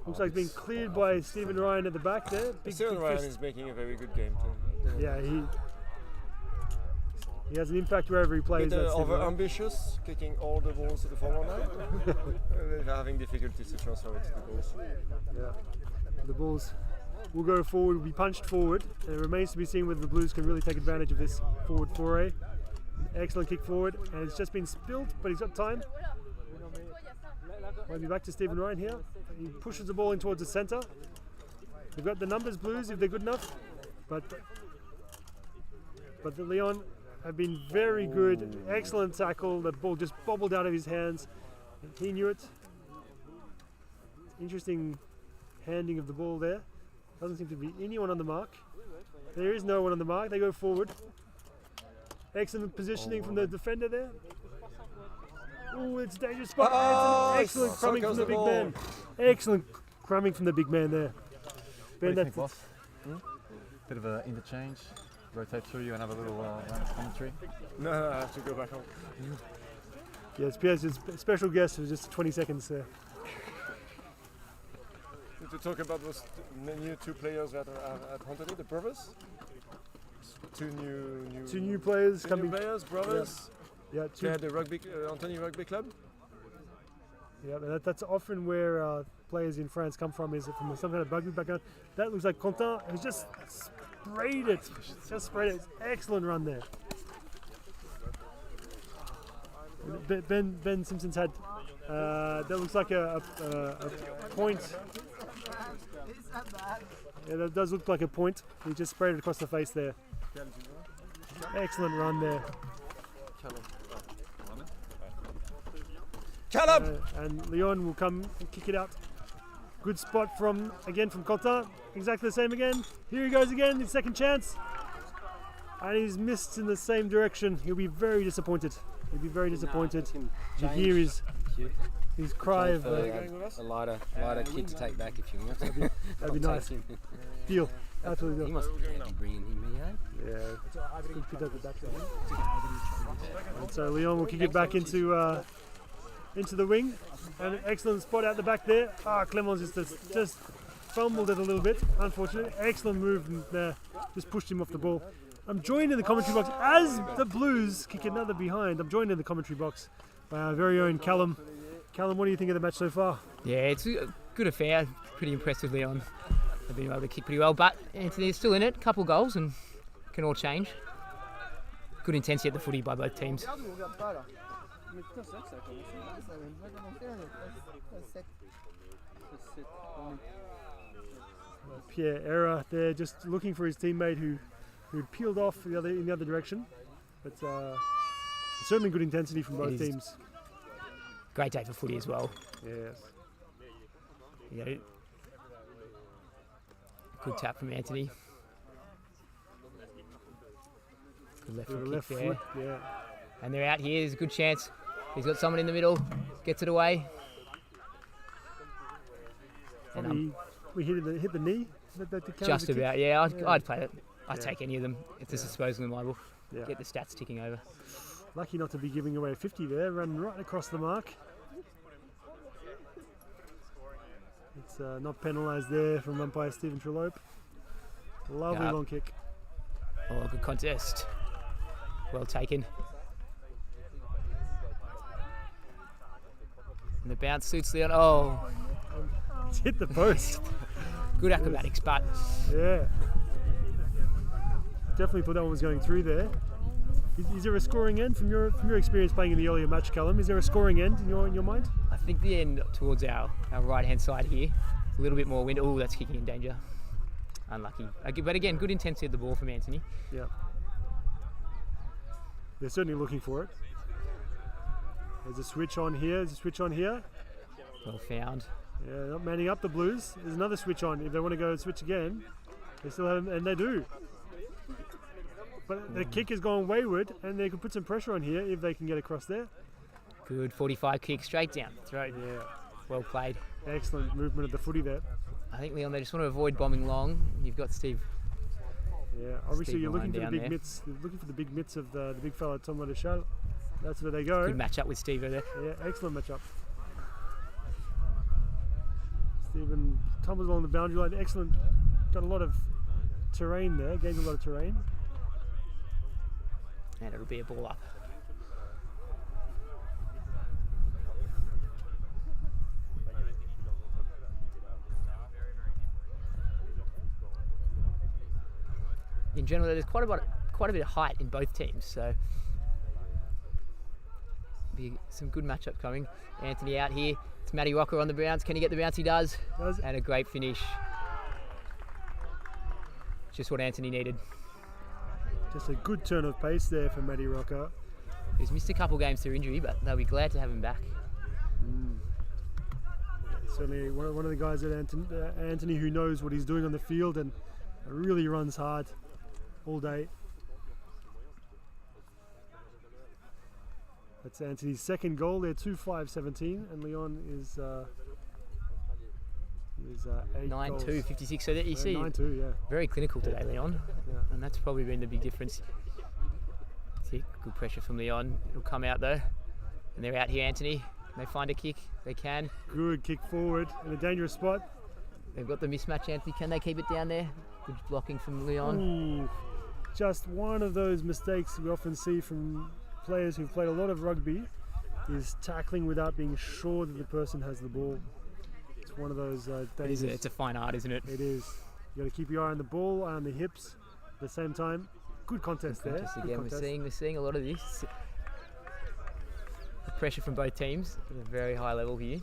Looks like it's been cleared by Stephen Ryan at the back there. Stephen Ryan is making a very good game too. Yeah, he has an impact wherever he plays. Bit over ambitious, kicking all the balls to the forward line. They're having difficulties to transfer it to the balls. Yeah, the balls will go forward, will be punched forward, and it remains to be seen whether the Blues can really take advantage of this forward foray. Excellent kick forward, and it's just been spilled, but he's got time. Maybe back to Stephen Ryan here. He pushes the ball in towards the centre. They've got the numbers, Blues, if they're good enough. But the Lyon have been very good. Excellent tackle. The ball just bobbled out of his hands. He knew it. Interesting handing of the ball there. Doesn't seem to be anyone on the mark. There is no one on the mark. They go forward. Excellent positioning from the defender there. Oh, it's a dangerous spot. It's an excellent crumbing from the big man. Excellent crumbing from the big man there. What do you think, boss? Bit of an interchange. Rotate through you and have a little round of commentary. No, I have to go back home. Yes, Pierre's a special guest for just 20 seconds there. To talk about those new 2 players that are at Antony, the brothers. Two new players coming. Players, brothers. Yeah, they had the rugby, Antony Rugby Club. Yeah, but that's often where players in France come from, is from some kind of rugby background. That looks like Quentin, who's just sprayed it. Just sprayed it. Excellent run there. Ben Simpson's had, that looks like a point. Yeah, that does look like a point. He just sprayed it across the face there. Excellent run there. Caleb! And Lyon will come and kick it out. Good spot from Quentin. Exactly the same again. Here he goes again, his second chance. And he's missed in the same direction. He'll be very disappointed. He'll be very disappointed. You hear his cry of... a lighter kid to take back if you want. That'd be nice. Deal. Absolutely He deal. must be bringing him, Yeah. Good kick at the back there. And so Lyon will kick it back into the wing. And an excellent spot out the back there. Clemens just fumbled it a little bit, unfortunately. Excellent move there. Just pushed him off the ball. I'm joined in the commentary box as the Blues kick another behind. I'm joined in the commentary box by our very own Callum. Callum, what do you think of the match so far? Yeah, it's a good affair. Pretty impressed with Lyon. They've been able to kick pretty well, but Antony is still in it. Couple goals and can all change. Good intensity at the footy by both teams. Pierre Era there, just looking for his teammate who peeled off in the other direction. But certainly good intensity from both teams. Great day for footy as well. Yes. Yeah. Good tap from Antony. Good left With foot a left kick there. foot, yeah. And they're out here. There's a good chance. He's got someone in the middle. Gets it away. And, Probably we hit the knee. That counts just as a kick. about, yeah. Yeah. I'd play it. I'd Yeah. take any of them. It's a disposal in my book. Yeah. Get the stats ticking over. Lucky not to be giving away a 50 there, running right across the mark. It's not penalised there from umpire Stephen Trelope. Lovely Yep. long kick. Oh, good contest. Well taken. And the bounce suits Leon. Oh, It's hit the post. good acrobatics, but Yeah. Definitely thought that one was going through there. Is there a scoring end from your experience playing in the earlier match, Callum? Is there a scoring end in your mind? I think the end towards our right hand side here. A little bit more wind. Oh, that's kicking in danger. Unlucky. But again, good intensity of the ball from Antony. Yeah. They're certainly looking for it. There's a switch on here. There's a switch on here. Well found. Yeah, not manning up the Blues. There's another switch on. If they want to go and switch again, they still have, and they do. But the kick has gone wayward, and they can put some pressure on here if they can get across there. Good 45 kick straight down the throat. Yeah, Well played. excellent movement of the footy there. I think, Leon, they just want to avoid bombing long. You've got Steve. Yeah, obviously Steve you're looking for the down big there. mitts. You're looking for the big mitts of the big fella Tom Ladechal. That's where they go. Good match up with Steve over there. Yeah, excellent matchup. Stephen tumbles along the boundary line. Excellent. Got a lot of terrain there. Gained a lot of terrain. And it'll be a ball up. In general, there's quite a bit of height in both teams, so be some good matchup coming. Antony out here. It's Matty Rocker on the bounce. Can he get the bounce? He does. And a great finish. Just what Antony needed. Just a good turn of pace there for Matty Rocker. He's missed a couple games through injury, but they'll be glad to have him back. Certainly one of the guys at Antony who knows what he's doing on the field and really runs hard all day. That's Antony's second goal. They're 2-5-17, and Lyon is 8 goals. 9-2, 56. So that you see, 9-2, yeah. very clinical today, Leon. Yeah. And that's probably been the big difference. See, good pressure from Leon. It'll come out though. And they're out here, Antony. They find a kick. They can. Good kick forward in a dangerous spot. They've got the mismatch, Antony. Can they keep it down there? Good blocking from Leon. Ooh, just one of those mistakes we often see from players who've played a lot of rugby is tackling without being sure that the person has the ball. It's one of those days. It's a fine art, isn't it? It is. You got to keep your eye on the ball, eye on the hips at the same time. Good contest there. Contest Good again. contest. We're seeing a lot of this. The pressure from both teams at a very high level here.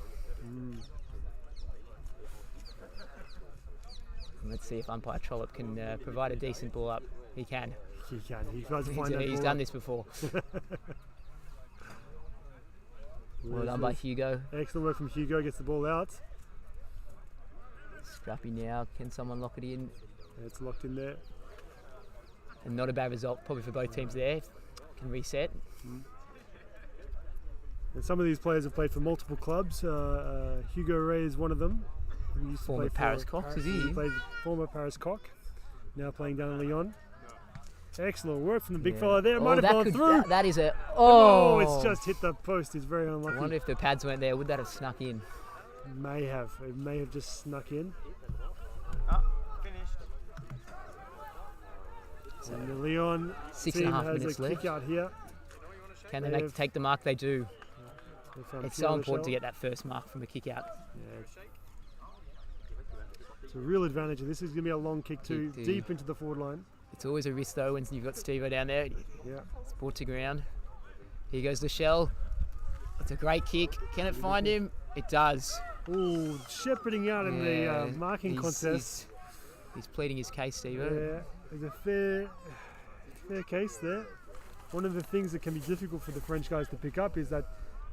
And let's see if umpire Trollope can provide a decent ball up. He can. He can. He tries to find that He's ball done up. this before. Well done by Hugo. Excellent work from Hugo. Gets the ball out. Scrappy now. Can someone lock it in? It's locked in there. And not a bad result probably for both teams there. Can reset. And some of these players have played for multiple clubs. Hugo Ray is one of them. He used to Former play for Paris Cox, is he? He played former Paris Coq. Now playing down in Lyon. Excellent work from the big fella there. Might have that gone could- through. That is a. Oh, Oh, it's just hit the post. It's very I unlucky. wonder if the pads weren't there. Would that have snuck in? May have. It may have just snuck in. So And the Lyon 6.5 team has minutes a left. kick out here. Can They they have- take the mark? They do. They found It's Pierre so important to Rochelle. get that first mark from a kick out. Yeah. It's a real advantage. This is going to be a long kick too, Kick too. deep into the forward line. It's always a risk though when you've got Steve-O down there. Yeah. It's brought to ground. Here goes the shell. It's a great kick. Can it find him? It does. Ooh, shepherding out in Yeah, the marking he's- contest. He's pleading his case, Steve-O. Yeah, there's a fair case there. One of the things that can be difficult for the French guys to pick up is that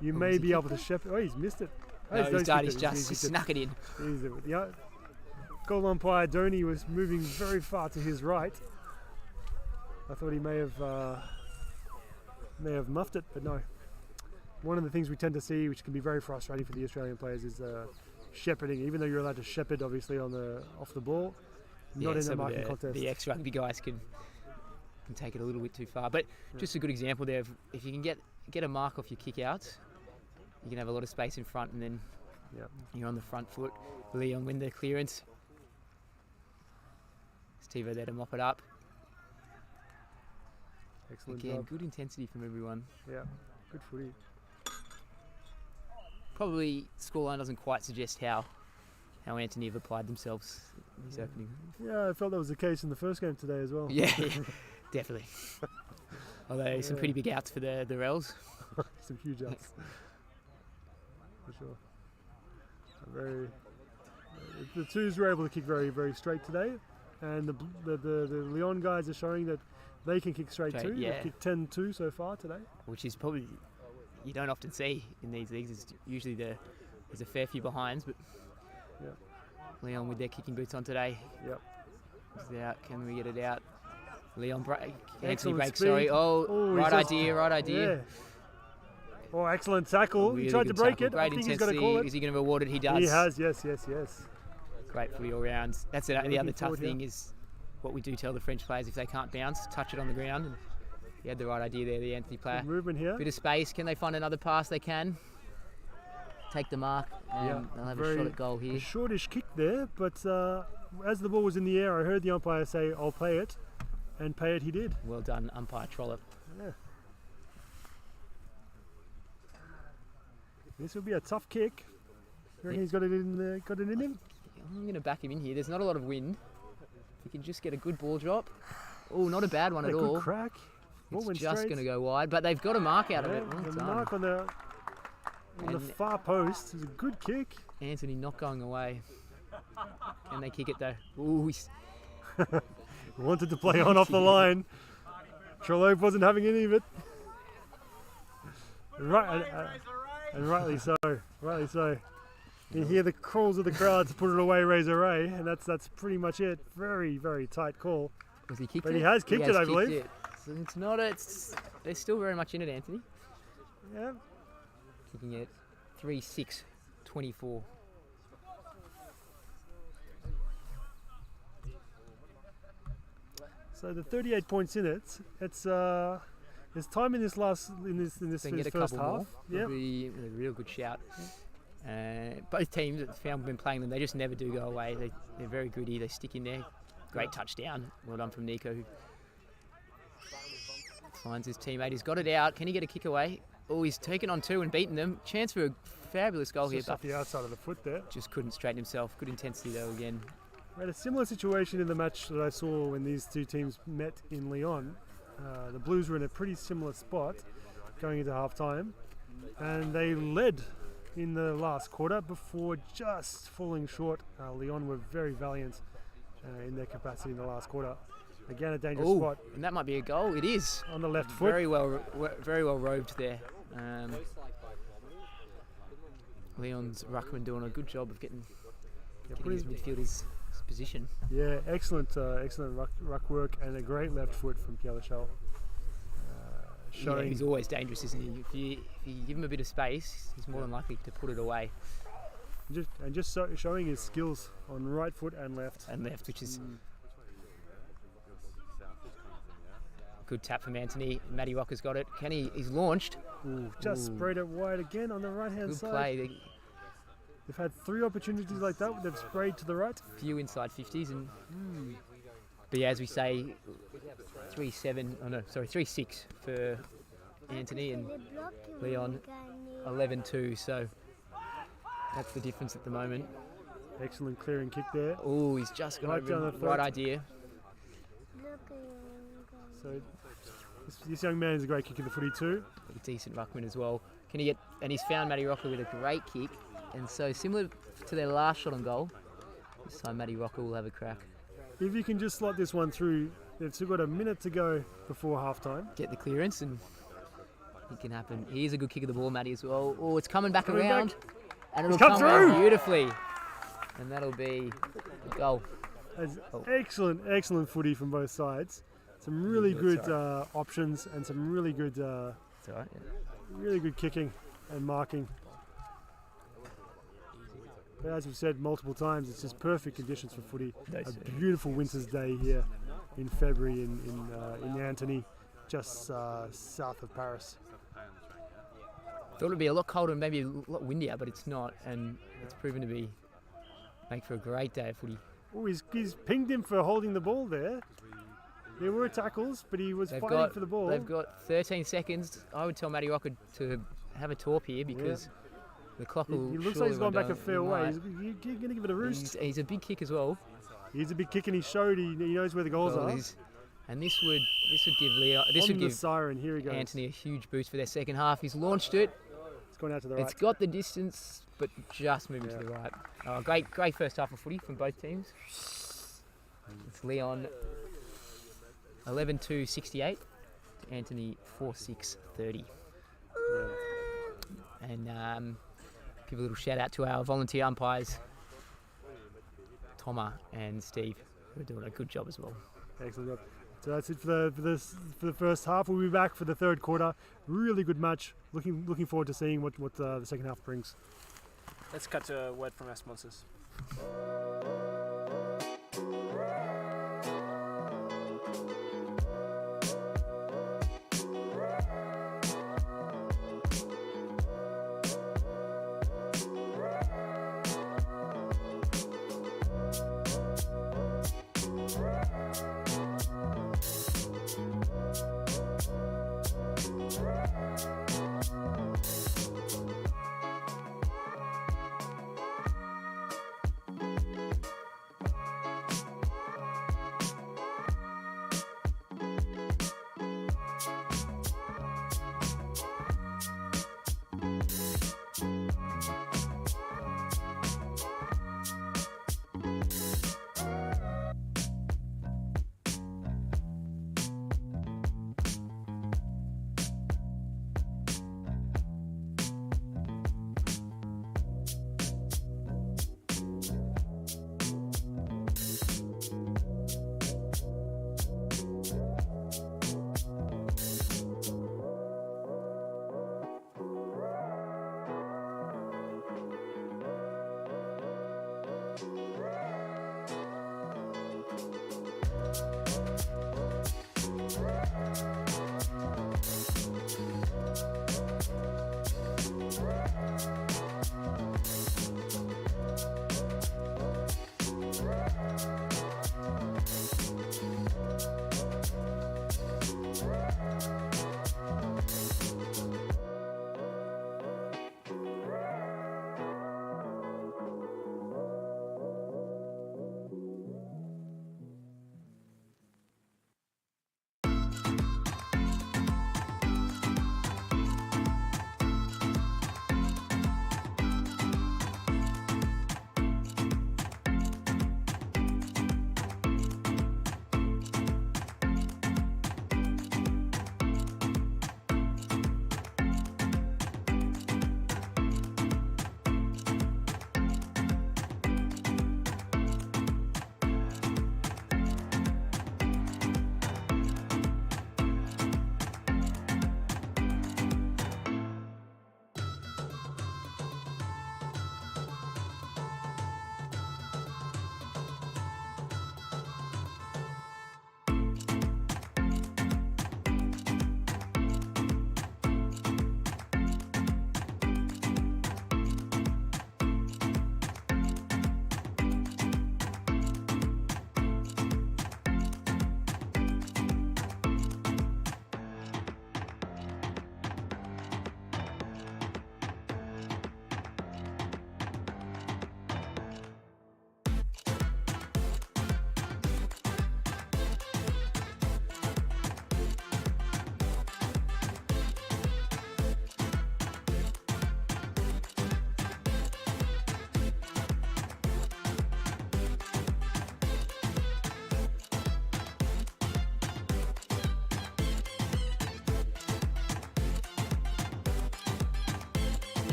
you may has he be able to kicked shepherd. Oh, he's missed it. Oh, No, he's don't done. kick He's it. just kicked it. snuck it in. Yeah. Goal umpire Donny was moving very far to his right. I thought he may have muffed it, but no. One of the things we tend to see, which can be very frustrating for the Australian players, is shepherding. Even though you're allowed to shepherd, obviously, off the ball, not in the marking contest. The ex-rugby guys can take it a little bit too far. But just a good example there of if you can get a mark off your kick-outs, you can have a lot of space in front, and then you're on the front foot. Lyon win the clearance. Steve there to mop it up. Excellent Again, job. good intensity from everyone. Yeah, good footy. Probably scoreline doesn't quite suggest how Antony have applied themselves in his opening. Yeah, I felt that was the case in the first game today as well. Yeah, definitely. Although some pretty big outs for the Rels. Some huge outs. For sure. The twos were able to kick very, very straight today, and the Lyon guys are showing that they can kick straight too. Yeah. They've kicked 10-2 so far today. Which is probably, you don't often see in these leagues. It's usually there's a fair few behinds, but Lyon with their kicking boots on today. Yep. Is it out? Can we get it out? Lyon break. Antony Excellent break, speed. sorry. Right he's idea. Yeah. Oh, excellent tackle. Really he tried to good break tackle. it. Great I think he's intensity. going to call it. Is he going to reward it? He does. He has, yes. Great footy all round. That's it. The Looking other tough forward, thing is what we do tell the French players: if they can't bounce, touch it on the ground. And he had the right idea there, the Antony player. Good movement here. Bit of space. Can they find another pass? They can. Take the mark, and they'll have a shot at goal here. A shortish kick there, but as the ball was in the air, I heard the umpire say, "I'll pay it," and pay it he did. Well done, umpire Trollope. Yeah. This will be a tough kick. You reckon he's got it in him? I'm going to back him in here. There's not a lot of wind. If he can just get a good ball drop. Oh, not a bad one at all. Good crack. It's just going to go wide, but they've got a mark out of it. Well the done. mark on the far post is a good kick. Antony not going away. Can they kick it though? Ooh, Wanted to play on off the line. Trollope wasn't having any of it. Right, and rightly so. Rightly so. You hear the calls of the crowd to put it away, Razor Ray, and that's pretty much it. Very, very tight call. Was he kicked but it? He has kicked it, I believe. It. So it's not. They're still very much in it, Antony. Yeah. Kicking it 3-6-24. So the 38 points in it. It's there's time in this first half. More. Yeah, be a real good shout. Both teams that have been playing them, they just never do go away. They're very goody. They stick in there. Great touchdown. Well done from Nico, who finds his teammate. He's got it out. Can he get a kick away? Oh, he's taken on two and beaten them. Chance for a fabulous goal just here. Off the outside of the foot there. Just couldn't straighten himself. Good intensity though again. We had a similar situation in the match that I saw when these two teams met in Lyon. The Blues were in a pretty similar spot going into half time, and they led in the last quarter before just falling short. Lyon were very valiant in their capacity in the last quarter. Again, a dangerous spot. And that might be a goal. It is. On the left foot. Very well roved there. Lyon's ruckman doing a good job of getting his midfielders' position. Yeah, excellent ruck work and a great left foot from Pierre Lachelle. Yeah, he's always dangerous, isn't he? If you give him a bit of space, he's more than likely to put it away. Just showing his skills on right foot and left. Which is good tap from Antony. Matty Rocker's got it. He's launched. Just sprayed it wide again on the right-hand side. Good play. They've had 3 opportunities like that. They've sprayed to the right. Few inside 50s. But yeah, as we say, 3-6 for Antony, and Lyon 11-2. So that's the difference at the moment. Excellent clearing kick there. Oh, he's just got over. Right idea. So this young man is a great kick in the footy too. A decent ruckman as well. Can he get? And he's found Matty Rocker with a great kick. And so similar to their last shot on goal, this time Matty Rocker will have a crack. If you can just slot this one through, they've still got a minute to go before half time. Get the clearance and it can happen. Here's a good kick of the ball, Matty, as well. Oh, it's coming back around. And it'll come through beautifully. And that'll be a goal. Excellent footy from both sides. some really That's good options and some really good, It's all right. Yeah. really good kicking and marking. But as we've said multiple times, it's just perfect conditions for footy. A beautiful winter's day here in February in Antony, just south of Paris. Thought it'd be a lot colder and maybe a lot windier, but it's not, and it's proven to make for a great day of footy. Oh, he's pinged him for holding the ball there. There were tackles, but he was fighting for the ball. They've got 13 seconds. I would tell Matty Rocker to have a torp here because the clock will. He looks surely like he's gone run back a down. fair He way. might. He's going to give it a roost. He's a big kick as well. He's a big kick, and he showed he knows where the goals Goal are. is- and this would give Leo. This On would the give siren, here he goes. Anthony a huge boost for their second half. He's launched it. It's gone out to the right. It's got the distance, but just moving to the right. Oh, great first half of footy from both teams. It's Leon 11-2-68 to Anthony 4-6-30. And give a little shout out to our volunteer umpires, Thomas and Steve, who are doing a good job as well. Excellent job. So that's it for the first half. We'll be back for the third quarter. Really good match. Looking forward to seeing what the second half brings. Let's cut to a word from our sponsors.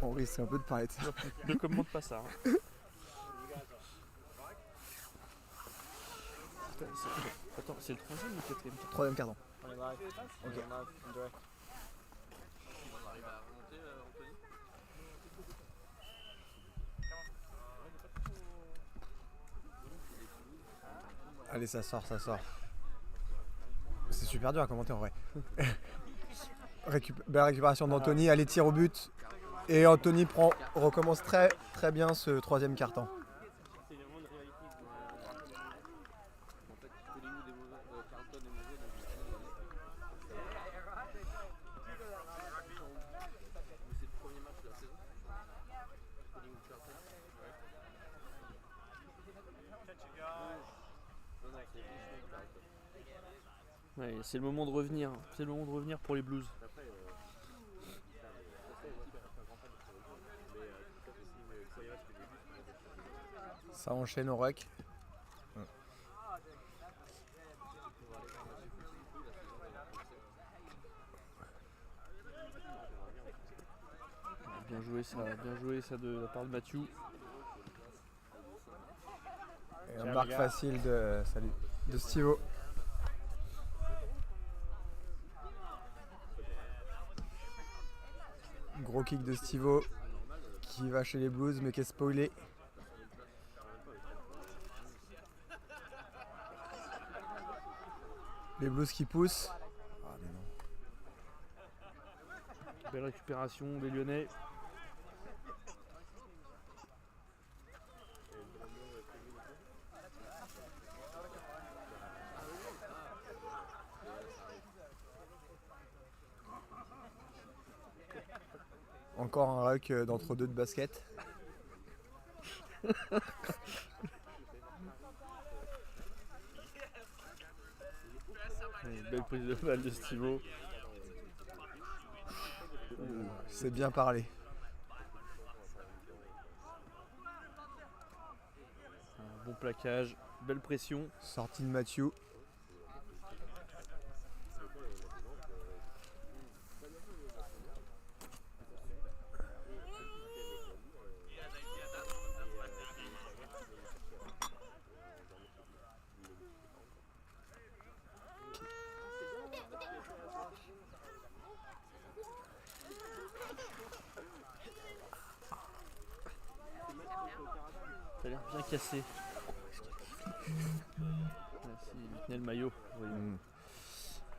On risque un peu de parler de ça. Ne commente pas ça. Hein. Putain, attends, c'est le troisième ou le quatrième carton? Troisième carton. Ok. Allez, ça sort, ça sort. C'est super dur à commenter en vrai. Belle récupération d'Antony, allez, tir au but. Et Antony recommence très très bien ce troisième carton. Ouais, c'est le moment de revenir. C'est le moment de revenir pour les Blues. Ça enchaîne au ruck. Bien joué ça de la part de Mathieu. Et un marque facile de Stivo. Gros kick de Stivo qui va chez les Blues mais qui est spoilé. Les Blues qui poussent. Ah, mais non. Belle récupération des Lyonnais. Encore un ruck d'entre-deux de basket. Une belle prise de balle de Stivo. C'est bien parlé. Un bon plaquage, belle pression. Sortie de Mathieu. Ça a l'air bien cassé. Il tenait le maillot.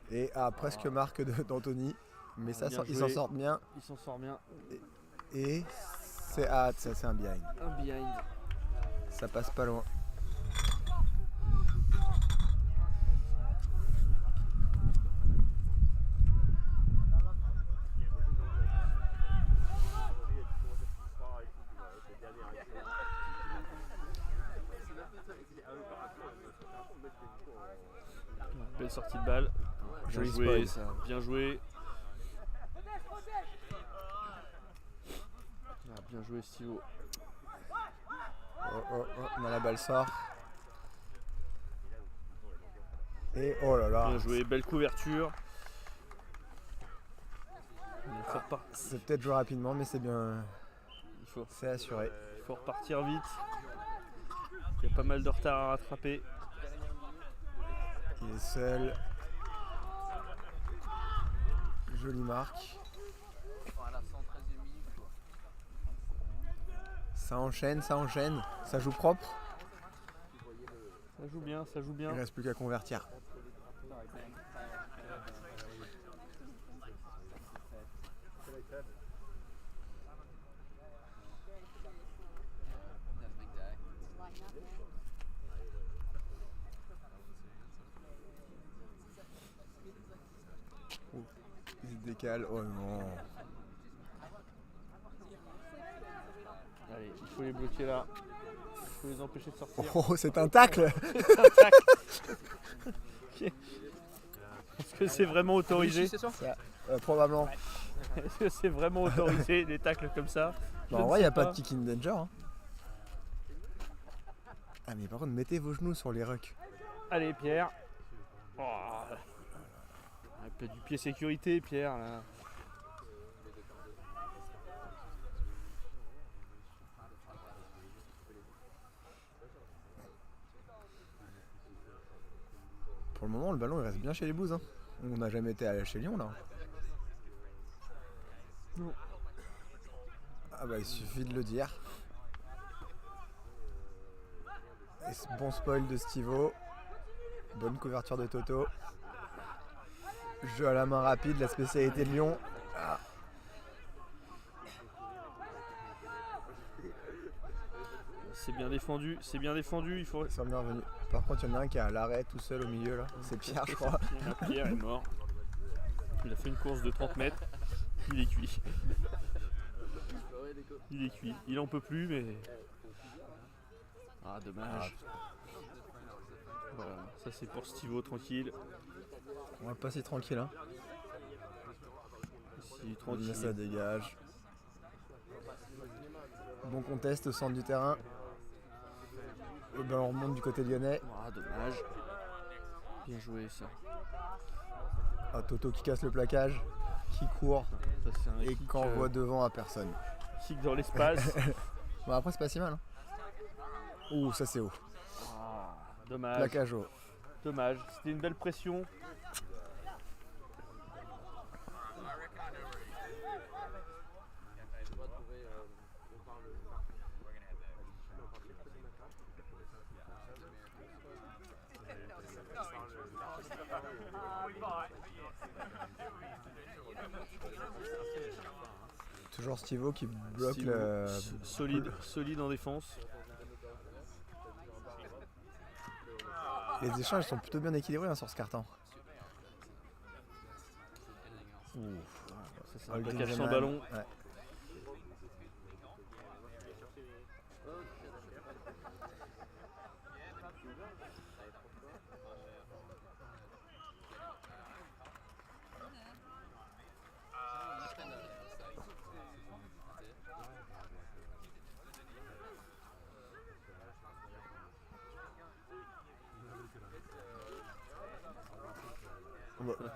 Et à presque marque d'Antony. Mais ça, il s'en sort bien. Il s'en sort bien. Et c'est un behind. Un behind. Ça passe pas loin. Belle sortie de balle. Joli Bien joué, spoil. ça. Bien joué. Ah, bien joué, Stivo. Non, la balle sort. Et oh là là. Bien joué, belle couverture. C'est peut-être joué rapidement, mais c'est bien. C'est assuré. Il faut repartir vite. Il y a pas mal de retard à rattraper. Il est seul. Jolie marque. Ça enchaîne, ça joue propre. Ça joue bien, ça joue bien. Il reste plus qu'à convertir. Il se décale, oh non. Allez, il faut les bloquer là. Il faut les empêcher de sortir. Oh, c'est un tacle. C'est un tacle. Est-ce que c'est vraiment autorisé? Probablement. Est-ce que c'est vraiment autorisé des tacles comme ça? Bah, en vrai, il n'y a pas de kick in danger. Hein. Ah, mais par contre, mettez vos genoux sur les rucks. Allez, Pierre. Oh. Du pied sécurité, Pierre. Là. Pour le moment, le ballon il reste bien chez les Blues. Hein. On n'a jamais été chez Lyon là. Non. Ah bah il suffit de le dire. Et ce bon spoil de Stivo. Bonne couverture de Toto. Jeu à la main rapide, la spécialité de Lyon. Ah. C'est bien défendu, il faut... Ils sont bien revenus. Par contre, il y en a un qui est à l'arrêt tout seul au milieu là. C'est Pierre, je crois. Pierre est mort. Il a fait une course de 30 mètres. Il est cuit. Il est cuit. Il en peut plus, mais. Ah, dommage. Voilà, ça c'est pour Stivo, tranquille. On va pas si tranquille. Hein. Si, tranquille. Ça dégage. Bon contest au centre du terrain. Le ballon remonte du côté lyonnais. Ah, dommage. Bien joué ça. Ah, Toto qui casse le plaquage, qui court Ça, c'est un et kick, qui envoie devant à personne. Kick dans l'espace. Bon, après, c'est pas si mal. Hein. Ouh, ça c'est haut. Ah, dommage. Plaquage haut. Dommage. C'était une belle pression. Toujours Stivo qui bloque Stivo, le. solide en défense. Les échanges sont plutôt bien équilibrés hein, sur ce carton. Ça c'est un Le plaquage deuxième sans man, ballon. ouais.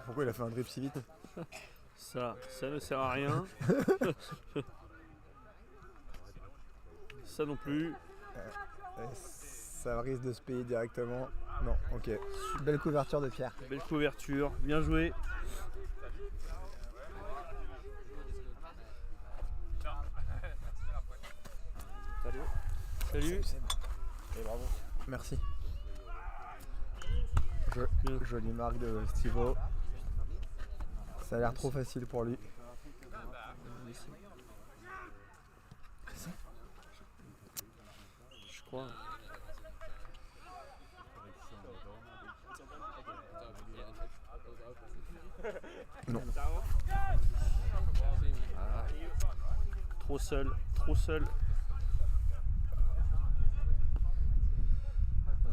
Pourquoi il a fait un dribble si vite? Ça ne sert à rien. Ça non plus. Ça risque de se payer directement. Non, ok. Belle couverture de Pierre. Belle couverture, bien joué. Salut. Et bravo. Merci. Jolie marque de Stivo. Ça a l'air trop facile pour lui. Je crois. Non. Ah. Trop seul, trop seul.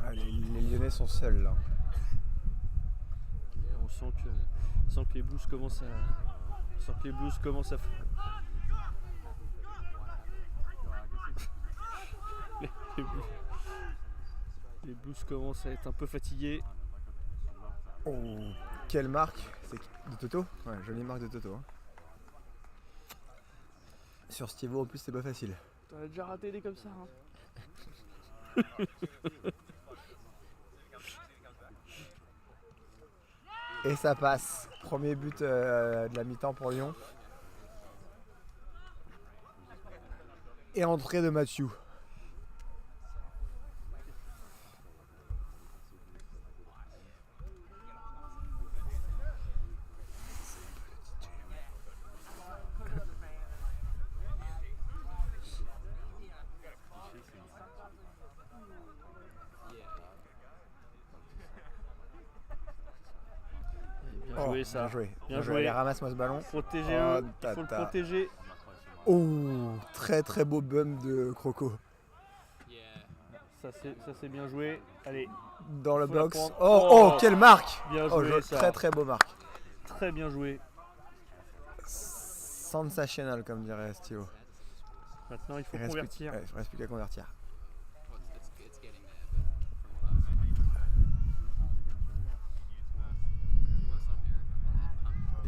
Ah, les Lyonnais sont seuls là. On sent que les Blues commencent à les Blues commencent à être un peu fatigués. Oh, quelle marque? C'est de Toto? Ouais, jolie marque de Toto. Hein. Sur Stivo en plus c'est pas facile. T'en as déjà raté des comme ça hein. Et ça passe. Premier but de la mi-temps pour Lyon. Et entrée de Mathieu. Joué, ça. Bien joué. Allez, ramasse-moi ce ballon. Protégez-le. Il faut le protéger. Oh, très très beau bum de Croco. Ça c'est bien joué. Allez. Dans le box. Oh, quelle marque! Bien joué, ça. Très très beau marque. Très bien joué. Sensational comme dirait Stio. Maintenant il faut convertir. Il ne reste plus qu'à convertir.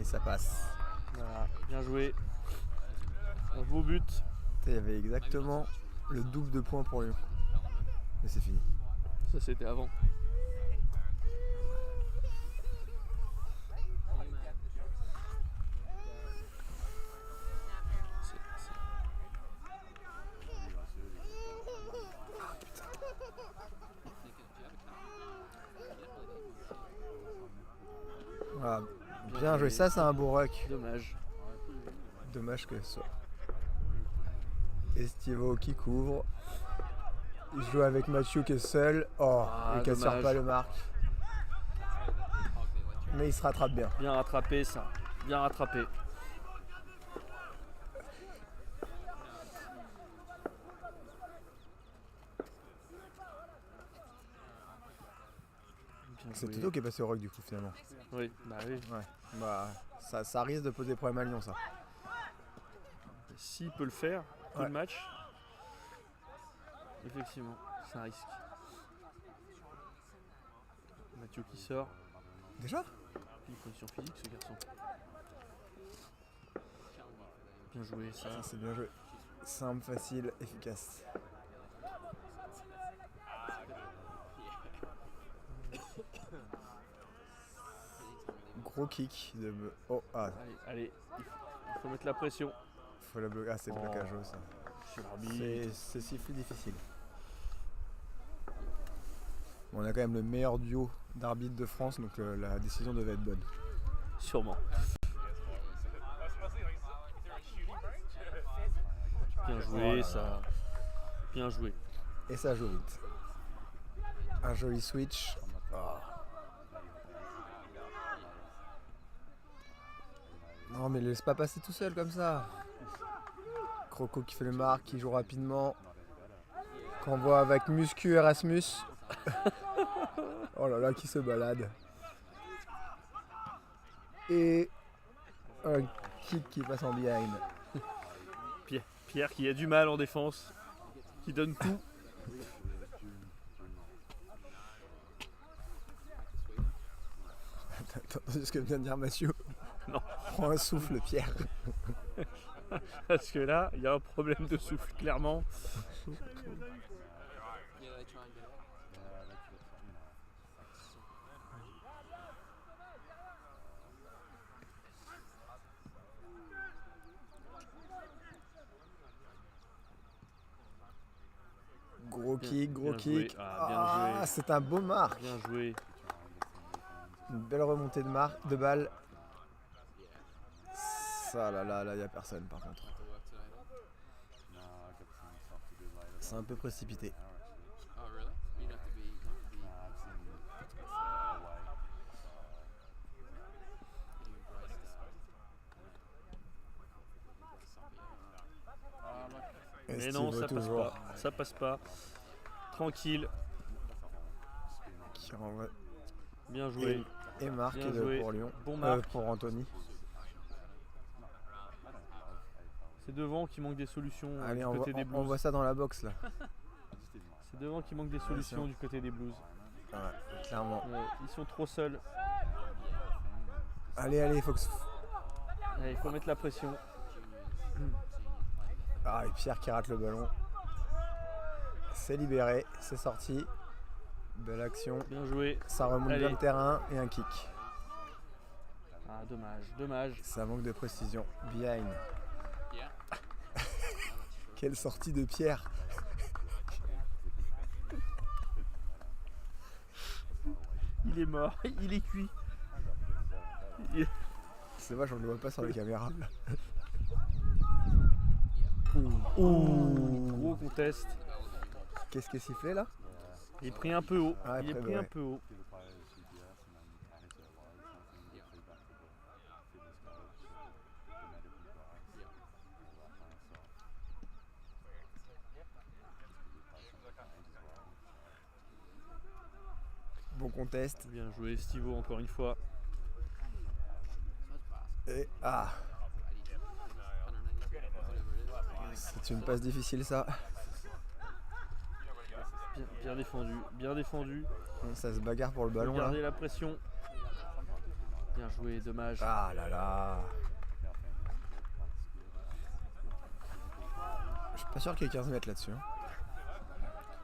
Et ça passe. Voilà, bien joué. Un beau but. Il y avait exactement le double de points pour Lyon. Mais c'est fini. Ça c'était avant. Ah, bien joué, ça c'est un beau ruck. Dommage. Dommage que ce soit Estivo qui couvre. Il joue avec Mathieu qui est seul. Oh, et qui assure pas le marque. Mais il se rattrape bien. Bien rattrapé ça. Bien rattrapé. C'est Toto qui est passé au ruck du coup finalement. Oui, bah oui. Ouais. Bah, ça risque de poser problème à Lyon ça. S'il peut le faire, tout le match, effectivement, c'est un risque. Mathieu qui sort. Déjà? Une position physique ce garçon. Bien joué ça. Ça c'est bien joué. Simple, facile, efficace. Gros kick de... Oh, ah. Allez, il faut mettre la pression. Faut la bloquer. Ah, c'est plaquageau ça. C'est sifflet difficile. Bon, on a quand même le meilleur duo d'arbitres de France, donc la décision devait être bonne. Sûrement. Bien joué ça. Bien joué. Et ça joue vite. Un joli switch. Oh. Non mais laisse pas passer tout seul comme ça. Croco qui fait le marque, qui joue rapidement. Qu'on voit avec Muscu Erasmus. Oh là là, qui se balade. Et un kick qui passe en behind. Pierre qui a du mal en défense, qui donne tout. T'as entendu ce que vient de dire Mathieu? Non. Prends un souffle, Pierre. Parce que là, il y a un problème de souffle, clairement. Gros kick, gros bien kick. Joué. Bien joué. C'est un beau marque. Bien joué. Une belle remontée de balle. Ça là, il n'y a personne par contre. C'est un peu précipité. Mais non, ça passe pas. Ça passe pas. Tranquille. Qui renvoie. Bien joué. Et marque Bien joué. Pour Lyon. Bon marque. Pour Antony. C'est devant qui manque des solutions. Allez, du on côté des Blues. on voit ça dans la boxe là. C'est devant qui manque des solutions du côté des Blues. Ouais, clairement. Ils sont trop seuls. Allez, il faut que... Allez, il faut mettre la pression. Ah, et Pierre qui rate le ballon. C'est libéré, c'est sorti. Belle action. Bien joué. Ça remonte bien le terrain et un kick. Ah, dommage. Ça manque de précision. Behind. Quelle sortie de Pierre. Il est mort, il est cuit. C'est vrai, je ne le vois pas sur la caméra. Gros contest. Qu'est-ce qui est sifflé là? Il est pris un peu haut. Ah, il est pris un peu haut. Bon contest. Bien joué, Stivo encore une fois. Et c'est une passe difficile ça. Bien défendu, bien défendu. Ça se bagarre pour le ballon. Regardez la pression. Bien joué, dommage. Ah là là. Je suis pas sûr qu'il y ait 15 mètres là-dessus.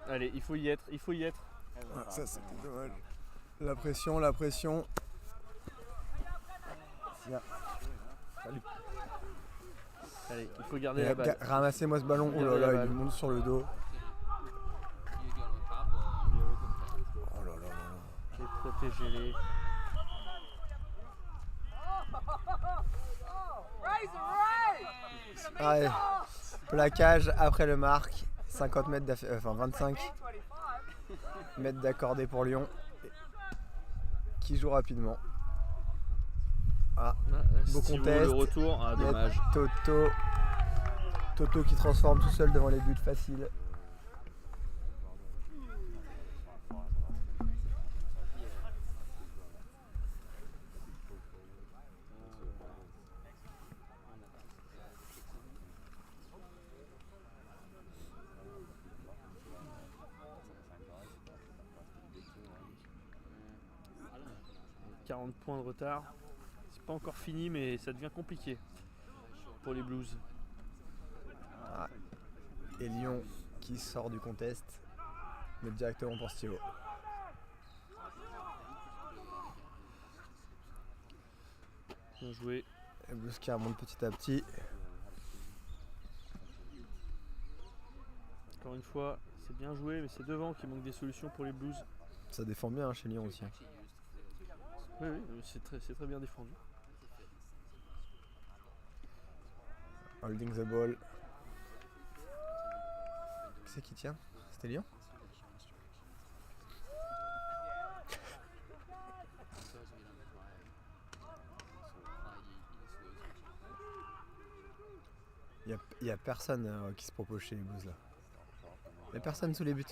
Allez, il faut y être, il faut y être. Ah, ça c'était dommage. La pression. Tiens. Salut. Allez, il faut garder la balle. Ramassez-moi ce ballon. Oh là là, il lui monte sur le dos. Oh là là là. Et protégez-les. Ouais. Plaquage après le marque. 50 mètres enfin 25 mètres d'accordé pour Lyon. Qui joue rapidement. Ah, beau Stivo, contest. le retour, ah, Il y a dommage. Toto qui transforme tout seul devant les buts faciles. « 40 points de retard. C'est pas encore fini, mais ça devient compliqué pour les Blues. Ah. Et Lyon qui sort du contest, mais directement pour Stivo. Bien joué. Et Blues qui remonte petit à petit. Encore une fois, c'est bien joué, mais c'est devant qu'il manque des solutions pour les Blues. Ça défend bien chez Lyon aussi. Oui, c'est très bien défendu. Holding the ball. Qui c'est qui tient? C'était Lyon? Il n'y a personne qui se propose chez les Blues là. Il n'y a personne sous les buts.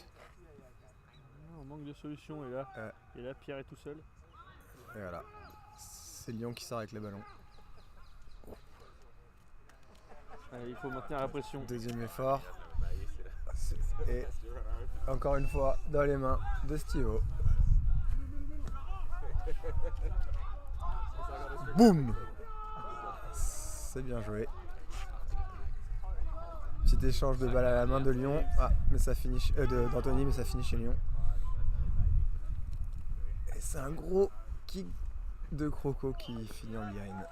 On manque de solutions et là Pierre est tout seul. Et voilà. C'est Lyon qui sort avec le ballon. Allez, il faut maintenir la pression. Deuxième effort. Et encore une fois dans les mains de Stivo. Boum! C'est bien joué. Petit échange de balles à la main de Lyon. Ah, mais ça finit d'Antony, mais ça finit chez Lyon. Et c'est un gros kick de Croco qui finit en behind.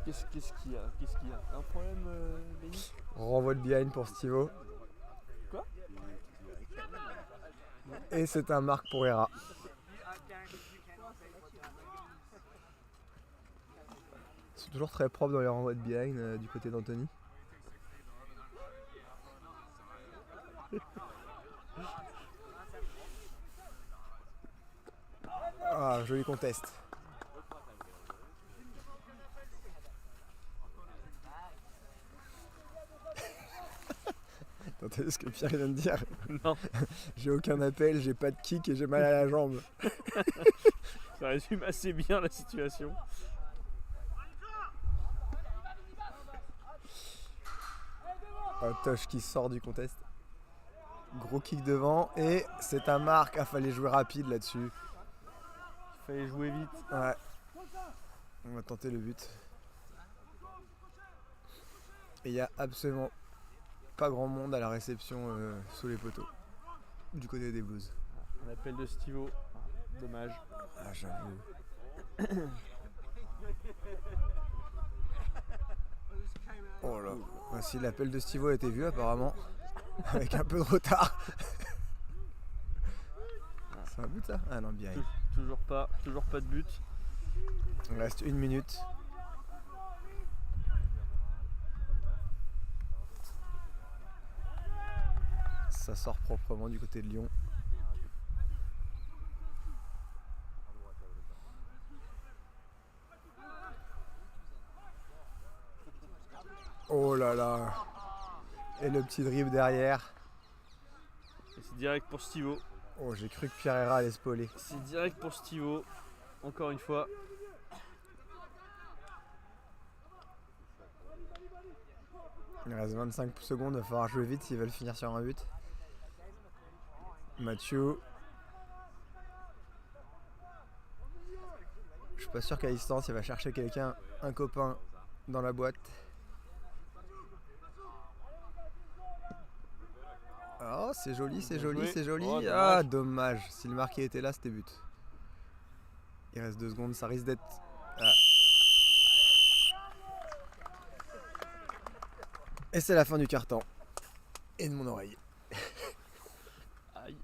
Qu'est-ce qu'il y a? Un problème, Benny? Renvoi de behind pour Stivo. Quoi? Et c'est un marque pour Hera. Ils sont toujours très propres dans les renvois de behind du côté d'Antony. Ah, joli contest. T'as entendu ce que Pierre vient de dire? Non. J'ai aucun appel, j'ai pas de kick et j'ai mal à la jambe. Ça résume assez bien la situation. Tosh qui sort du contest. Gros kick devant et c'est un marque. Il fallait jouer rapide là-dessus. Il fallait jouer vite. Ouais. On va tenter le but. Et il n'y a absolument pas grand monde à la réception sous les poteaux. Du côté des Blues. Un appel de Stivo. Dommage. Ah, j'avoue. Oh là. Voici l'appel de Stivo a été vu apparemment. Avec un peu de retard. C'est un but ça? Ah non, bien. Toujours pas de but. Il reste 1 minute. Ça sort proprement du côté de Lyon. Oh là là. Et le petit dribble derrière. Et c'est direct pour Stivo. Oh, j'ai cru que Pierre Hera allait spoiler. C'est direct pour Stivo. Encore une fois. Il reste 25 secondes, il va falloir jouer vite s'ils veulent finir sur un but. Mathieu. Je suis pas sûr qu'à distance il va chercher quelqu'un, un copain dans la boîte. Oh, c'est joli, c'est joli, c'est joli. Oh, ah, dommage. Si le marqué était là, c'était but. Il reste 2 secondes, ça risque d'être... Ah. Et c'est la fin du carton. Et de mon oreille. Aïe.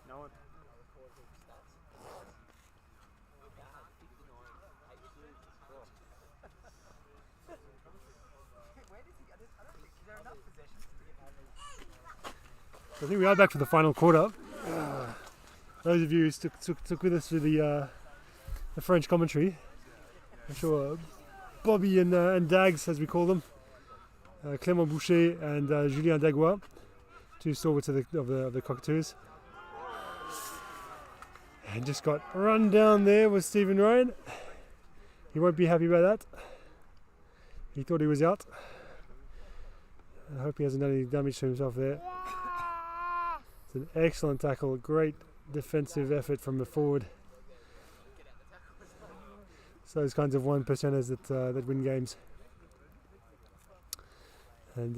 No. I think we are back for the final quarter. Those of you who took with us through the French commentary, I'm sure Bobby and Dags, as we call them, Clément Boucher and Julien Dagois, two stalwarts of the Cockatoos. And just got run down there with Stephen Ryan. He won't be happy about that. He thought he was out. I hope he hasn't done any damage to himself there. It's an excellent tackle, great defensive effort from the forward. It's those kinds of 1%ers that win games. And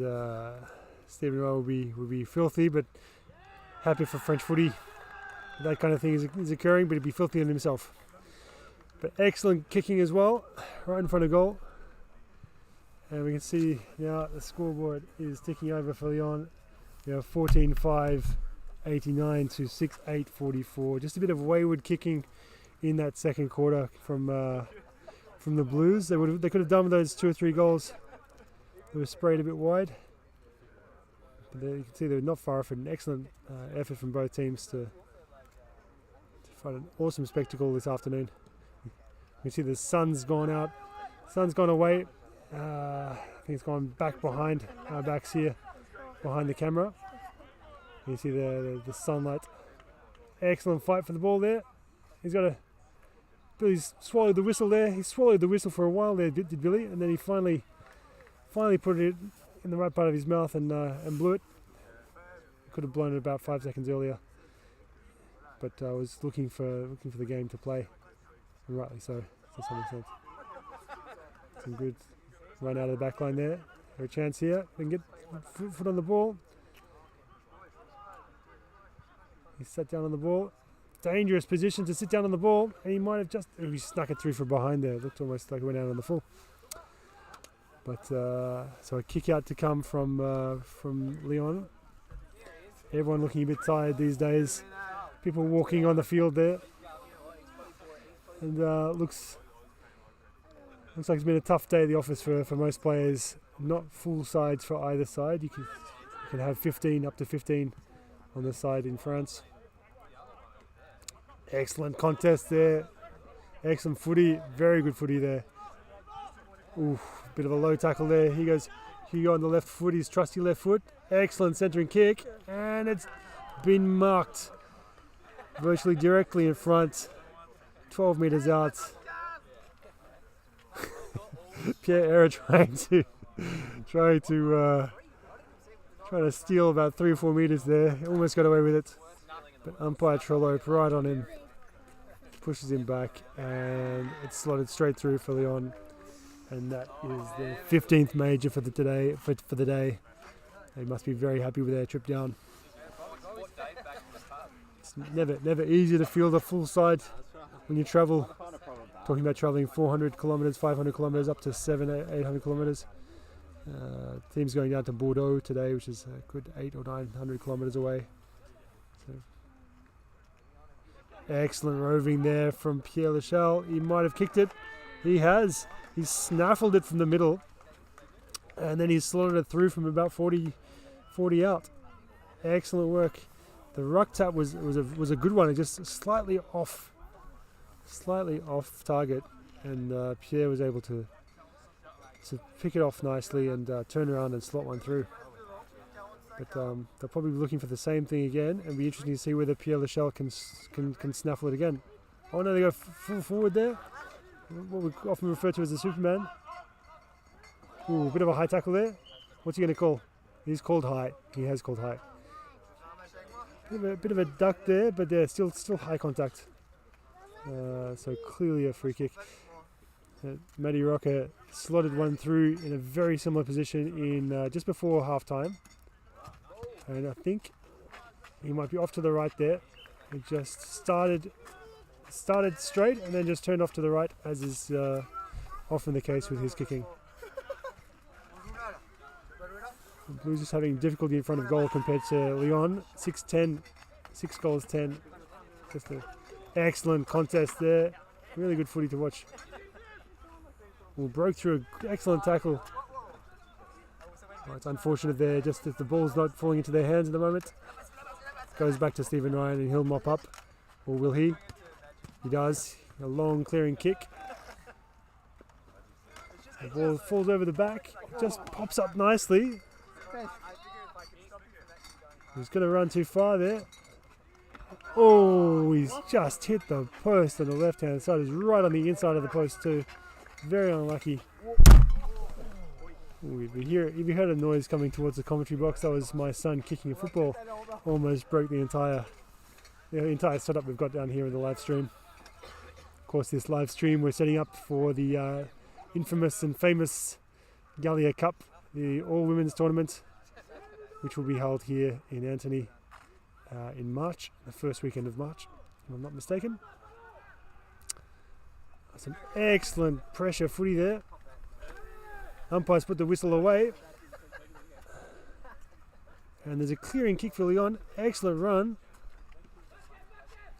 Stephen Ryan will be filthy, but happy for French footy. That kind of thing is occurring, but he'd be filthy on himself. But excellent kicking as well, right in front of goal. And we can see now the scoreboard is ticking over for Lyon. We have 14-5, 89 to 6-8, 44. Just a bit of wayward kicking in that second quarter from the Blues. They could have done with those 2 or 3 goals. They were sprayed a bit wide. But you can see they were not far off. An excellent effort from both teams to find an awesome spectacle this afternoon. You can see the sun's gone out. Sun's gone away. I think it's gone back behind our backs here, behind the camera. You see the sunlight. Excellent fight for the ball there. Billy's swallowed the whistle there. He swallowed the whistle for a while there, did Billy, and then he finally put it in the right part of his mouth and blew it. Could have blown it about 5 seconds earlier, but I was looking for the game to play, and rightly so, to some extent. Some good run out of the back line there. Have a chance here. They can get foot on the ball. He sat down on the ball. Dangerous position to sit down on the ball, and he might have he snuck it through from behind there. It looked almost like it went out on the full. But so a kick out to come from Lyon. Everyone looking a bit tired these days. People walking on the field there, and looks like it's been a tough day at the office for most players. Not full sides for either side. You can have 15 up to 15 on the side in France. Excellent contest there. Excellent footy. Very good footy there. Ooh, bit of a low tackle there. He goes Hugo on the left foot, his trusty left foot. Excellent centering kick, and it's been marked virtually directly in front, 12 metres out. Pierre Era trying to steal about 3 or 4 metres there. He almost got away with it, but umpire Trello right on him, pushes him back, and it's slotted straight through for Lyon. And that is the 15th major for the day. They must be very happy with their trip down. It's never easy to field a full side when you travel. Talking about travelling 400 kilometres, 500 kilometres, up to 800 kilometres. Team's going down to Bordeaux today, which is a good 800 or 900 kilometres away. So, excellent roving there from Pierre Lachelle. He might have kicked it. He has. He's snaffled it from the middle, and then he's slotted it through from about 40 out. Excellent work. The ruck tap was a good one. It just slightly off target, and Pierre was able to pick it off nicely and turn around and slot one through. But they'll probably be looking for the same thing again, and be interesting to see whether Pierre Lachelle can snaffle it again. Oh no, they go full forward there. What we often refer to as a Superman. Ooh, a bit of a high tackle there. What's he going to call? He's called high. He has called high. Bit of a duck there, but they're still high contact. So clearly a free kick. Matty Rocker slotted one through in a very similar position in just before half time. And I think he might be off to the right there. He just started straight and then just turned off to the right, as is often the case with his kicking. The Blues just having difficulty in front of goal compared to Lyon. 6-10, 6 goals 10. Just an excellent contest there. Really good footy to watch. Well, broke through an excellent tackle. Oh, it's unfortunate there, just that the ball's not falling into their hands at the moment. Goes back to Stephen Ryan and he'll mop up. Or will he? He does. A long clearing kick. The ball falls over the back. Just pops up nicely. He's going to run too far there. Oh, he's just hit the post on the left-hand side. He's right on the inside of the post too. Very unlucky. Ooh, if you heard a noise coming towards the commentary box, that was my son kicking a football. Almost broke the entire setup we've got down here in the live stream. Of course, this live stream we're setting up for the infamous and famous Gallia Cup, the all-women's tournament, which will be held here in Antony in March, the first weekend of March, if I'm not mistaken. Some excellent pressure footy there. Umpires put the whistle away. And there's a clearing kick for Lyon. Excellent run.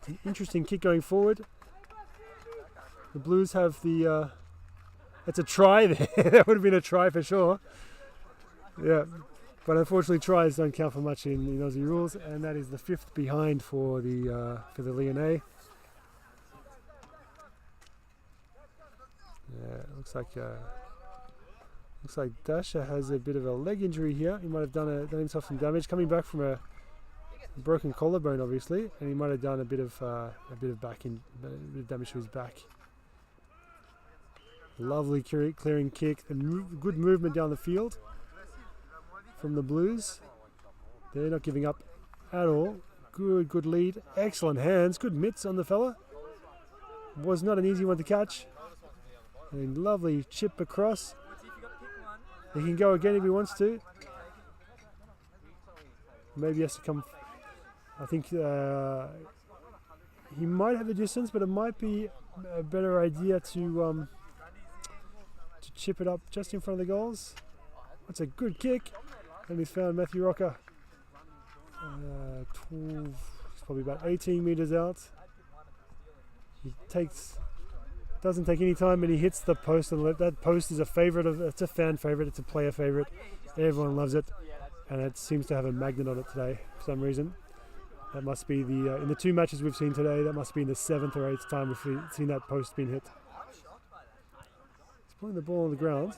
It's an interesting kick going forward. The Blues have the... it's a try there. That would have been a try for sure. Yeah. But unfortunately tries don't count for much in Aussie rules. And that is the 5th behind for the Lyonnais. Yeah, it looks like Dasha has a bit of a leg injury here. He might have done himself some damage, coming back from a broken collarbone, obviously, and he might have done a bit of damage to his back. Lovely clearing kick and good movement down the field from the Blues. They're not giving up at all. Good lead, excellent hands, good mitts on the fella. Was not an easy one to catch. And lovely chip across. He can go again if he wants to. Maybe he has to come. I think he might have the distance, but it might be a better idea to chip it up just in front of the goals. That's a good kick, and he's found Matthew Rocker. 12, he's probably about 18 meters out. He doesn't take any time, and he hits the post on the left. That post is it's a fan favorite, it's a player favorite. Everyone loves it, and it seems to have a magnet on it today for some reason. That must be in the 2 matches we've seen today, that must be in the 7th or 8th time we've seen that post being hit. He's putting the ball on the ground.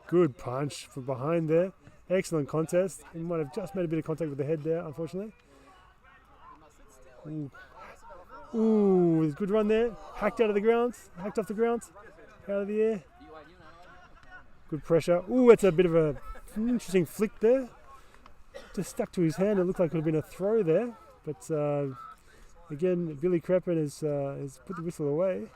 Good punch from behind there. Excellent contest. He might have just made a bit of contact with the head there, unfortunately. Ooh, good run there. Hacked off the ground, out of the air. Good pressure. Ooh, it's a bit of an interesting flick there. Just stuck to his hand. It looked like it could have been a throw there. But again, Billy Creppen has put the whistle away.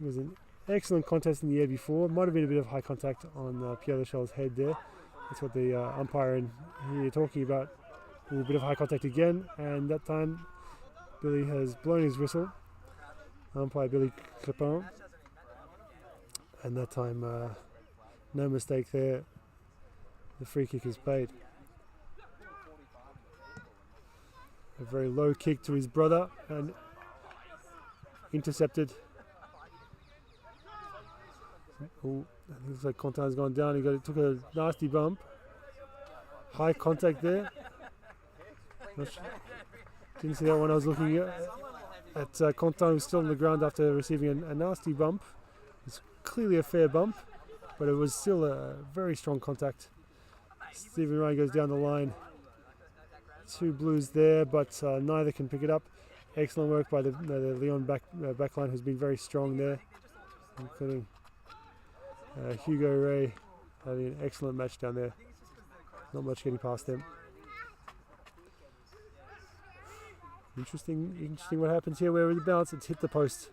It was an excellent contest in the air before. Might have been a bit of high contact on Pierre Lachelle's head there. That's what the umpire in here talking about. A little bit of high contact again, and that time Billy has blown his whistle. Umpire Billy Creppen. And that time, no mistake there. The free kick is paid. A very low kick to his brother and intercepted. Ooh, it looks like Quentin's gone down. He took a nasty bump. High contact there. Didn't see that when I was looking at Quentin, who was still on the ground after receiving a nasty bump. It's clearly a fair bump, but it was still a very strong contact. Stephen Ryan goes down the line. Two Blues there, but neither can pick it up. Excellent work by the Lyon backline, who's been very strong there, including Hugo Ray having an excellent match down there. Not much getting past them. Interesting what happens here where with the bounce it's hit the post.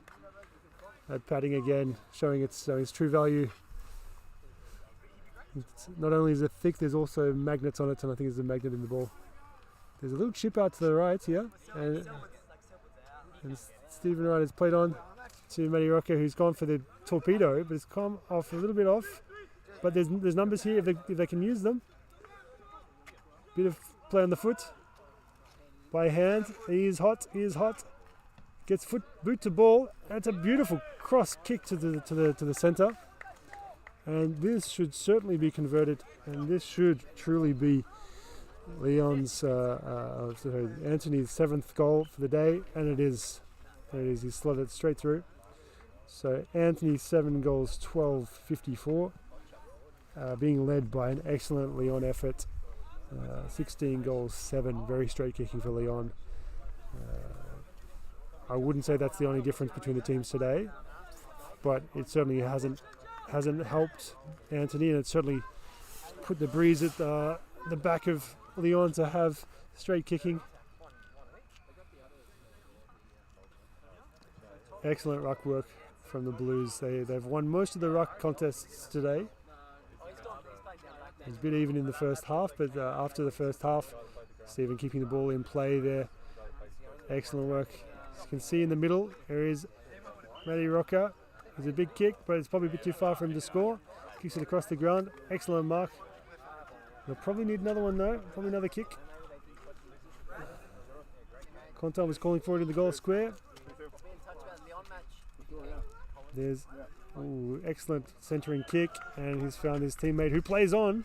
Padding again, showing its true value. Not only is it thick, there's also magnets on it, and I think there's a magnet in the ball. There's a little chip out to the right here, and Stephen Wright has played on to Matty Rocca, who's gone for the torpedo, but it's come off a little bit off. But there's numbers here if they can use them. Bit of play on the foot, by hand. He is hot. Gets boot to ball. That's a beautiful cross kick to the centre. And this should certainly be converted, and this should truly be Lyon's Antony's 7th goal for the day, and it is. He slotted it straight through. So Antony 7 goals, 12.54, being led by an excellent Lyon effort. 16 goals, 7, very straight kicking for Lyon. I wouldn't say that's the only difference between the teams today, but it certainly hasn't helped Antony, and it certainly put the breeze at the back of Lyon to have straight kicking. Excellent ruck work from the Blues. They've won most of the ruck contests today. It was a bit even in the first half, but after the first half, Stephen keeping the ball in play there. Excellent work. As you can see in the middle, there is Matty Rocca. It's a big kick, but it's probably a bit too far for him to score. Kicks it across the ground. Excellent mark. They'll probably need another one though. Probably another kick. Contan was calling for it in the goal square. There's excellent centering kick, and he's found his teammate who plays on.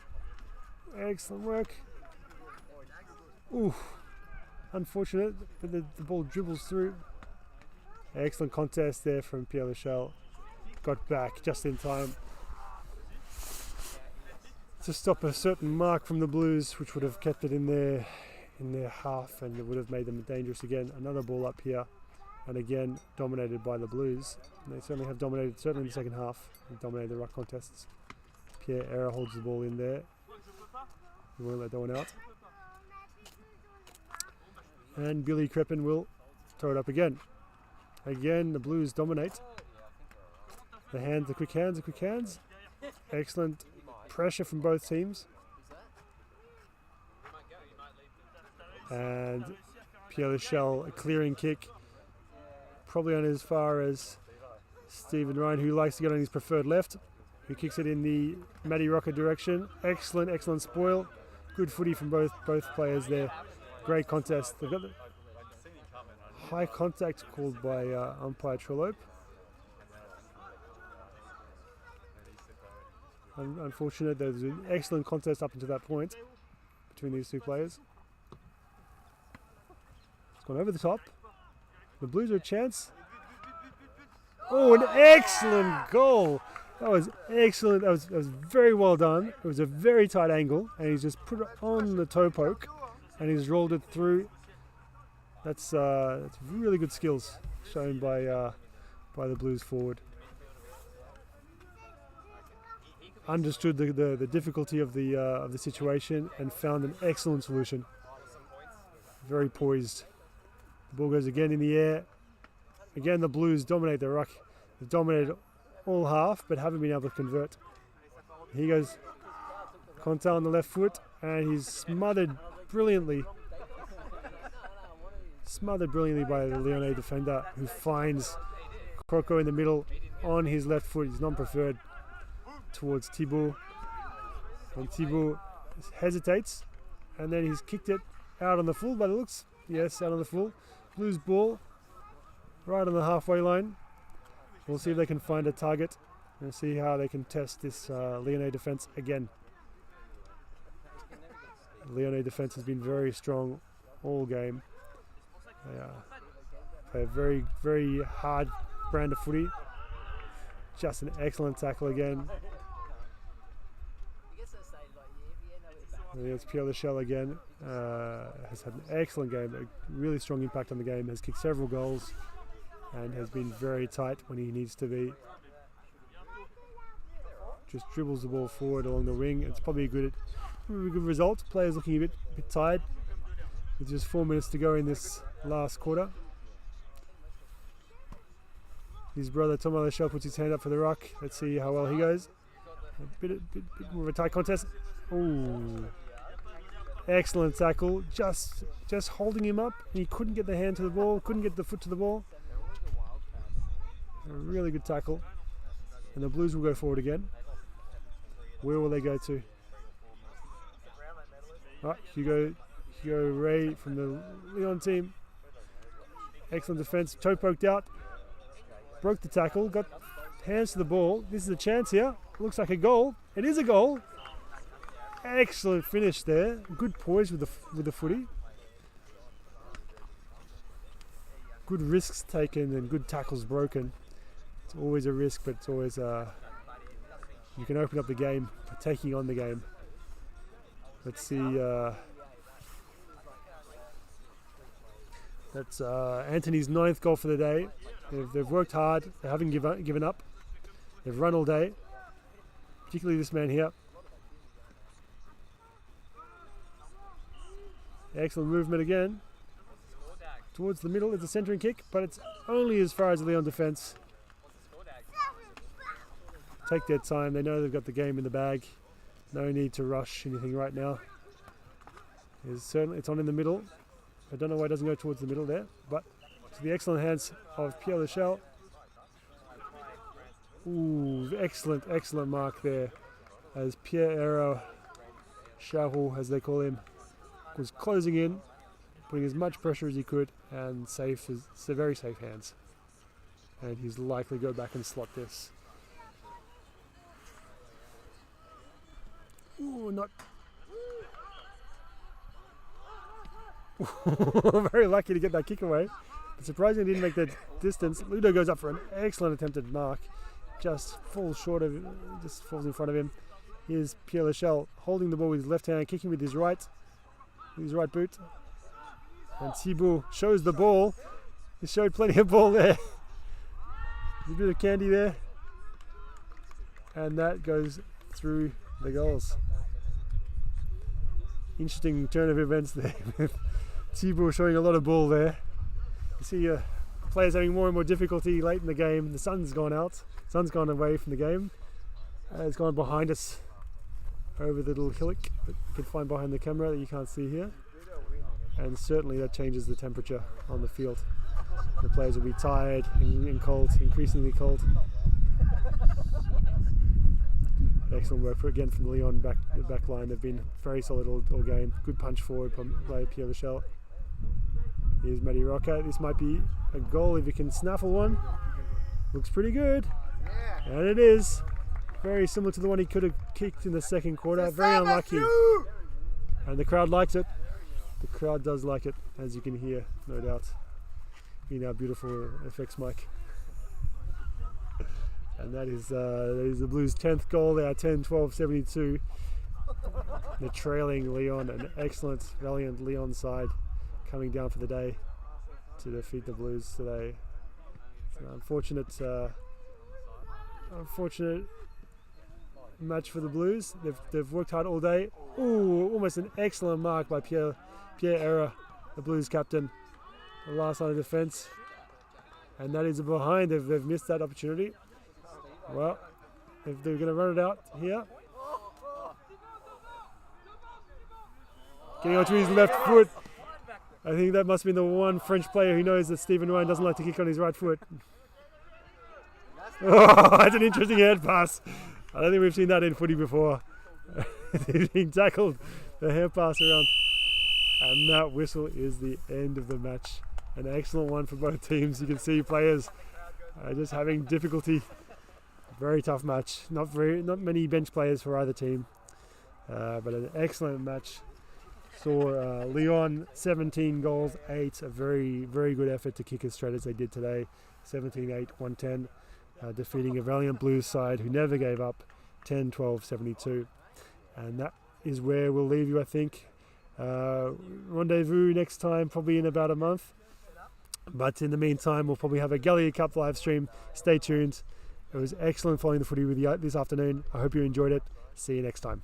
Excellent work. Unfortunate, but the ball dribbles through. Excellent contest there from Pierre Lachelle. Got back just in time to stop a certain mark from the Blues, which would have kept it in their half, and it would have made them dangerous again. Another ball up here, and again dominated by the Blues. And they certainly have dominated, certainly in the second half, and dominated the ruck contests. Pierre Era holds the ball in there. He won't let that one out. And Billy Crepin will throw it up again. Again, the Blues dominate. The quick hands. Excellent pressure from both teams. And Pierre Lachelle, a clearing kick. Probably on as far as Stephen Ryan, who likes to get on his preferred left, who kicks it in the Matty Rocca direction. Excellent spoil. Good footy from both players there. Great contest. They've got the high contact called by umpire Trellope. Unfortunate, there was an excellent contest up until that point between these two players. It's gone over the top. The Blues are a chance. An excellent goal. That was excellent. That was very well done. It was a very tight angle, and he's just put it on the toe poke, and he's rolled it through. That's really good skills shown by the Blues forward. Understood the difficulty of the situation and found an excellent solution. Very poised. The ball goes again in the air. Again, the Blues dominate the ruck. They've dominated all half, but haven't been able to convert. Here goes Conta on the left foot, and he's smothered brilliantly by the Lyonnais defender, who finds Croco in the middle on his left foot. He's non-preferred towards Thibault, and Thibault hesitates, and then he's kicked it out on the full by the looks. Yes, out on the full. Blues ball right on the halfway line. We'll see if they can find a target and see how they can test this Lyonnais defence again. The Lyonnais defence has been very strong all game. They play a very, very hard brand of footy. Just an excellent tackle again. I think it's Pierre Lachelle again. Has had an excellent game, a really strong impact on the game, has kicked several goals and has been very tight when he needs to be. Just dribbles the ball forward along the wing. It's probably a good result. Players looking a bit tired. With just 4 minutes to go in this last quarter. His brother Thomas Lachelle puts his hand up for the ruck. Let's see how well he goes. A bit more of a tight contest. Ooh. Excellent tackle. Just holding him up. He couldn't get the hand to the ball, couldn't get the foot to the ball. A really good tackle. And the Blues will go forward again. Where will they go to? Right, Hugo Ray from the Lyon team. Excellent defense. Toe poked out. Broke the tackle. Got hands to the ball. This is a chance here. Looks like a goal. It is a goal. Excellent finish there. Good poise with the footy. Good risks taken and good tackles broken. It's always a risk, but it's always you can open up the game by taking on the game. Let's see. That's Antony's 9th goal for the day. They've worked hard. They haven't given up. They've run all day. Particularly this man here. Excellent movement again. Towards the middle, it's a centering kick, but it's only as far as the Lyon defence. Take their time. They know they've got the game in the bag. No need to rush anything right now. It's on in the middle. I don't know why it doesn't go towards the middle there, but to the excellent hands of Pierre Lachelle. Ooh, excellent mark there as Pierre Charroux, as they call him, was closing in, putting as much pressure as he could, and very safe hands. And he's likely to go back and slot this. Ooh, not. Very lucky to get that kick away. But surprisingly didn't make that distance. Ludo goes up for an excellent attempted mark. Just falls short of, just falls in front of him. Here's Pierre Lachelle holding the ball with his left hand, kicking with his right boot. And Thibault shows the ball. He showed plenty of ball there. A bit of candy there. And that goes through the goals. Interesting turn of events there with Thibault showing a lot of ball there. You see players having more and more difficulty late in the game. The sun's gone out. Sun's gone away from the game. It's gone behind us over the little hillock that you can find behind the camera that you can't see here. And certainly that changes the temperature on the field. The players will be tired and cold, increasingly cold. Excellent work again from the Lyon back line. They've been very solid all game. Good punch forward by Pierre Lachelle. Here's Matty Rocker. This might be a goal if he can snaffle one. Looks pretty good. And it is. Very similar to the one he could have kicked in the second quarter. Very unlucky. And the crowd likes it. The crowd does like it, as you can hear, no doubt, in our beautiful FX mic. And that is the Blues' 10th goal. They are 10-12-72. They're trailing Lyon, an excellent, valiant Lyon side coming down for the day to defeat the Blues today. It's an unfortunate match for the Blues. They've worked hard all day. Ooh, almost an excellent mark by Pierre Era, the Blues captain. The last line of defence. And that is a behind. They've missed that opportunity. Well, if they're going to run it out here. Getting onto his left foot. I think that must be the one French player who knows that Stephen Ryan doesn't like to kick on his right foot. Oh, that's an interesting head pass. I don't think we've seen that in footy before. He's being tackled, the hand pass around. And that whistle is the end of the match. An excellent one for both teams. You can see players just having difficulty. Very tough match. Not many bench players for either team, but an excellent match. Saw Lyon 17 goals, 8. A very, very good effort to kick as straight as they did today. 17-8, 110, defeating a valiant Blues side who never gave up. 10-12-72, and that is where we'll leave you, I think. Rendezvous next time, probably in about a month. But in the meantime, we'll probably have a Gallia Cup live stream. Stay tuned. It was excellent following the footy with you this afternoon. I hope you enjoyed it. See you next time.